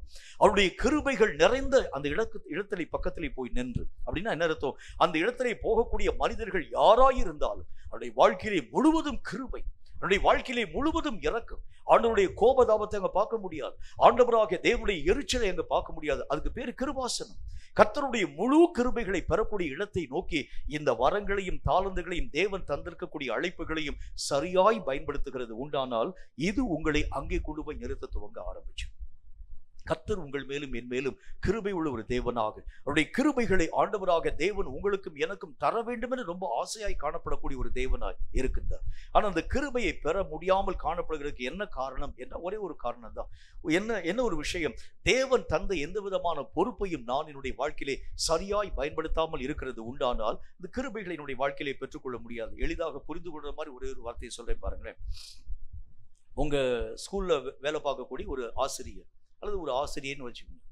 A: அவருடைய கிருபைகள் நிறைந்த அந்த இடத்திலே பக்கத்திலே போய் நின்று, அப்படின்னா என்ன அர்த்தம்? அந்த இடத்திலே போகக்கூடிய மனிதர்கள் யாராயிருந்தாலும் அவருடைய வாழ்க்கையிலே முழுவதும் கிருபை, அவருடைய வாழ்க்கையிலே முழுவதும் இறக்கும். ஆண்டவருடைய கோபதாபத்தை அங்க பார்க்க முடியாது, ஆண்டவராகிய தேவனுடைய எரிச்சலை அங்க பார்க்க முடியாது. அதுக்கு பேரு கிருபாசனம். கர்த்தருடைய முழு கிருபைகளை பெறக்கூடிய இடத்தை நோக்கி இந்த வரங்களையும் தாளந்துகளையும் தேவன் தந்திருக்கக்கூடிய அழைப்புகளையும் சரியாய் பயன்படுத்துகிறது உண்டானால், இது உங்களை அங்கே கொண்டு போய் நிறுத்த துவங்க ஆரம்பிச்சு. கர்த்தர் உங்கள் மேலும் என் மேலும் கிருபை உள்ள ஒரு தேவனாக, அவருடைய கிருபைகளை ஆண்டவராக தேவன் உங்களுக்கும் எனக்கும் தர வேண்டும் என்று ரொம்ப ஆசையாய் காணப்படக்கூடிய ஒரு தேவனாய் இருக்கின்றார். ஆனால் அந்த கிருபையை பெற முடியாமல் காணப்படுகிறதுக்கு என்ன காரணம்? என்ன ஒரே ஒரு காரணம் தான். என்ன ஒரு விஷயம்? தேவன் தந்த எந்த விதமான பொறுப்பையும் நான் என்னுடைய வாழ்க்கையிலே சரியாய் பயன்படுத்தாமல் இருக்கிறது உண்டானால் இந்த கிருபைகளை என்னுடைய வாழ்க்கையிலே பெற்றுக்கொள்ள முடியாது. எளிதாக புரிந்து கொள்ற மாதிரி ஒரே ஒரு வார்த்தையை சொல்றேன் பாருங்களேன். உங்க ஸ்கூல்ல வேலை பார்க்கக்கூடிய ஒரு ஆசிரியர் அல்லது ஒரு ஆசிரியர்னு வச்சுக்கோங்க,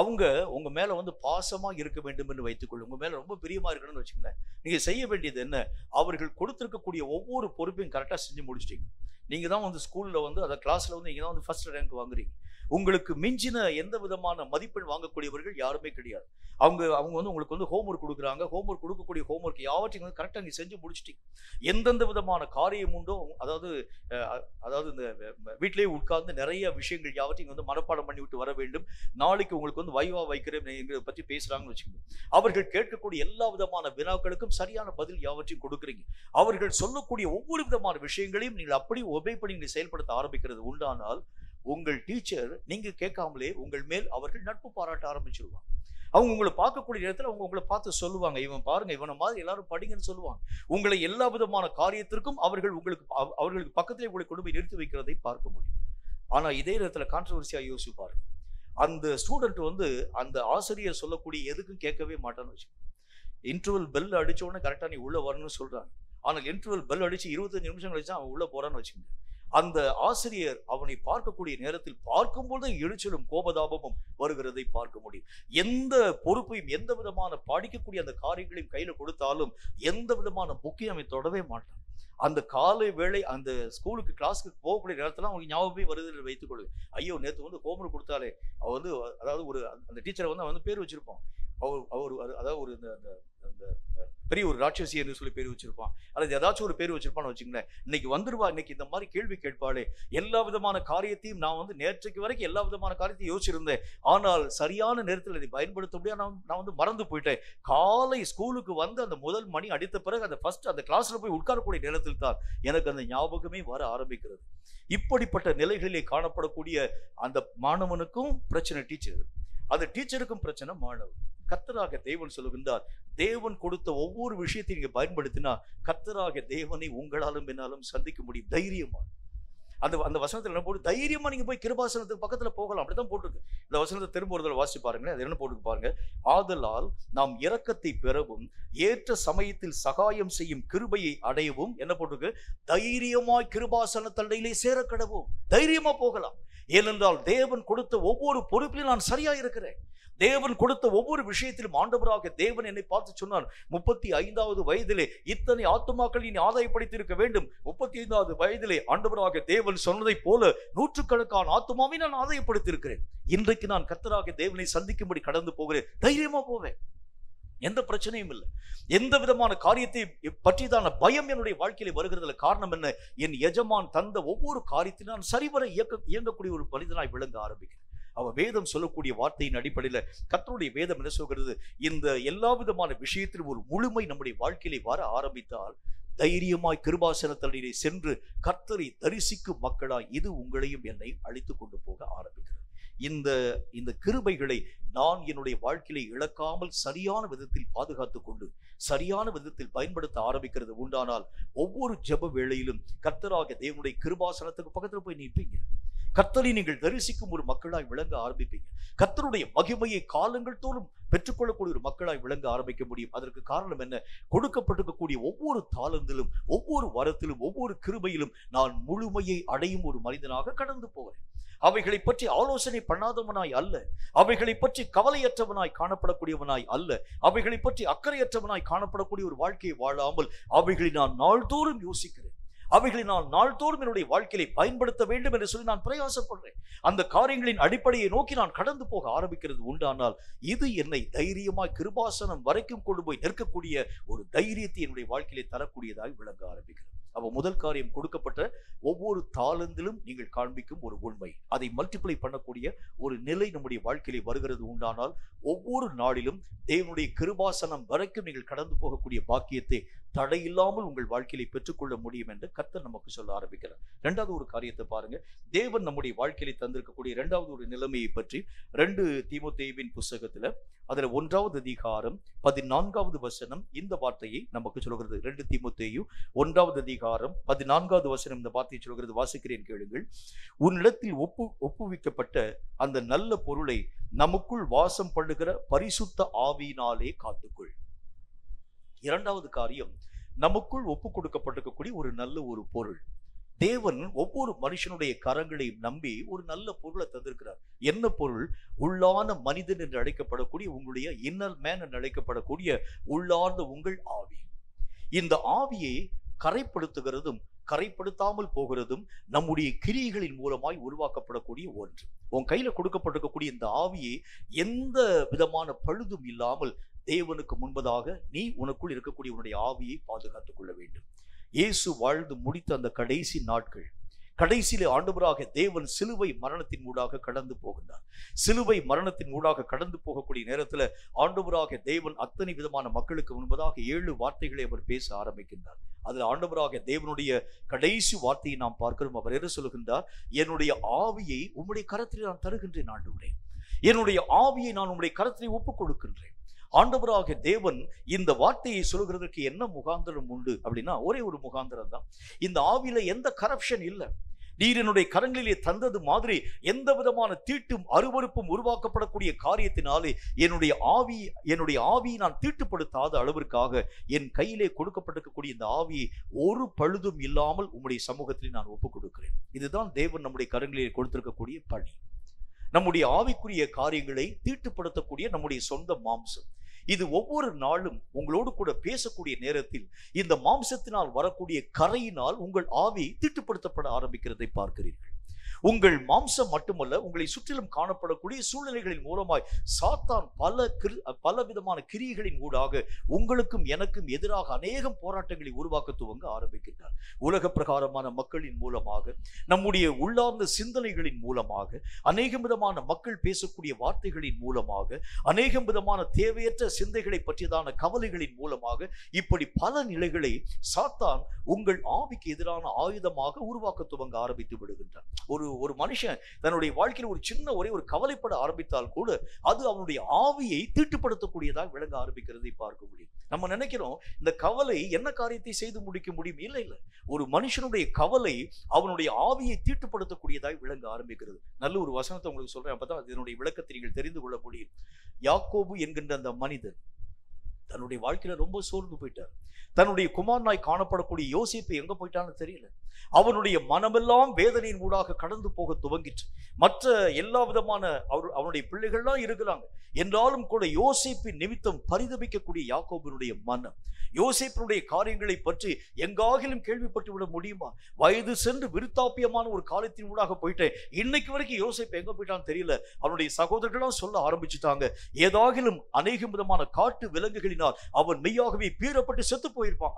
A: அவங்க உங்க மேல வந்து பாசமா இருக்க வேண்டும் என்று வைத்துக்கொள்ளும், உங்க மேல ரொம்ப பிரியமா இருக்கணும்னு வச்சுக்கோங்களேன். நீங்க செய்ய வேண்டியது என்ன? அவர்கள் கொடுத்திருக்கக்கூடிய ஒவ்வொரு பொறுப்பையும் கரெக்டா செஞ்சு முடிச்சிட்டீங்க. நீங்க தான் வந்து ஸ்கூல்ல வந்து அந்த கிளாஸ்ல வந்து நீங்க தான் வந்து ஃபர்ஸ்ட் ரேங்க் வாங்குறீங்க. உங்களுக்கு மிஞ்சின எந்த விதமான மதிப்பெண் வாங்கக்கூடியவர்கள் யாருமே கிடையாது. அவங்க வந்து உங்களுக்கு வந்து ஹோம்ஒர்க் கொடுக்குறாங்க, ஹோம்ஒர்க் கொடுக்கக்கூடிய ஹோம்ஒர்க் யாவற்றையும் வந்து கரெக்டாக நீ செஞ்சு முடிச்சிட்டீங்க. எந்தெந்த விதமான காரியம் உண்டோ, அதாவது இந்த வீட்டிலேயே உட்கார்ந்து நிறைய விஷயங்கள் யாவற்றையும் வந்து மனப்பாடம் பண்ணி விட்டு வர வேண்டும். நாளைக்கு உங்களுக்கு வந்து வைவா வைக்கிறேன் பற்றி பேசுறாங்கன்னு வச்சுக்கோங்க. அவர்கள் கேட்கக்கூடிய எல்லா விதமான வினாக்களுக்கும் சரியான பதில் யாவற்றையும் கொடுக்குறீங்க. அவர்கள் சொல்லக்கூடிய ஒவ்வொரு விதமான விஷயங்களையும் நீங்கள் அப்படி ஒபே பண்ணி நீங்கள் செயல்படுத்த ஆரம்பிக்கிறது உண்டானால், உங்கள் டீச்சர் நீங்க கேட்காமலே உங்கள் மேல் அவர்கள் நட்பு பாராட்ட ஆரம்பிச்சிருவாங்க. அவங்க உங்களை பார்க்கக்கூடிய நேரத்தில் அவங்க உங்களை பார்த்து சொல்லுவாங்க, இவன் பாருங்க, இவனை மாதிரி எல்லாரும் படிங்கன்னு சொல்லுவாங்க. உங்களை எல்லா விதமான காரியத்திற்கும் அவர்களுக்கு பக்கத்திலே உங்களை கொண்டு போய் நிறுத்தி வைக்கிறதை பார்க்க முடியும். ஆனா இதே நேரத்துல கான்ட்ரவர்சியா யோசிப்பாரு, அந்த ஸ்டூடெண்ட் வந்து அந்த ஆசிரியர் சொல்லக்கூடிய எதுக்கும் கேட்கவே மாட்டான்னு வச்சு, இன்டர்வல் பெல் அடிச்ச உடனே கரெக்டா நீ உள்ள வரணும்னு சொல்றாங்க. ஆனால் இன்டர்வல் பெல் அடிச்சு 25 நிமிஷம் கழிச்சு அவன் உள்ள போறான்னு வச்சுக்கோங்க. அந்த ஆசிரியர் அவனை பார்க்கக்கூடிய நேரத்தில் பார்க்கும்போது எரிச்சலும் கோபதாபமும் வருகிறதை பார்க்க முடியும். எந்த பொறுப்பையும் எந்த விதமான படிக்கக்கூடிய அந்த காரியங்களையும் கையில கொடுத்தாலும் எந்த விதமான புக்கையும் அவன் தொடவே மாட்டான். அந்த காலை வேளை அந்த ஸ்கூலுக்கு கிளாஸுக்கு போகக்கூடிய நேரத்துல அவங்க ஞாபகமே வருது வைத்துக் கொள்ளுங்க. ஐயோ, நேற்று வந்து ஹோம்ஒர்க் கொடுத்தாலே அவ வந்து, அதாவது ஒரு அந்த டீச்சரை வந்து அவன் பேர் வச்சிருப்பான். அவர் அதாவது ஒரு அந்த பெரிய ஒரு ராட்சசி என்று சொல்லி பேர் வச்சிருப்பான், அல்லது ஏதாச்சும் ஒரு பேர் வச்சிருப்பான்னு வச்சுங்களேன். இன்னைக்கு வந்துருவா, இன்னைக்கு இந்த மாதிரி கேள்வி கேட்பாளே, எல்லா விதமான காரியத்தையும் நான் வந்து நேற்றைக்கு வரைக்கும் எல்லா விதமான காரியத்தையும் யோசிச்சிருந்தேன், ஆனால் சரியான நேரத்தில் இதை பயன்படுத்த முடியாது, நான் வந்து மறந்து போயிட்டேன். காலை ஸ்கூலுக்கு வந்து அந்த முதல் மணி அடித்த பிறகு அந்த கிளாஸ்ல போய் உட்காரக்கூடிய நேரத்தில் தான் எனக்கு அந்த ஞாபகமே வர ஆரம்பிக்கிறது. இப்படிப்பட்ட நிலைகளிலே காணப்படக்கூடிய அந்த மாணவனுக்கும் பிரச்சனை டீச்சர், அந்த டீச்சருக்கும் பிரச்சனை மாணவன். கர்த்தராக தேவன் சொல்லுகின்றார், தேவன் கொடுத்த ஒவ்வொரு விஷயத்தையும் நீங்க பயன்படுத்தினா கர்த்தராக தேவனை உங்களாலும் என்னாலும் சந்திக்க முடியும் தைரியமா. அந்த அந்த வசனத்தில் என்ன போட்டு, தைரியமா நீங்க போய் கிருபாசனத்துக்கு பக்கத்துல போகலாம், அப்படித்தான் போட்டிருக்கு. இந்த வசனத்தை திரும்ப ஒரு தடவை வாசிச்சு பாருங்களேன். அது என்ன போட்டு பாருங்க. ஆதலால் நாம் இரக்கத்தை பெறவும் ஏற்ற சமயத்தில் சகாயம் செய்யும் கிருபையை அடையவும் என்ன போட்டிருக்கு, தைரியமாய் கிருபாசன தண்டையிலே சேரக்கடவும். தைரியமா போகலாம். ஏனென்றால் தேவன் கொடுத்த ஒவ்வொரு பொறுப்பிலும் நான் சரியா இருக்கிறேன். தேவன் கொடுத்த ஒவ்வொரு விஷயத்திலும் ஆண்டவராக தேவன் என்னை பார்த்து சொன்னார், 35வது வயதிலே இத்தனை ஆத்துமாக்கள் நீ ஆதாயப்படுத்தி இருக்க வேண்டும். 35வது வயதிலே ஆண்டவராக தேவன் சொன்னதை போல நூற்றுக்கணக்கான ஆத்துமாவை நான் ஆதாயப்படுத்தி இருக்கிறேன். இன்றைக்கு நான் கர்த்தராக தேவனை சந்திக்கும்படி கடந்து போகிறேன். தைரியமா போவேன், எந்த பிரச்சனையும் இல்லை. எந்த விதமான காரியத்தை பற்றிதான பயம் என்னுடைய வாழ்க்கையில வருகிறதுல காரணம் என்ன, என் எஜமான் தந்த ஒவ்வொரு காரியத்திலும் நான் சரிவர இயங்கக்கூடிய ஒரு மனிதனாய் விளங்க ஆரம்பிக்கிறேன். அவ வேதம் சொல்லக்கூடிய வார்த்தையின் அடிப்படையில கர்த்தருடைய வேதம் என்ன சொல்கிறது, இந்த எல்லா விதமான விஷயத்திலும் ஒரு முழுமை நம்முடைய வாழ்க்கையிலே வர ஆரம்பித்தால் தைரியமாய் கிருபாசனத்தடியிலே சென்று கர்த்தரை தரிசிக்கும் மக்களாய் இது உங்களையும் என்னை அழைத்து கொண்டு போக ஆரம்பிக்கிறது. இந்த கிருபைகளை நான் என்னுடைய வாழ்க்கையிலே இழக்காமல் சரியான விதத்தில் பாதுகாத்துக் கொண்டு சரியான விதத்தில் பயன்படுத்த ஆரம்பிக்கிறது உண்டானால் ஒவ்வொரு ஜெப வேளையிலும் கர்த்தராக தேவனுடைய கிருபாசனத்துக்கு பக்கத்துல போய் நிற்பீங்க. கர்த்தரை நீங்கள் தரிசிக்கும் ஒரு மக்களாய் விளங்க ஆரம்பிப்பீங்க. கர்த்தருடைய மகிமையை காலங்கள் தோறும் பெற்றுக்கொள்ளக்கூடிய ஒரு மக்களாய் விளங்க ஆரம்பிக்க முடியும். அதற்கு காரணம் என்ன, கொடுக்கப்பட்டிருக்கக்கூடிய ஒவ்வொரு தாளந்திலும் ஒவ்வொரு வரத்திலும் ஒவ்வொரு கிருபையிலும் நான் முழுமையை அடையும் ஒரு மனிதனாக கடந்து போகிறேன். அவைகளை பற்றி ஆலோசனை பண்ணாதவனாய் அல்ல, அவைகளை பற்றி கவலையற்றவனாய் காணப்படக்கூடியவனாய் அல்ல, அவைகளை பற்றி அக்கறையற்றவனாய் காணப்படக்கூடிய ஒரு வாழ்க்கையை வாழாமல் அவைகளை நான் நாள்தோறும் யோசிக்கிறேன். அவைகளை நான் நாள்தோறும் என்னுடைய வாழ்க்கையை பயன்படுத்த வேண்டும் என்று சொல்லி நான் பிரயாசப்படுறேன். அந்த காரியங்களின் அடிப்படையை நோக்கி நான் கடந்து போக ஆரம்பிக்கிறது உண்டானால் இது என்னை தைரியமாய் கிருபாசனம் வரைக்கும் கொண்டு போய் நிற்கக்கூடிய ஒரு தைரியத்தை என்னுடைய வாழ்க்கையிலே தரக்கூடியதாய் விளங்க ஆரம்பிக்கிறது. அப்போ முதல் காரியம், கொடுக்கப்பட்ட ஒவ்வொரு தாளந்திலும் நீங்கள் காண்பிக்கும் ஒரு உண்மை, அதை மல்டிப்ளை பண்ணக்கூடிய ஒரு நிலை நம்முடைய வாழ்க்கையிலே வருகிறது உண்டானால் ஒவ்வொரு நாளிலும் தேவனுடைய கிருபாசனம் வரைக்கும் நீங்கள் கடந்து போகக்கூடிய பாக்கியத்தை தடையில்லாமல் உங்கள் வாழ்க்கையிலே பெற்றுக்கொள்ள முடியும் என்று கர்த்தர் நமக்கு சொல்ல ஆரம்பிக்கிறார். இரண்டாவது ஒரு காரியத்தை பாருங்க, தேவன் நம்முடைய வாழ்க்கையிலே தந்திருக்கக்கூடிய இரண்டாவது ஒரு நிலைமையை பற்றி 2 தீமோத்தேயுவின் புஸ்தகத்துல அதுல 1வது அதிகாரம் 14வது வசனம் இந்த வார்த்தையை நமக்கு சொல்கிறது. 2 தீமோத்தேயு 1வது அதிகாரம் 14வது வசனம் இந்த வார்த்தையை சொல்கிறது. வாசிக்கிறேன், கேளுங்கள். உன்னிடத்தில் ஒப்புவிக்கப்பட்ட அந்த நல்ல பொருளை நமக்குள் வாசம் பண்ணுகிற பரிசுத்த ஆவியினாலே காத்துக்கொள். இரண்டாவது காரியம், நமக்குள் ஒப்பு கொடுக்கப்பட்டிருக்கக்கூடிய ஒரு நல்ல ஒரு பொருள். தேவன் ஒவ்வொரு மனுஷனுடைய கரங்களையும் நம்பி ஒரு நல்ல பொருளை தந்திருக்கிறார். என்ன பொருள்? உள்ளான மனிதன் என்று அழைக்கப்படக்கூடிய உங்களுடைய இன்னர் மேன் என்று அழைக்கப்படக்கூடிய உள்ளார்ந்த உங்கள் ஆவி. இந்த ஆவியை கரைப்படுத்துகிறதும் கரைப்படுத்தாமல் போகிறதும் நம்முடைய கிரியைகளின் மூலமாய் உருவாக்கப்படக்கூடிய ஒன்று. உன் கையில கொடுக்கப்பட்டிருக்கக்கூடிய இந்த ஆவியை எந்த விதமான பழுதும் இல்லாமல் தேவனுக்கு முன்பதாக நீ உனக்குள் இருக்கக்கூடிய உன்னுடைய ஆவியை பாதுகாத்துக் கொள்ள வேண்டும். இயேசு வாழ்ந்து முடித்த அந்த கடைசி நாட்கள், கடைசியிலே ஆண்டவராக தேவன் சிலுவை மரணத்தின் ஊடாக கடந்து போகின்றார். சிலுவை மரணத்தின் ஊடாக கடந்து போகக்கூடிய நேரத்துல ஆண்டவராக தேவன் அத்தனை விதமான மக்களுக்கு முன்பதாக 7 வார்த்தைகளை அவர் பேச ஆரம்பிக்கின்றார். அதில் ஆண்டவராக தேவனுடைய கடைசி வார்த்தையை நாம் பார்க்கிறோம். அவர் என்ன சொல்லுகின்றார்? என்னுடைய ஆவியை உம்முடைய கரத்தில் நான் தருகின்றேன் ஆண்டவரே, என்னுடைய ஆவியை நான் உம்முடைய கரத்தில் ஒப்புக் கொடுக்கின்றேன். ஆண்டவராக தேவன் இந்த வார்த்தையை சொல்கிறதுக்கு என்ன முகாந்திரம் உண்டு அப்படின்னா ஒரே ஒரு முகாந்திரம் தான். இந்த ஆவியில எந்த கரப்ஷன் இல்லை. நீர் என்னுடைய கரங்களிலே தந்தது மாதிரி எந்த விதமான தீட்டும் அருவருப்பும் உருவாக்கப்படக்கூடிய காரியத்தினாலே என்னுடைய ஆவியை நான் தீட்டுப்படுத்தாத அளவிற்காக என் கையிலே கொடுக்கப்பட்டிருக்கக்கூடிய இந்த ஆவியை ஒரு பழுதும் இல்லாமல் உம்முடைய சமூகத்திலே நான் ஒப்புக் கொடுக்கிறேன். இதுதான் தேவன் நம்முடைய கரங்களிலே கொடுத்திருக்கக்கூடிய பணி. நம்முடைய ஆவிக்குரிய காரியங்களை தீட்டுப்படுத்தக்கூடிய நம்முடைய சொந்த மாம்சம் இது ஒவ்வொரு நாளும் உங்களோடு கூட பேசக்கூடிய நேரத்தில் இந்த மாம்சத்தினால் வரக்கூடிய கரையினால் உங்கள் ஆவி தீட்டுப்படுத்தப்பட ஆரம்பிக்கிறதை பார்க்கிறீர்கள். உங்கள் மாம்சம் மட்டுமல்ல, உங்களை சுற்றிலும் காணப்படக்கூடிய சூழ்நிலைகளின் மூலமாய் சாத்தான் பல விதமான கிரியைகளின் ஊடாக உங்களுக்கும் எனக்கும் எதிராக அநேகம் போராட்டங்களை உருவாக்க துவங்க ஆரம்பிக்கின்றார். உலக பிரகாரமான மக்களின் மூலமாக, நம்முடைய உள்ளார்ந்த சிந்தனைகளின் மூலமாக, அநேகம் விதமான மக்கள் பேசக்கூடிய வார்த்தைகளின் மூலமாக, அநேகம் விதமான தேவையற்ற சிந்தைகளை பற்றியதான கவலைகளின் மூலமாக, இப்படி பல நிலைகளை சாத்தான் உங்கள் ஆவிக்கு எதிரான ஆயுதமாக உருவாக்க துவங்க ஆரம்பித்து விடுகின்றார். ஒரு மனுஷன் தன்னுடைய வாழ்க்கையில் ஒரு சின்ன ஒரே ஒரு கவலைப்பட ஆரம்பித்தால் கூட அது அவனுடைய ஆவியை தீட்டுப்படுத்தக்கூடியதாக விளங்க ஆரம்பிக்கிறதை பார்க்க முடியும். நம்ம நினைக்கிறோம் இந்த கவலை என்ன காரியத்தை செய்து முடிக்க முடியும். இல்லை இல்லை, ஒரு மனுஷனுடைய கவலை அவனுடைய ஆவியை தீட்டுப்படுத்தக்கூடியதாய் விளங்க ஆரம்பிக்கிறது. நல்ல ஒரு வசனத்தை உங்களுக்கு சொல்றேன், அப்பதான் இதனுடைய விளக்கத்தை நீங்கள் தெரிந்து கொள்ள முடியும். யாக்கோபு என்கின்ற அந்த மனிதன் தன்னுடைய வாழ்க்கையில ரொம்ப சோர்ந்து போயிட்டார். தன்னுடைய குமாரனாய் காணப்படக்கூடிய யோசேப்பு எங்க போயிட்டான்னு தெரியல. அவனுடைய மனமெல்லாம் வேதனையின் ஊடாக கடந்து போக துவங்கிற்று. மற்ற எல்லா விதமான அவனுடைய பிள்ளைகள்லாம் இருக்கிறாங்க என்றாலும் கூட யோசேப்பின் நிமித்தம் பரிதபிக்கக்கூடிய யாக்கோபினுடைய மனம், யோசேப்பினுடைய காரியங்களை பற்றி எங்காகிலும் கேள்விப்பட்டு விட முடியுமா? வயது சென்று விருத்தாப்பியமான ஒரு காலத்தின் ஊடாக போயிட்டேன், இன்னைக்கு வரைக்கும் யோசேப்பு எங்க போயிட்டான்னு தெரியல. அவனுடைய சகோதரர்களாம் சொல்ல ஆரம்பிச்சுட்டாங்க, ஏதாகிலும் அநேக விதமான காட்டு விலங்குகளினால் அவன் மெய்யாகவே பீறப்பட்டு செத்து போயிருப்பான்.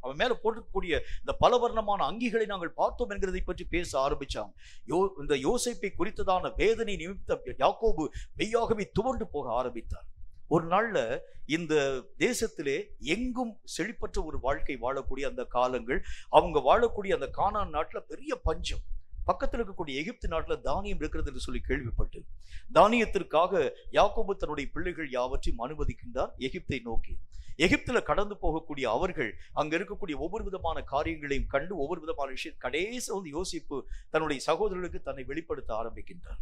A: அவன் மேல போட்டுக்கூடிய இந்த பலவர்ணமான அங்கிகளை நாங்கள் பார்த்தோம் என்கிறதை பற்றி பேச ஆரம்பிச்சாங்க. இந்த யோசேப்பை குறித்ததான வேதனை நிமித்தம் யாக்கோபு மெய்யாகவே துவண்டு போக ஆரம்பித்தார். ஒரு நாள்ல இந்த தேசத்திலே எங்கும் செழிப்பற்ற ஒரு வாழ்க்கை வாழக்கூடிய அந்த காலங்கள், அவங்க வாழக்கூடிய அந்த கானான் நாட்டுல பெரிய பஞ்சம். பக்கத்தில் இருக்கக்கூடிய எகிப்து நாட்டுல தானியம் இருக்கிறது என்று சொல்லி கேள்விப்பட்டு தானியத்திற்காக யாக்கோபு தன்னுடைய பிள்ளைகள் யாவற்றையும் அனுமதிக்கின்றார் எகிப்தை நோக்கி. எகிப்துல கடந்து போகக்கூடிய அவர்கள் அங்க இருக்கக்கூடிய ஒவ்வொரு விதமான காரியங்களையும் கண்டு ஒவ்வொரு விதமான விஷயம் கடைசி யோசிப்பு தன்னுடைய சகோதரர்களுக்கு தன்னை வெளிப்படுத்த ஆரம்பிக்கின்றார்.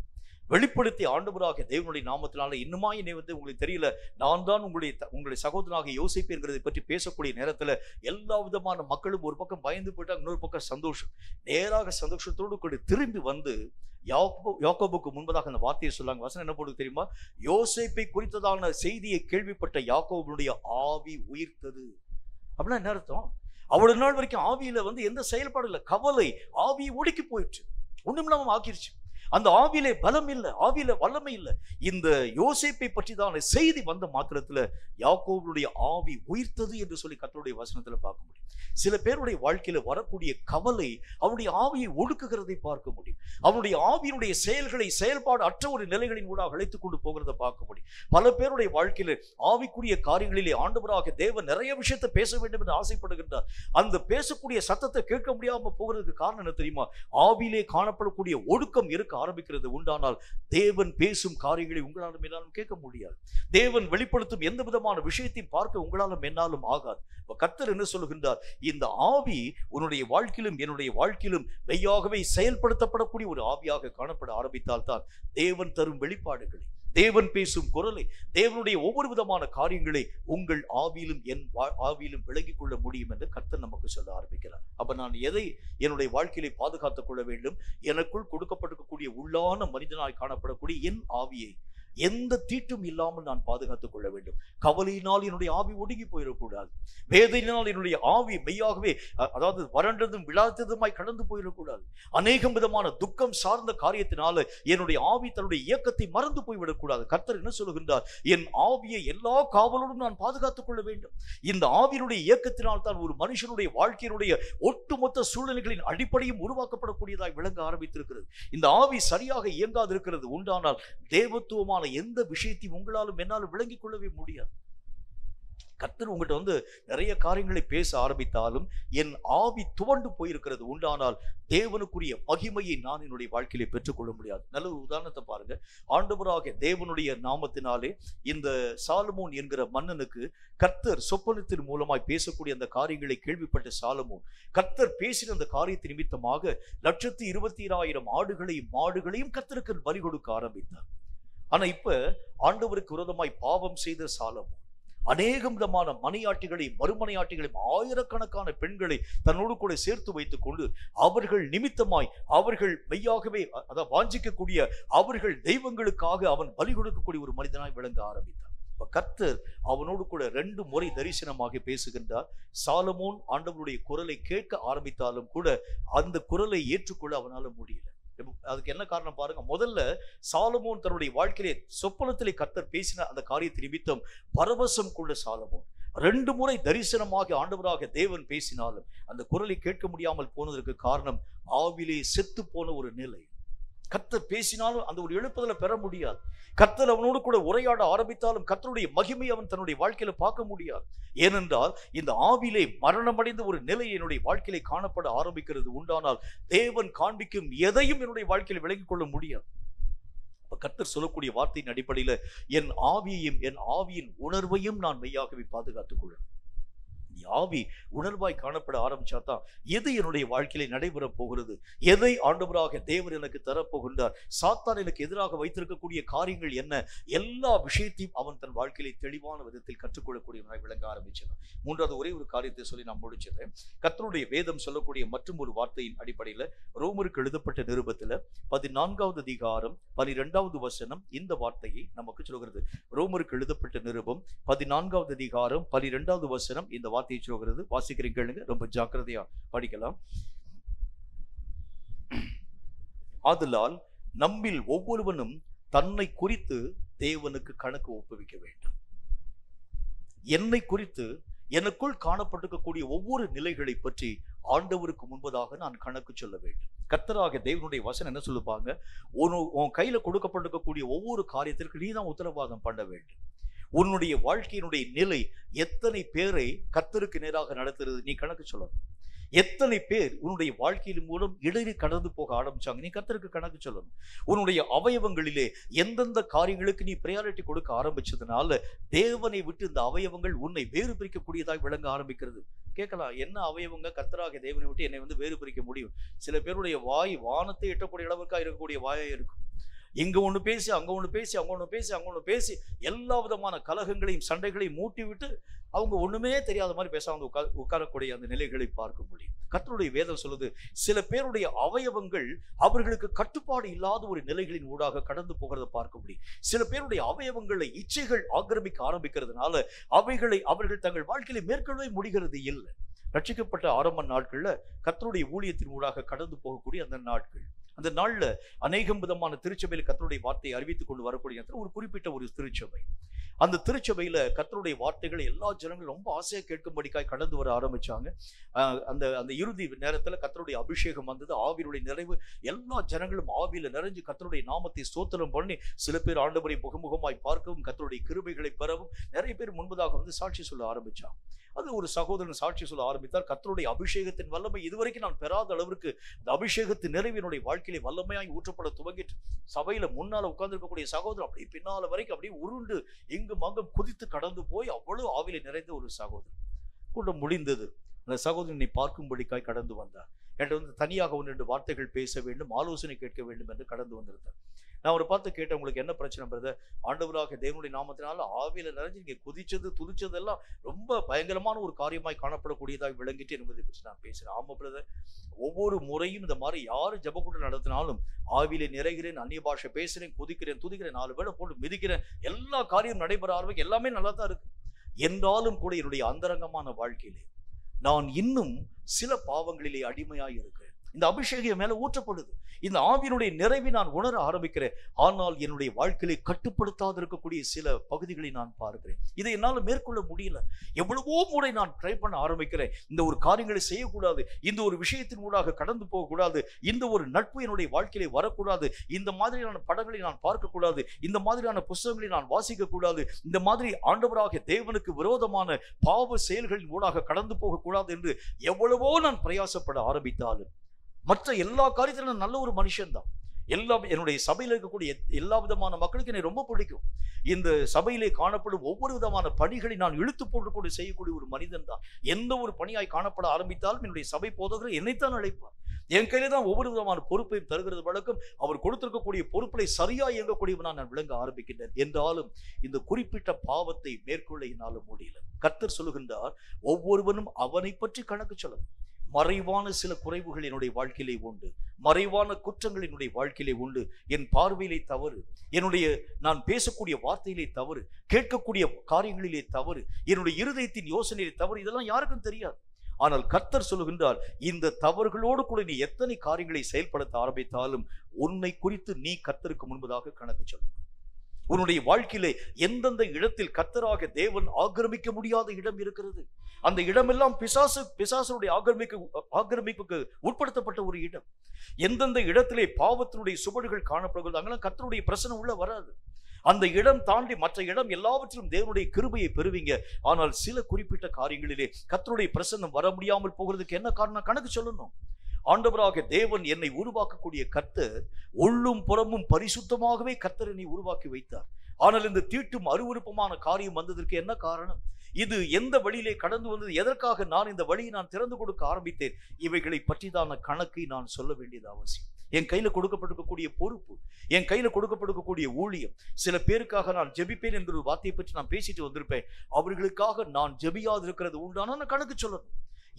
A: வெளிப்படுத்தி ஆண்டவராக தேவனுடைய நாமத்தினால இன்னுமா என்னை உங்களுக்கு தெரியல, நான் தான் உங்களுடைய சகோதரனாக யோசிப்பு என்கிறதை பற்றி பேசக்கூடிய நேரத்துல எல்லா விதமான மக்களும் ஒரு பக்கம் பயந்து போயிட்டாங்க, இன்னொரு பக்கம் சந்தோஷம். நேராக சந்தோஷத்தோடு கூட திரும்பி வந்து யாக்கோபுக்கு முன்பதாக அந்த வார்த்தையை சொல்லாங்க. வசனம் என்ன போடுது தெரியுமா? யோசேப்பை குறித்ததான செய்தியை கேள்விப்பட்ட யாக்கோபுடைய ஆவி உயிர்த்தது. அப்படின்னா என்ன அர்த்தம்? அவ்வளவு நாள் வரைக்கும் ஆவியில எந்த செயல்பாடு இல்லை, கவலை ஆவியை ஒடுக்கி போயிடுச்சு, ஒண்ணுமில்லாம ஆக்கிருச்சு. அந்த ஆவியிலே பலம் இல்லை, ஆவியில வல்லமை இல்லை. இந்த யோசேப்பை பற்றி தான் செய்தி வந்த மாத்திரத்துல யாக்கோபுடைய ஆவி உயிர்த்தது என்று சொல்லி கர்த்தருடைய வசனத்துல பார்க்க முடியும். சில பேருடைய வாழ்க்கையில வரக்கூடிய கவலை அவனுடைய ஆவியை ஒடுக்குகிறதை பார்க்க முடியும். அவனுடைய ஆவியினுடைய செயல்களை செயல்பாடு அற்ற ஒரு நிலைகளின் கூட அழைத்துக் கொண்டு போகிறத பார்க்க முடியும். பல பேருடைய வாழ்க்கையில ஆவிக்குரிய காரியங்களிலே ஆண்டவராக தேவன் நிறைய விஷயத்தை பேச வேண்டும் என்று ஆசைப்படுகின்றார். அந்த பேசக்கூடிய சத்தத்தை கேட்க முடியாம போகிறதுக்கு காரணம் என்ன தெரியுமா? ஆவியிலே காணப்படக்கூடிய ஒடுக்கம் இருக்க ஆரம்பிக்கிறது உண்டானால் தேவன் பேசும் காரியங்களை உங்களாலும் என்னாலும் கேட்க முடியாது. தேவன் வெளிப்படுத்தும் எந்த விதமான விஷயத்தையும் பார்க்க உங்களாலும் என்னாலும் ஆகாது. கர்த்தர் என்ன சொல்லுகின்றார்? இந்த ஆவி உன்னுடைய வாழ்க்கையிலும் என்னுடைய வாழ்க்கையிலும் மெய்யாகவே செயல்படுத்தப்படக்கூடிய ஒரு ஆவியாக காணப்பட ஆரம்பித்தால் தான் தேவன் தரும் வெளிப்பாடுகளை, தேவன் பேசும் குரலை, தேவனுடைய ஒவ்வொரு விதமான காரியங்களை உங்கள் ஆவியிலும் என் ஆவியிலும் விளங்கிக் கொள்ள முடியும் என்று கர்த்தர் நமக்கு சொல்ல ஆரம்பிக்கிறார். அப்ப நான் எதை என்னுடைய வாழ்க்கையிலே பாதுகாத்துக் கொள்ள வேண்டும்? எனக்குள் கொடுக்கப்பட்டிருக்கக்கூடிய உள்ளான மனிதனாய் காணப்படக்கூடிய என் ஆவியை எந்த தீட்டும் இல்லாமல் நான் பாதுகாத்துக் கொள்ள வேண்டும். கவலையினால் என்னுடைய ஆவி ஒடுங்கி போயிடக்கூடாது. வேதனையினால் என்னுடைய ஆவி மெய்யாகவே அதாவது வறண்டதும் விழாத்ததுமாய் கடந்து போயிடக்கூடாது. அநேகம் விதமான துக்கம் சார்ந்த காரியத்தினால என்னுடைய ஆவி தன்னுடைய இயக்கத்தை மறந்து போய்விடக்கூடாது. கர்த்தர் என்ன சொல்லுகின்றார்? என் ஆவியை எல்லா காவலோடும் நான் பாதுகாத்துக் கொள்ள வேண்டும். இந்த ஆவியினுடைய இயக்கத்தினால் தான் ஒரு மனுஷனுடைய வாழ்க்கையினுடைய ஒட்டுமொத்த சூழ்நிலைகளின் அடிப்படையும் உருவாக்கப்படக்கூடியதாய் விளங்க ஆரம்பித்திருக்கிறது. இந்த ஆவி சரியாக இயங்காது இருக்கிறது உண்டானால் தேவத்துவமான எந்த விஷயத்தையும் உங்களாலும் என்னாலும் விளங்கிக் கொள்ளவே முடியாது. கர்த்தர் உங்கள்கிட்ட நிறைய காரியங்களை பேச ஆரம்பித்தாலும் என் ஆவி துவண்டு போயிருக்கிறது உண்டானால் தேவனுக்குரிய மகிமையை நான் என்னுடைய வாழ்க்கையிலே பெற்றுக்கொள்ள முடியாது. நல்ல ஒரு உதாரணத்தை பாருங்க. ஆண்டவராக தேவனுடைய நாமத்தினாலே இந்த சாலமோன் என்கிற மன்னனுக்கு கர்த்தர் சொப்பனத்தின் மூலமாய் பேசக்கூடிய அந்த காரியங்களை கேள்விப்பட்ட சாலமோன் கர்த்தர் பேசின அந்த காரியத்தின் நிமித்தமாக 1,20,000 ஆடுகளையும் மாடுகளையும் கர்த்தருக்கு பலி கொடுக்க ஆரம்பித்தார். ஆனா இப்ப ஆண்டவருக்கு விரோதமாய் பாவம் செய்த சாலமோன் அநேகம் விதமான மனையாட்டிகளையும் மறுமனையாட்டிகளையும் ஆயிரக்கணக்கான பெண்களை தன்னோடு கூட சேர்த்து வைத்துக் கொண்டு அவர்கள் நிமித்தமாய் அவர்கள் மெய்யாகவே அதை வாஞ்சிக்கக்கூடிய அவர்கள் தெய்வங்களுக்காக அவன் பலி கொடுக்கக்கூடிய ஒரு மனிதனாய் விளங்க ஆரம்பித்தார். கர்த்தர் அவனோடு கூட 2 முறை தரிசனமாக பேசுகின்றார். சாலமோன் ஆண்டவருடைய குரலை கேட்க ஆரம்பித்தாலும் கூட அந்த குரலை ஏற்றுக்கொள்ள அவனால முடியல. அதுக்கு என்ன காரணம் பாருங்க. முதல்ல சாலமோன் தன்னுடைய வாழ்க்கையிலே சொப்பனத்திலே கர்த்தர் பேசின அந்த காரியத்தை நிமித்தம் பரவசம் கொண்ட சாலமோன் 2 முறை தரிசனமாக ஆண்டவராக தேவன் பேசினாலும் அந்த குரலை கேட்க முடியாமல் போனதற்கு காரணம் ஆவிலே செத்து போன ஒரு நிலை. கர்த்தர் பேசினாலும் அந்த ஒரு எழுப்புதலை பெற முடியாது. கர்த்தர் அவனோடு கூட உரையாட ஆரம்பித்தாலும் கர்த்தருடைய மகிமை அவன் தன்னுடைய வாழ்க்கையில பார்க்க முடியாது. ஏனென்றால் இந்த ஆவிலே மரணமடைந்த ஒரு நிலை என்னுடைய வாழ்க்கையிலே காணப்பட ஆரம்பிக்கிறது உண்டானால் தேவன் காண்பிக்கும் எதையும் என்னுடைய வாழ்க்கையில் விளங்கிக் கொள்ள முடியாது. கர்த்தர் சொல்லக்கூடிய வார்த்தையின் அடிப்படையில என் ஆவியையும் என் ஆவியின் உணர்வையும் நான் மெய்யாகவே பாதுகாத்துக் கொள்வேன். ஆவி உணர்வாய் காணப்பட ஆரம்பிச்சாதான் எது என்னுடைய வாழ்க்கையில நடைபெற போகிறது, எதை ஆண்டவராக தேவன் எனக்கு தரப்போகின்றார், சாத்தான் எனக்கு எதிராக வைத்திருக்கக்கூடிய காரியங்கள் என்ன, எல்லா விஷயத்தையும் அவன் தன் வாழ்க்கையில தெளிவான விதத்தில் கற்றுக்கொள்ளக்கூடியவனாய் விளங்க ஆரம்பிச்சான். மூன்றாவது ஒரே ஒரு காரியத்தை சொல்லி நான் முடிச்சிடுறேன். கர்த்தருடைய வேதம் சொல்லக்கூடிய மற்றும் ஒரு வார்த்தையின் அடிப்படையில ரோமருக்கு எழுதப்பட்ட நிருபத்துல 14வது அதிகாரம் 12வது வசனம் இந்த வார்த்தையை நமக்கு சொல்கிறது. ரோமருக்கு எழுதப்பட்ட நிருபம் 14வது அதிகாரம் 12வது வசனம் இந்த வார்த்தையை சொல்கிறது. வாசிக்கிறீங்க, ரொம்ப ஜாக்கிரதையா படிக்கலாம். ஆதலால் நம்மில் ஒவ்வொருவனும் தன்னை குறித்து தேவனுக்கு கணக்கு ஒப்புவிக்க வேண்டும். என்னை குறித்து எனக்குள் காணப்பட்டிருக்கக்கூடிய ஒவ்வொரு நிலைகளை பற்றி ஆண்டவருக்கு முன்பதாக நான் கணக்கு சொல்ல வேண்டும். கர்த்தராக தேவனுடைய வசனம் என்ன சொல்லுப்பாங்க, உன் கையில கொடுக்கப்பட்டிருக்கக்கூடிய ஒவ்வொரு காரியத்திற்கு நீ தான் உத்தரவாதம் பண்ண வேண்டும். உன்னுடைய வாழ்க்கையினுடைய நிலை எத்தனை பேரை கர்த்தருக்கு நேராக நடத்துறது நீ கணக்கு சொல்லணும். எத்தனை பேர் உன்னுடைய வாழ்க்கையின் மூலம் இடறி கடந்து போக ஆரம்பிச்சாங்க நீ கர்த்தருக்கு கணக்கு சொல்லணும். உன்னுடைய அவயவங்களிலே எந்தெந்த காரியங்களுக்கு நீ பிரையாரிட்டி கொடுக்க ஆரம்பிச்சதுனால தேவனை விட்டு இந்த அவயவங்கள் உன்னை வேறு பிரிக்கக்கூடியதாக விளங்க ஆரம்பிக்கிறது. கேட்கலாம், என்ன அவயவங்க கர்த்தராக தேவனை விட்டு என்னை வேறு பிரிக்க முடியும்? சில பேருடைய வாய் வானத்தை எட்டக்கூடிய அளவுக்காக இருக்கக்கூடிய வாயா இருக்கும். இங்க ஒண்ணு பேசி அங்க ஒண்ணு பேசி அங்க ஒண்ணு பேசி அங்க ஒண்ணு பேசி எல்லா விதமான கலகங்களையும் சண்டைகளையும் மூட்டி விட்டு அவங்க ஒண்ணுமே தெரியாத மாதிரி பேச அவங்க உட்காரக்கூடிய அந்த நிலைகளை பார்க்க முடியும். கர்த்தருடைய வேதம் சொல்லுது, சில பேருடைய அவயவங்கள் அவர்களுக்கு கட்டுப்பாடு இல்லாத ஒரு நிலைகளின் ஊடாக கடந்து போகிறத பார்க்க முடியும். சில பேருடைய அவயவங்களை இச்சைகள் ஆக்கிரமிக்க ஆரம்பிக்கிறதுனால அவைகளை அவர்கள் தங்கள் வாழ்க்கையில மேற்கொள்ளவே முடிகிறது இல்லை. ரட்சிக்கப்பட்ட ஆரம்ப நாட்கள்ல கர்த்தருடைய ஊழியத்தின் ஊடாக கடந்து போகக்கூடிய அந்த நாட்கள், அந்த நாள்ல அநேகம் விதமான திருச்சபையில கர்த்தருடைய வார்த்தையை அறிவித்துக் கொண்டு வரக்கூடிய ஒரு குறிப்பிட்ட ஒரு திருச்சபை, அந்த திருச்சபையில கர்த்தருடைய வார்த்தைகளை எல்லா ஜனங்களும் ரொம்ப ஆசையா கேட்கும்படிக்காய் கடந்து வர ஆரம்பிச்சாங்க. அந்த இறுதி நேரத்துல கர்த்தருடைய அபிஷேகம் வந்தது, ஆவியினுடைய நிறைவு. எல்லா ஜனங்களும் ஆவியில நிறைஞ்சு கர்த்தருடைய நாமத்தை ஸ்தோத்திரம் பண்ணி சில பேர் ஆண்டவரை முகமுகமாய் பார்க்கவும் கர்த்தருடைய கிருபைகளை பெறவும் நிறைய பேர் முன்பதாக வந்து சாட்சி சொல்ல ஆரம்பிச்சாங்க. அது ஒரு சகோதரன் சாட்சி சொல்ல ஆரம்பித்தார், கர்த்தருடைய அபிஷேகத்தின் வல்லமை இதுவரைக்கும் நான் பெறாத அளவிற்கு இந்த அபிஷேகத்தின் நிறைவினுடைய வாழ்க்கையில வல்லமையாய் ஊற்றப்பட துவங்கிட்டு சபையில முன்னால உட்கார்ந்து இருக்கக்கூடிய சகோதரர் அப்படியே பின்னால வரைக்கும் அப்படியே உருண்டு எங்கும் அங்கும் குதித்து கடந்து போய் அவ்வளவு ஆவில நிறைந்த ஒரு சகோதரர் கூட முடிந்தது. அந்த சகோதரனை பார்க்கும்படிக்காய் கடந்து வந்தார். என்கிட்ட வந்து தனியாக 1-2 வார்த்தைகள் பேச வேண்டும், ஆலோசனை கேட்க வேண்டும் என்று கடந்து வந்திருந்தார். நான் அவரை பார்த்து கேட்டேன், உங்களுக்கு என்ன பிரச்சனை பிரதர்? ஆண்டவராக தேவனுடைய நாமத்தினால ஆவியில நிறைஞ்சு நீங்க குதிச்சது துதிச்சதெல்லாம் ரொம்ப பயங்கரமான ஒரு காரியமாய் காணப்படக்கூடியதாக விளங்கிட்டு என்பதை பற்றி நான் பேசுறேன். ஆமா பிரதர், ஒவ்வொரு முறையும் இந்த மாதிரி யாரு ஜெபக்கூட்டம் நடத்தினாலும் ஆவியில நிறைகிறேன், அந்நிய பாஷை பேசுறேன், குதிக்கிறேன், துதிக்கிறேன், 4 பேரை போட்டு மிதிக்கிறேன், எல்லா காரியம் நடைபெற ஆரம்பிக்கும், எல்லாமே நல்லா தான் இருக்கு. என்றாலும் கூட என்னுடைய அந்தரங்கமான வாழ்க்கையிலே நான் இன்னும் சில பாவங்களிலே அடிமையாய் இருக்கிறேன். இந்த அபிஷேகம் மேல ஊற்றப்படுது, இந்த ஆவியினுடைய நிறைவை நான் உணர ஆரம்பிக்கிறேன். ஆனால் என்னுடைய வாழ்க்கையை கட்டுப்படுத்தாது இருக்கக்கூடிய சில பகுதிகளை நான் பார்க்கிறேன். இதை என்னால் மேற்கொள்ள முடியல. எவ்வளவோ முறை நான் ட்ரை பண்ண ஆரம்பிக்கிறேன், இந்த ஒரு காரியங்களை செய்யக்கூடாது, இந்த ஒரு விஷயத்தின் ஊடாக கடந்து போகக்கூடாது, இந்த ஒரு நட்பு என்னுடைய வாழ்க்கையிலே வரக்கூடாது, இந்த மாதிரியான படங்களை நான் பார்க்கக்கூடாது, இந்த மாதிரியான புத்தகங்களை நான் வாசிக்க கூடாது, இந்த மாதிரி ஆண்டவராக தேவனுக்கு விரோதமான பாவ செயல்களின் ஊடாக கடந்து போகக்கூடாது என்று எவ்வளவோ நான் பிரயாசப்பட ஆரம்பித்தாலும் மற்ற எல்லா காரியத்திலும் நல்ல ஒரு மனுஷன் தான். என்னுடைய சபையில் இருக்கக்கூடிய எல்லா விதமான மக்களுக்கு என்னை ரொம்ப பிடிக்கும். இந்த சபையிலே காணப்படும் ஒவ்வொரு விதமான பணிகளை நான் இழுத்து போட்டு செய்யக்கூடிய ஒரு மனிதன் தான். எந்த ஒரு பணியாய் காணப்பட ஆரம்பித்தாலும் என்னுடைய சபை போதகர் என்னைத்தான் அழைப்பார். என் கையில தான் ஒவ்வொரு விதமான பொறுப்பையும் தருகிறது வழக்கம். அவர் கொடுத்திருக்கக்கூடிய பொறுப்பை சரியா இயங்கக்கூடியவனா நான் விளங்க ஆரம்பிக்கின்றேன். என்றாலும் இந்த குறிப்பிட்ட பாவத்தை மேற்கொள்ள என்னால் முடியல. கர்த்தர் சொல்லுகின்றார், ஒவ்வொருவனும் அவனை பற்றி கணக்கு சொல்லணும். மறைவான சில குறைவுகள் என்னுடைய வாழ்க்கையிலே உண்டு, மறைவான குற்றங்கள் என்னுடைய வாழ்க்கையிலே உண்டு. என் பார்வையிலே தவறு, நான் பேசக்கூடிய வார்த்தையிலே தவறு, கேட்கக்கூடிய காரியங்களிலே தவறு, என்னுடைய இருதயத்தின் யோசனையிலே தவறு, இதெல்லாம் யாருக்கும் தெரியாது. ஆனால் கர்த்தர் சொல்லுகின்றார், இந்த தவறுகளோடு கூட நீ எத்தனை காரியங்களை செயல்படுத்த ஆரம்பித்தாலும் உன்னை குறித்து நீ கர்த்தருக்கு முன்பதாக கணக்கு சொல்லணும். உன்னுடைய வாழ்க்கையிலே எந்தெந்த இடத்தில் கர்த்தராக தேவன் ஆக்கிரமிக்க முடியாத இடம் இருக்கிறது, அந்த இடமெல்லாம் பிசாசுடைய ஆக்கிரமிப்புக்கு உட்படுத்தப்பட்ட ஒரு இடம். எந்தெந்த இடத்திலே பாவத்தினுடைய சுவடுகள் காணப்படுகிறது அங்கெல்லாம் கர்த்தருடைய பிரசனம் உள்ள வராது. அந்த இடம் தாண்டி மற்ற இடம் எல்லாவற்றிலும் தேவனுடைய கிருபையை பெறுவீங்க. ஆனால் சில குறிப்பிட்ட காரியங்களிலே கர்த்தருடைய பிரசன்னம் வர முடியாமல் போகிறதுக்கு என்ன காரணம் கணக்கு சொல்லணும். ஆண்டவராக தேவன் என்னை உருவாக்கக்கூடிய கர்த்தர் உள்ளும் புறமும் பரிசுத்தமாகவே கர்த்தர் என்னை உருவாக்கி வைத்தார். ஆனால் இந்த தீட்டும் அருவருப்பமான காரியம் வந்ததற்கு என்ன காரணம்? இது எந்த வழியிலே கடந்து வந்தது? எதற்காக நான் இந்த வழியை நான் திறந்து கொடுக்க ஆரம்பித்தேன்? இவைகளை பற்றிதான கணக்கை நான் சொல்ல வேண்டியது அவசியம். என் கையில கொடுக்கப்பட்டிருக்கக்கூடிய பொறுப்பு, என் கையில கொடுக்கப்பட்டிருக்கக்கூடிய ஊழியம், சில பேருக்காக நான் ஜெபிப்பேன் என்கிற ஒரு வார்த்தையை பற்றி நான் பேசிட்டு வந்திருப்பேன். அவர்களுக்காக நான் ஜெபியாது இருக்கிறது உண்டான நான் கணக்கு சொல்லணும்.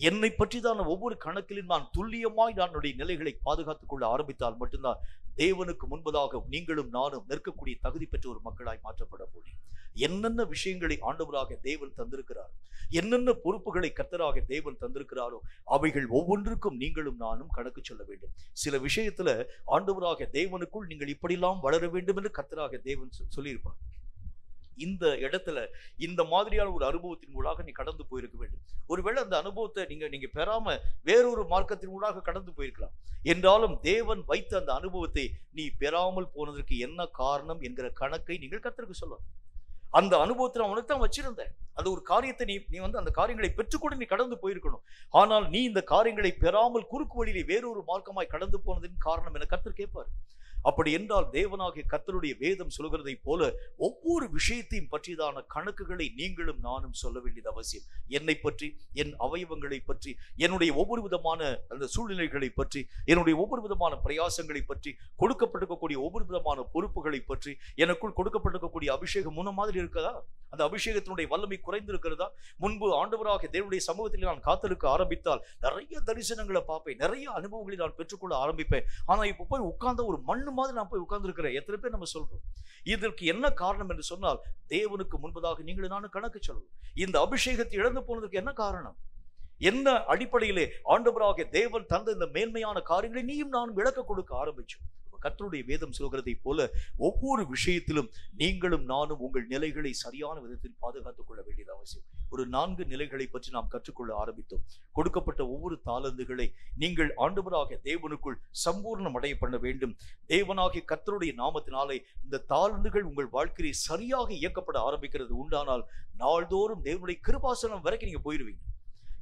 A: என்னை பற்றிதான ஒவ்வொரு கணக்கிலும் நான் துல்லியமாய் என்னுடைய நிலைகளை பாதுகாத்துக் கொள்ள ஆரம்பித்தால் மட்டும்தான் தேவனுக்கு முன்பதாக நீங்களும் நானும் நிற்கக்கூடிய தகுதி பெற்ற ஒரு மக்களாய் மாற்றப்பட முடியும். என்னென்ன விஷயங்களை ஆண்டவராக தேவன் தந்திருக்கிறார், என்னென்ன பொறுப்புகளை கர்த்தராக தேவன் தந்திருக்கிறாரோ அவைகள் ஒவ்வொன்றுக்கும் நீங்களும் நானும் கணக்கு சொல்ல வேண்டும். சில விஷயத்துல ஆண்டவராக தேவனுக்குள் நீங்கள் இப்படிலாம் வளர வேண்டும் என்று கர்த்தராக தேவன் சொல்லியிருப்பார். இந்த இடத்துல இந்த மாதிரியான ஒரு அனுபவத்தின் ஊடாக நீ கடந்து போயிருக்க வேண்டும். ஒருவேளை அந்த அனுபவத்தை நீங்க பெறாம வேறொரு மார்க்கத்தின் ஊடாக கடந்து போயிருக்கலாம். என்றாலும் தேவன் வைத்த அந்த அனுபவத்தை நீ பெறாமல் போனதற்கு என்ன காரணம் என்கிற கணக்கை நீங்கள் கர்த்தருக்கு சொல்லணும். அந்த அனுபவத்தை நான் உனக்கு தான் வச்சிருந்தேன். அந்த ஒரு காரியத்தை நீ வந்து அந்த காரியங்களை பெற்றுக்கொண்டு நீ கடந்து போயிருக்கணும். ஆனால் நீ இந்த காரியங்களை பெறாமல் குறுக்கு வழியிலே வேறொரு மார்க்கமாய் கடந்து போனதின் காரணம் என கர்த்தர் கேட்பார். அப்படி என்றால் தேவனாகிய கர்த்தருடைய வேதம் சொல்கிறதை போல ஒவ்வொரு விஷயத்தையும் பற்றியதான கணக்குகளை நீங்களும் நானும் சொல்ல வேண்டியது அவசியம். என்னை பற்றி, என் அவயவங்களை பற்றி, என்னுடைய ஒவ்வொரு விதமான அந்த சூழ்நிலைகளை பற்றி, என்னுடைய ஒவ்வொரு விதமான பிரயாசங்களை பற்றி, கொடுக்கப்பட்டிருக்கக்கூடிய ஒவ்வொரு விதமான பொறுப்புகளை பற்றி, எனக்குள் கொடுக்கப்பட்டிருக்கக்கூடிய அபிஷேகம் முன்ன மாதிரி இருக்கிறதா? அந்த அபிஷேகத்தினுடைய வல்லமை குறைந்திருக்கிறதா? முன்பு ஆண்டவராக தேவனுடைய சமூகத்தில் நான் காத்திருக்க ஆரம்பித்தால் நிறைய தரிசனங்களை பார்ப்பேன், நிறைய அனுபவங்களை நான் பெற்றுக்கொள்ள ஆரம்பிப்பேன். ஆனா இப்ப போய் உட்கார்ந்த ஒரு மண்ணு மாதிரி நான் போய் உட்கார்ந்து இருக்கிறேன். எத்தனை பேர் நம்ம சொல்றோம்? இதற்கு என்ன காரணம் என்று சொன்னால் தேவனுக்கு முன்பதாக நீங்களும் நானும் கணக்கு சொல்லணும். இந்த அபிஷேகத்தை இழந்து போனதற்கு என்ன காரணம்? என்ன அடிப்படையிலே ஆண்டவராக தேவன் தந்த இந்த மேன்மையான காரியங்களை நீயும் நானும் விளக்க கொடுக்க ஆரம்பிச்சோம். கர்த்தருடைய வேதம் சொல்கிறதை போல ஒவ்வொரு விஷயத்திலும் நீங்களும் நானும் உங்கள் நிலைகளை சரியான விதத்தில் பாதுகாத்துக் கொள்ள வேண்டியது அவசியம். ஒரு 4 நிலைகளை பற்றி நாம் கற்றுக்கொள்ள ஆரம்பித்தோம். கொடுக்கப்பட்ட ஒவ்வொரு தாளந்துகளை நீங்கள் ஆண்டவராக தேவனுக்குள் சம்பூர்ணம் அடைய பண்ண வேண்டும். தேவனாகிய கர்த்தருடைய நாமத்தினாலே இந்த தாளந்துகள் உங்கள் வாழ்க்கையை சரியாக இயக்கப்பட ஆரம்பிக்கிறது உண்டானால் நாள்தோறும் தேவனுடைய கிருபாசனம் வரைக்கும் நீங்க போயிருவீங்க.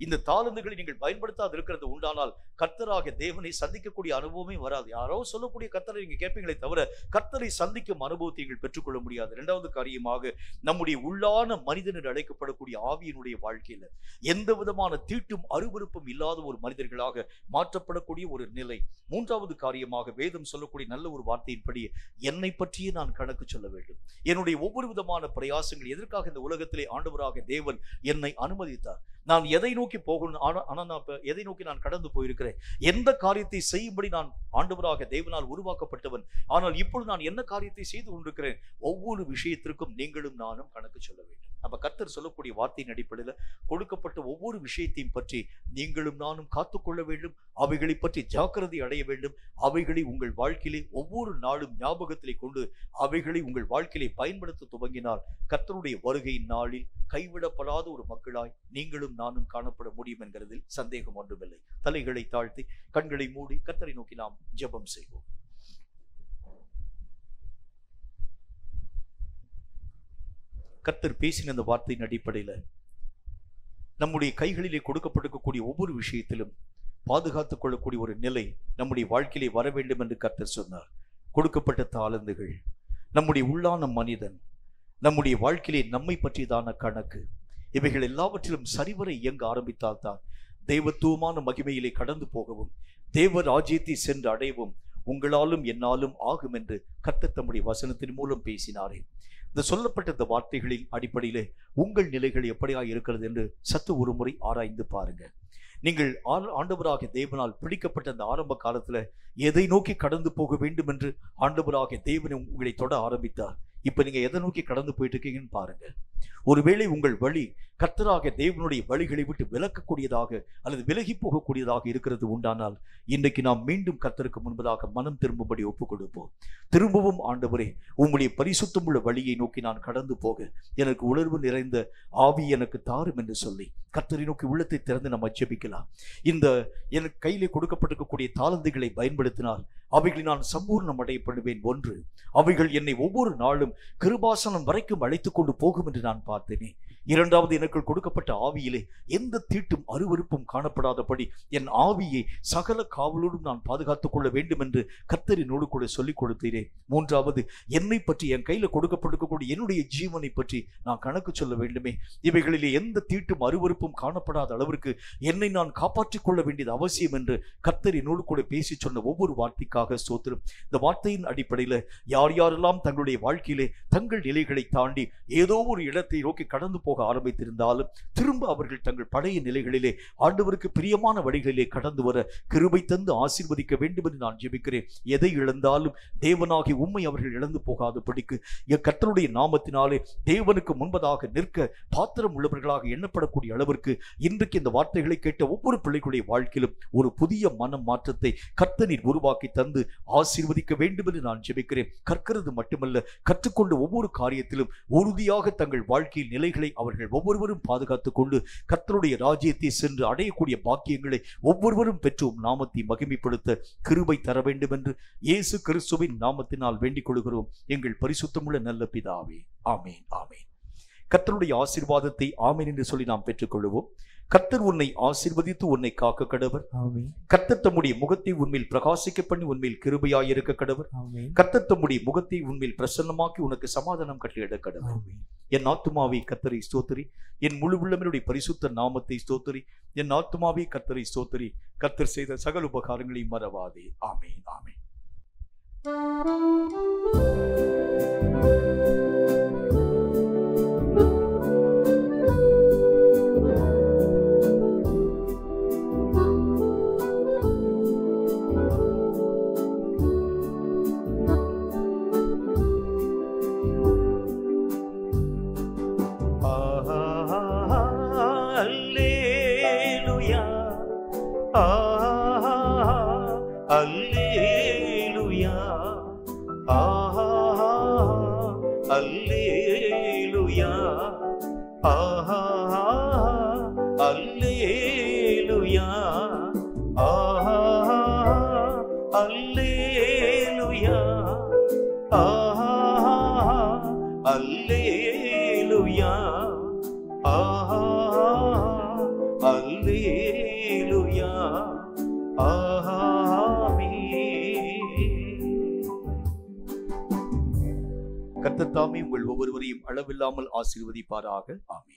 A: இந்த தாளந்துகளை நீங்கள் பயன்படுத்தாது இருக்கிறது உண்டானால் கர்த்தராக தேவனை சந்திக்கக்கூடிய அனுபவமே வராது. யாரோ சொல்லக்கூடிய கர்த்தரை நீங்க கேட்பீங்களே தவிர கர்த்தரை சந்திக்கும் அனுபவத்தை நீங்கள் பெற்றுக்கொள்ள முடியாது. 2வது காரியமாக நம்முடைய உள்ளான மனிதன் என்று அழைக்கப்படக்கூடிய ஆவியினுடைய வாழ்க்கையில எந்த விதமான தீட்டும் அருவருப்பும் இல்லாத ஒரு மனிதர்களாக மாற்றப்படக்கூடிய ஒரு நிலை. 3வது காரியமாக வேதம் சொல்லக்கூடிய நல்ல ஒரு வார்த்தையின்படி என்னை பற்றியே நான் கணக்கு சொல்ல வேண்டும். என்னுடைய ஒவ்வொரு விதமான பிரயாசங்கள் எதற்காக இந்த உலகத்திலே ஆண்டவராக தேவன் என்னை அனுமதித்தார்? நான் எதை நோக்கி போகணும்? ஆனா நான் எதை நோக்கி நான் கடந்து போயிருக்கிறேன்? எந்த காரியத்தை செய்யும்படி நான் ஆண்டவராக தேவனால் உருவாக்கப்பட்டவன். ஆனால் இப்பொழுது நான் என்ன காரியத்தை செய்து கொண்டிருக்கிறேன்? ஒவ்வொரு விஷயத்திற்கும் நீங்களும் நானும் கணக்கு சொல்ல வேண்டும். அப்ப கர்த்தர் சொல்லக்கூடிய வார்த்தையின் அடிப்படையில் கொடுக்கப்பட்ட ஒவ்வொரு விஷயத்தையும் பற்றி நீங்களும் நானும் காத்துக்கொள்ள வேண்டும். அவைகளை பற்றி ஜாக்கிரதை அடைய வேண்டும். அவைகளை உங்கள் வாழ்க்கையிலே ஒவ்வொரு நாளும் ஞாபகத்திலே கொண்டு அவைகளை உங்கள் வாழ்க்கையிலே பயன்படுத்த துவங்கினால் கர்த்தருடைய வருகையின் நாளில் கைவிடப்படாத ஒரு மக்களாய் நீங்களும் நானும் காணப்பட முடியும் என்கிறதில் சந்தேகம் ஒன்றுமில்லை. தலைகளை தாழ்த்தி கண்களை மூடி கர்த்தரை நோக்கி நாம் ஜெபம் செய்வோம். கர்த்தர் பேசின அந்த வார்த்தையின் அடிப்படையில் நம்முடைய கைகளிலே கொடுக்கப்பட்டிருக்கக்கூடிய ஒவ்வொரு விஷயத்திலும் பாதுகாத்துக் கொள்ளக்கூடிய ஒரு நிலை நம்முடைய வாழ்க்கையிலே வர வேண்டும் என்று கர்த்தர் சொன்னார். கொடுக்கப்பட்ட தாளந்துகள், நம்முடைய உள்ளான மனிதன், நம்முடைய வாழ்க்கையிலே நம்மை பற்றியதான கணக்கு, இவைகள் எல்லாவற்றிலும் சரிவர இயங்க ஆரம்பித்தால்தான் தெய்வத்துவமான மகிமையிலே கடந்து போகவும் தேவ ராஜ்யத்தை சென்று அடையவும் உங்களாலும் என்னாலும் ஆகும் என்று கர்த்தர் தம்முடைய வசனத்தின் மூலம் பேசினாரே. இந்த சொல்லப்பட்ட இந்த வார்த்தைகளின் அடிப்படையிலே உங்கள் நிலைகள் எப்படியா இருக்கிறது என்று சற்று ஒரு முறை ஆராய்ந்து பாருங்க. நீங்கள் ஆண்டவராக தேவனால் பிடிக்கப்பட்ட அந்த ஆரம்ப காலத்துல எதை நோக்கி கடந்து போக வேண்டும் என்று ஆண்டவராக தேவன் உங்களை தொட ஆரம்பித்தார். இப்ப நீங்க எதை நோக்கி கடந்து போயிட்டு இருக்கீங்கன்னு பாருங்க. ஒருவேளை உங்கள் வழி கர்த்தராக தேவனுடைய வழிகளை விட்டு விலக்கக்கூடியதாக அல்லது விலகி போகக்கூடியதாக இருக்கிறது உண்டானால் இன்றைக்கு நாம் மீண்டும் கர்த்தருக்கு முன்பதாக மனம் திரும்பும்படி ஒப்புக் கொடுப்போம். திரும்பவும் ஆண்டவரே உம்முடைய பரிசுத்தமுள்ள வழியை நோக்கி நான் கடந்து போக எனக்கு உணர்வு நிறைந்த ஆவி எனக்கு தாரும் என்று சொல்லி கர்த்தரை நோக்கி உள்ளத்தை திறந்து நம்ம ஜெபிக்கலாம். இந்த எனக்கு கையிலே கொடுக்கப்பட்டிருக்கக்கூடிய தாளந்துகளை பயன்படுத்தினால் அவைகளை நான் சம்பூர்ணம் அடையப்படுவேன். 1, அவைகள் என்னை ஒவ்வொரு நாளும் கிருபாசனம் வரைக்கும் அழைத்துக் கொண்டு போகும் என்று நான் பார்த்தேனே. இரண்டாவது, எனக்குள் கொடுக்கப்பட்ட ஆவியிலே எந்த தீட்டும் அருவருப்பும் காணப்படாதபடி என் ஆவியை சகல காவலோடும் நான் பாதுகாத்துக் கொள்ள வேண்டும் என்று கர்த்தரினோடு கூட சொல்லிக் கொடுத்தீரே. மூன்றாவது, என்னை பற்றி, என் கையில கொடுக்கப்பட்டிருக்கக்கூடிய என்னுடைய ஜீவனை பற்றி நான் கணக்கு சொல்ல வேண்டுமே. இவைகளிலே எந்த தீட்டும் அருவருப்பும் காணப்படாத அளவிற்கு என்னை நான் காப்பாற்றிக் கொள்ள வேண்டியது அவசியம் என்று கர்த்தரினோடு கூட பேசி சொன்ன ஒவ்வொரு வார்த்தைக்காக ஸ்தோத்திரம். இந்த வார்த்தையின் அடிப்படையில் யார் யாரெல்லாம் தங்களுடைய வாழ்க்கையிலே தங்கள் நிலைகளை தாண்டி ஏதோ ஒரு இடத்தை நோக்கி கடந்து போக ஆரம்பித்திருந்தாலும் திரும்ப அவர்கள் தங்கள் பழைய நிலைகளிலே ஆண்டவருக்கு பிரியமான வழிகளிலே கடந்து வர கிருபை தந்து ஆசீர்வதிக்க வேண்டும் என்று நான் ஜெபிக்கிறேன். எதை இழந்தாலும் தேவனாகி உம்மை அவர்கள் இழந்து போகாதபடிக்கு கர்த்தருடைய நாமத்தினாலே தேவனுக்கு முன்பதாக நிற்க பாத்திரம் உள்ளவர்களாக எண்ணப்படக்கூடிய அளவிற்கு இன்றைக்கு இந்த வார்த்தைகளை கேட்ட ஒவ்வொரு பிள்ளைகளுடைய வாழ்க்கையிலும் ஒரு புதிய மனம் மாற்றத்தை கர்த்தர் உருவாக்கி தந்து ஆசீர்வதிக்க வேண்டும் என்று நான் ஜெபிக்கிறேன். கற்கிறது மட்டுமல்ல, கற்றுக்கொண்ட ஒவ்வொரு காரியத்திலும் உறுதியாக தங்கள் வாழ்க்கையில் நிலைகளை அவர்கள் ஒவ்வொருவரும் பாதுகாத்துக் கொண்டு கர்த்தருடைய ராஜ்யத்தை சென்று அடையக்கூடிய பாக்கியங்களை ஒவ்வொருவரும் பெற்று நாமத்தை மகிமைப்படுத்த கிருபை தர வேண்டும் என்று இயேசு கிறிஸ்துவின் நாமத்தினால் வேண்டிக் கொள்கிறோம் எங்கள் பரிசுத்தமுள்ள நல்ல பிதாவே. ஆமேன், ஆமேன். கர்த்தருடைய ஆசீர்வாதத்தை ஆமேன் என்று சொல்லி நாம் பெற்றுக்கொள்வோம். கர்த்தர் உன்னை ஆசீர்வதித்து உன்னை காக்க கடவர். கர்த்தர் தம்முடைய முகத்தை உன்மேல் பிரகாசிக்க பண்ணி உன்மேல் கிருபையாய் இருக்க கடவர். கர்த்தர் தம்முடைய முகத்தை உன்மேல் பிரசன்னமாக்கி உனக்கு சமாதானம் கட்டளையிட கடவர். என் ஆத்துமாவை கர்த்தரை ஸ்தோத்திரி, என் முழு உள்ளவனுடைய பரிசுத்த நாமத்தை ஸ்தோத்திரி. என் ஆத்துமாவை கர்த்தரை ஸ்தோத்திரி, கர்த்தர் செய்த சகல உபகாரங்களை மறவாதே. ஆமேன், ஆமேன். கர்த்தர் தாமே உங்கள் ஒவ்வொருவரையும் அளவில்லாமல் ஆசீர்வதிப்பாராக. ஆமென்.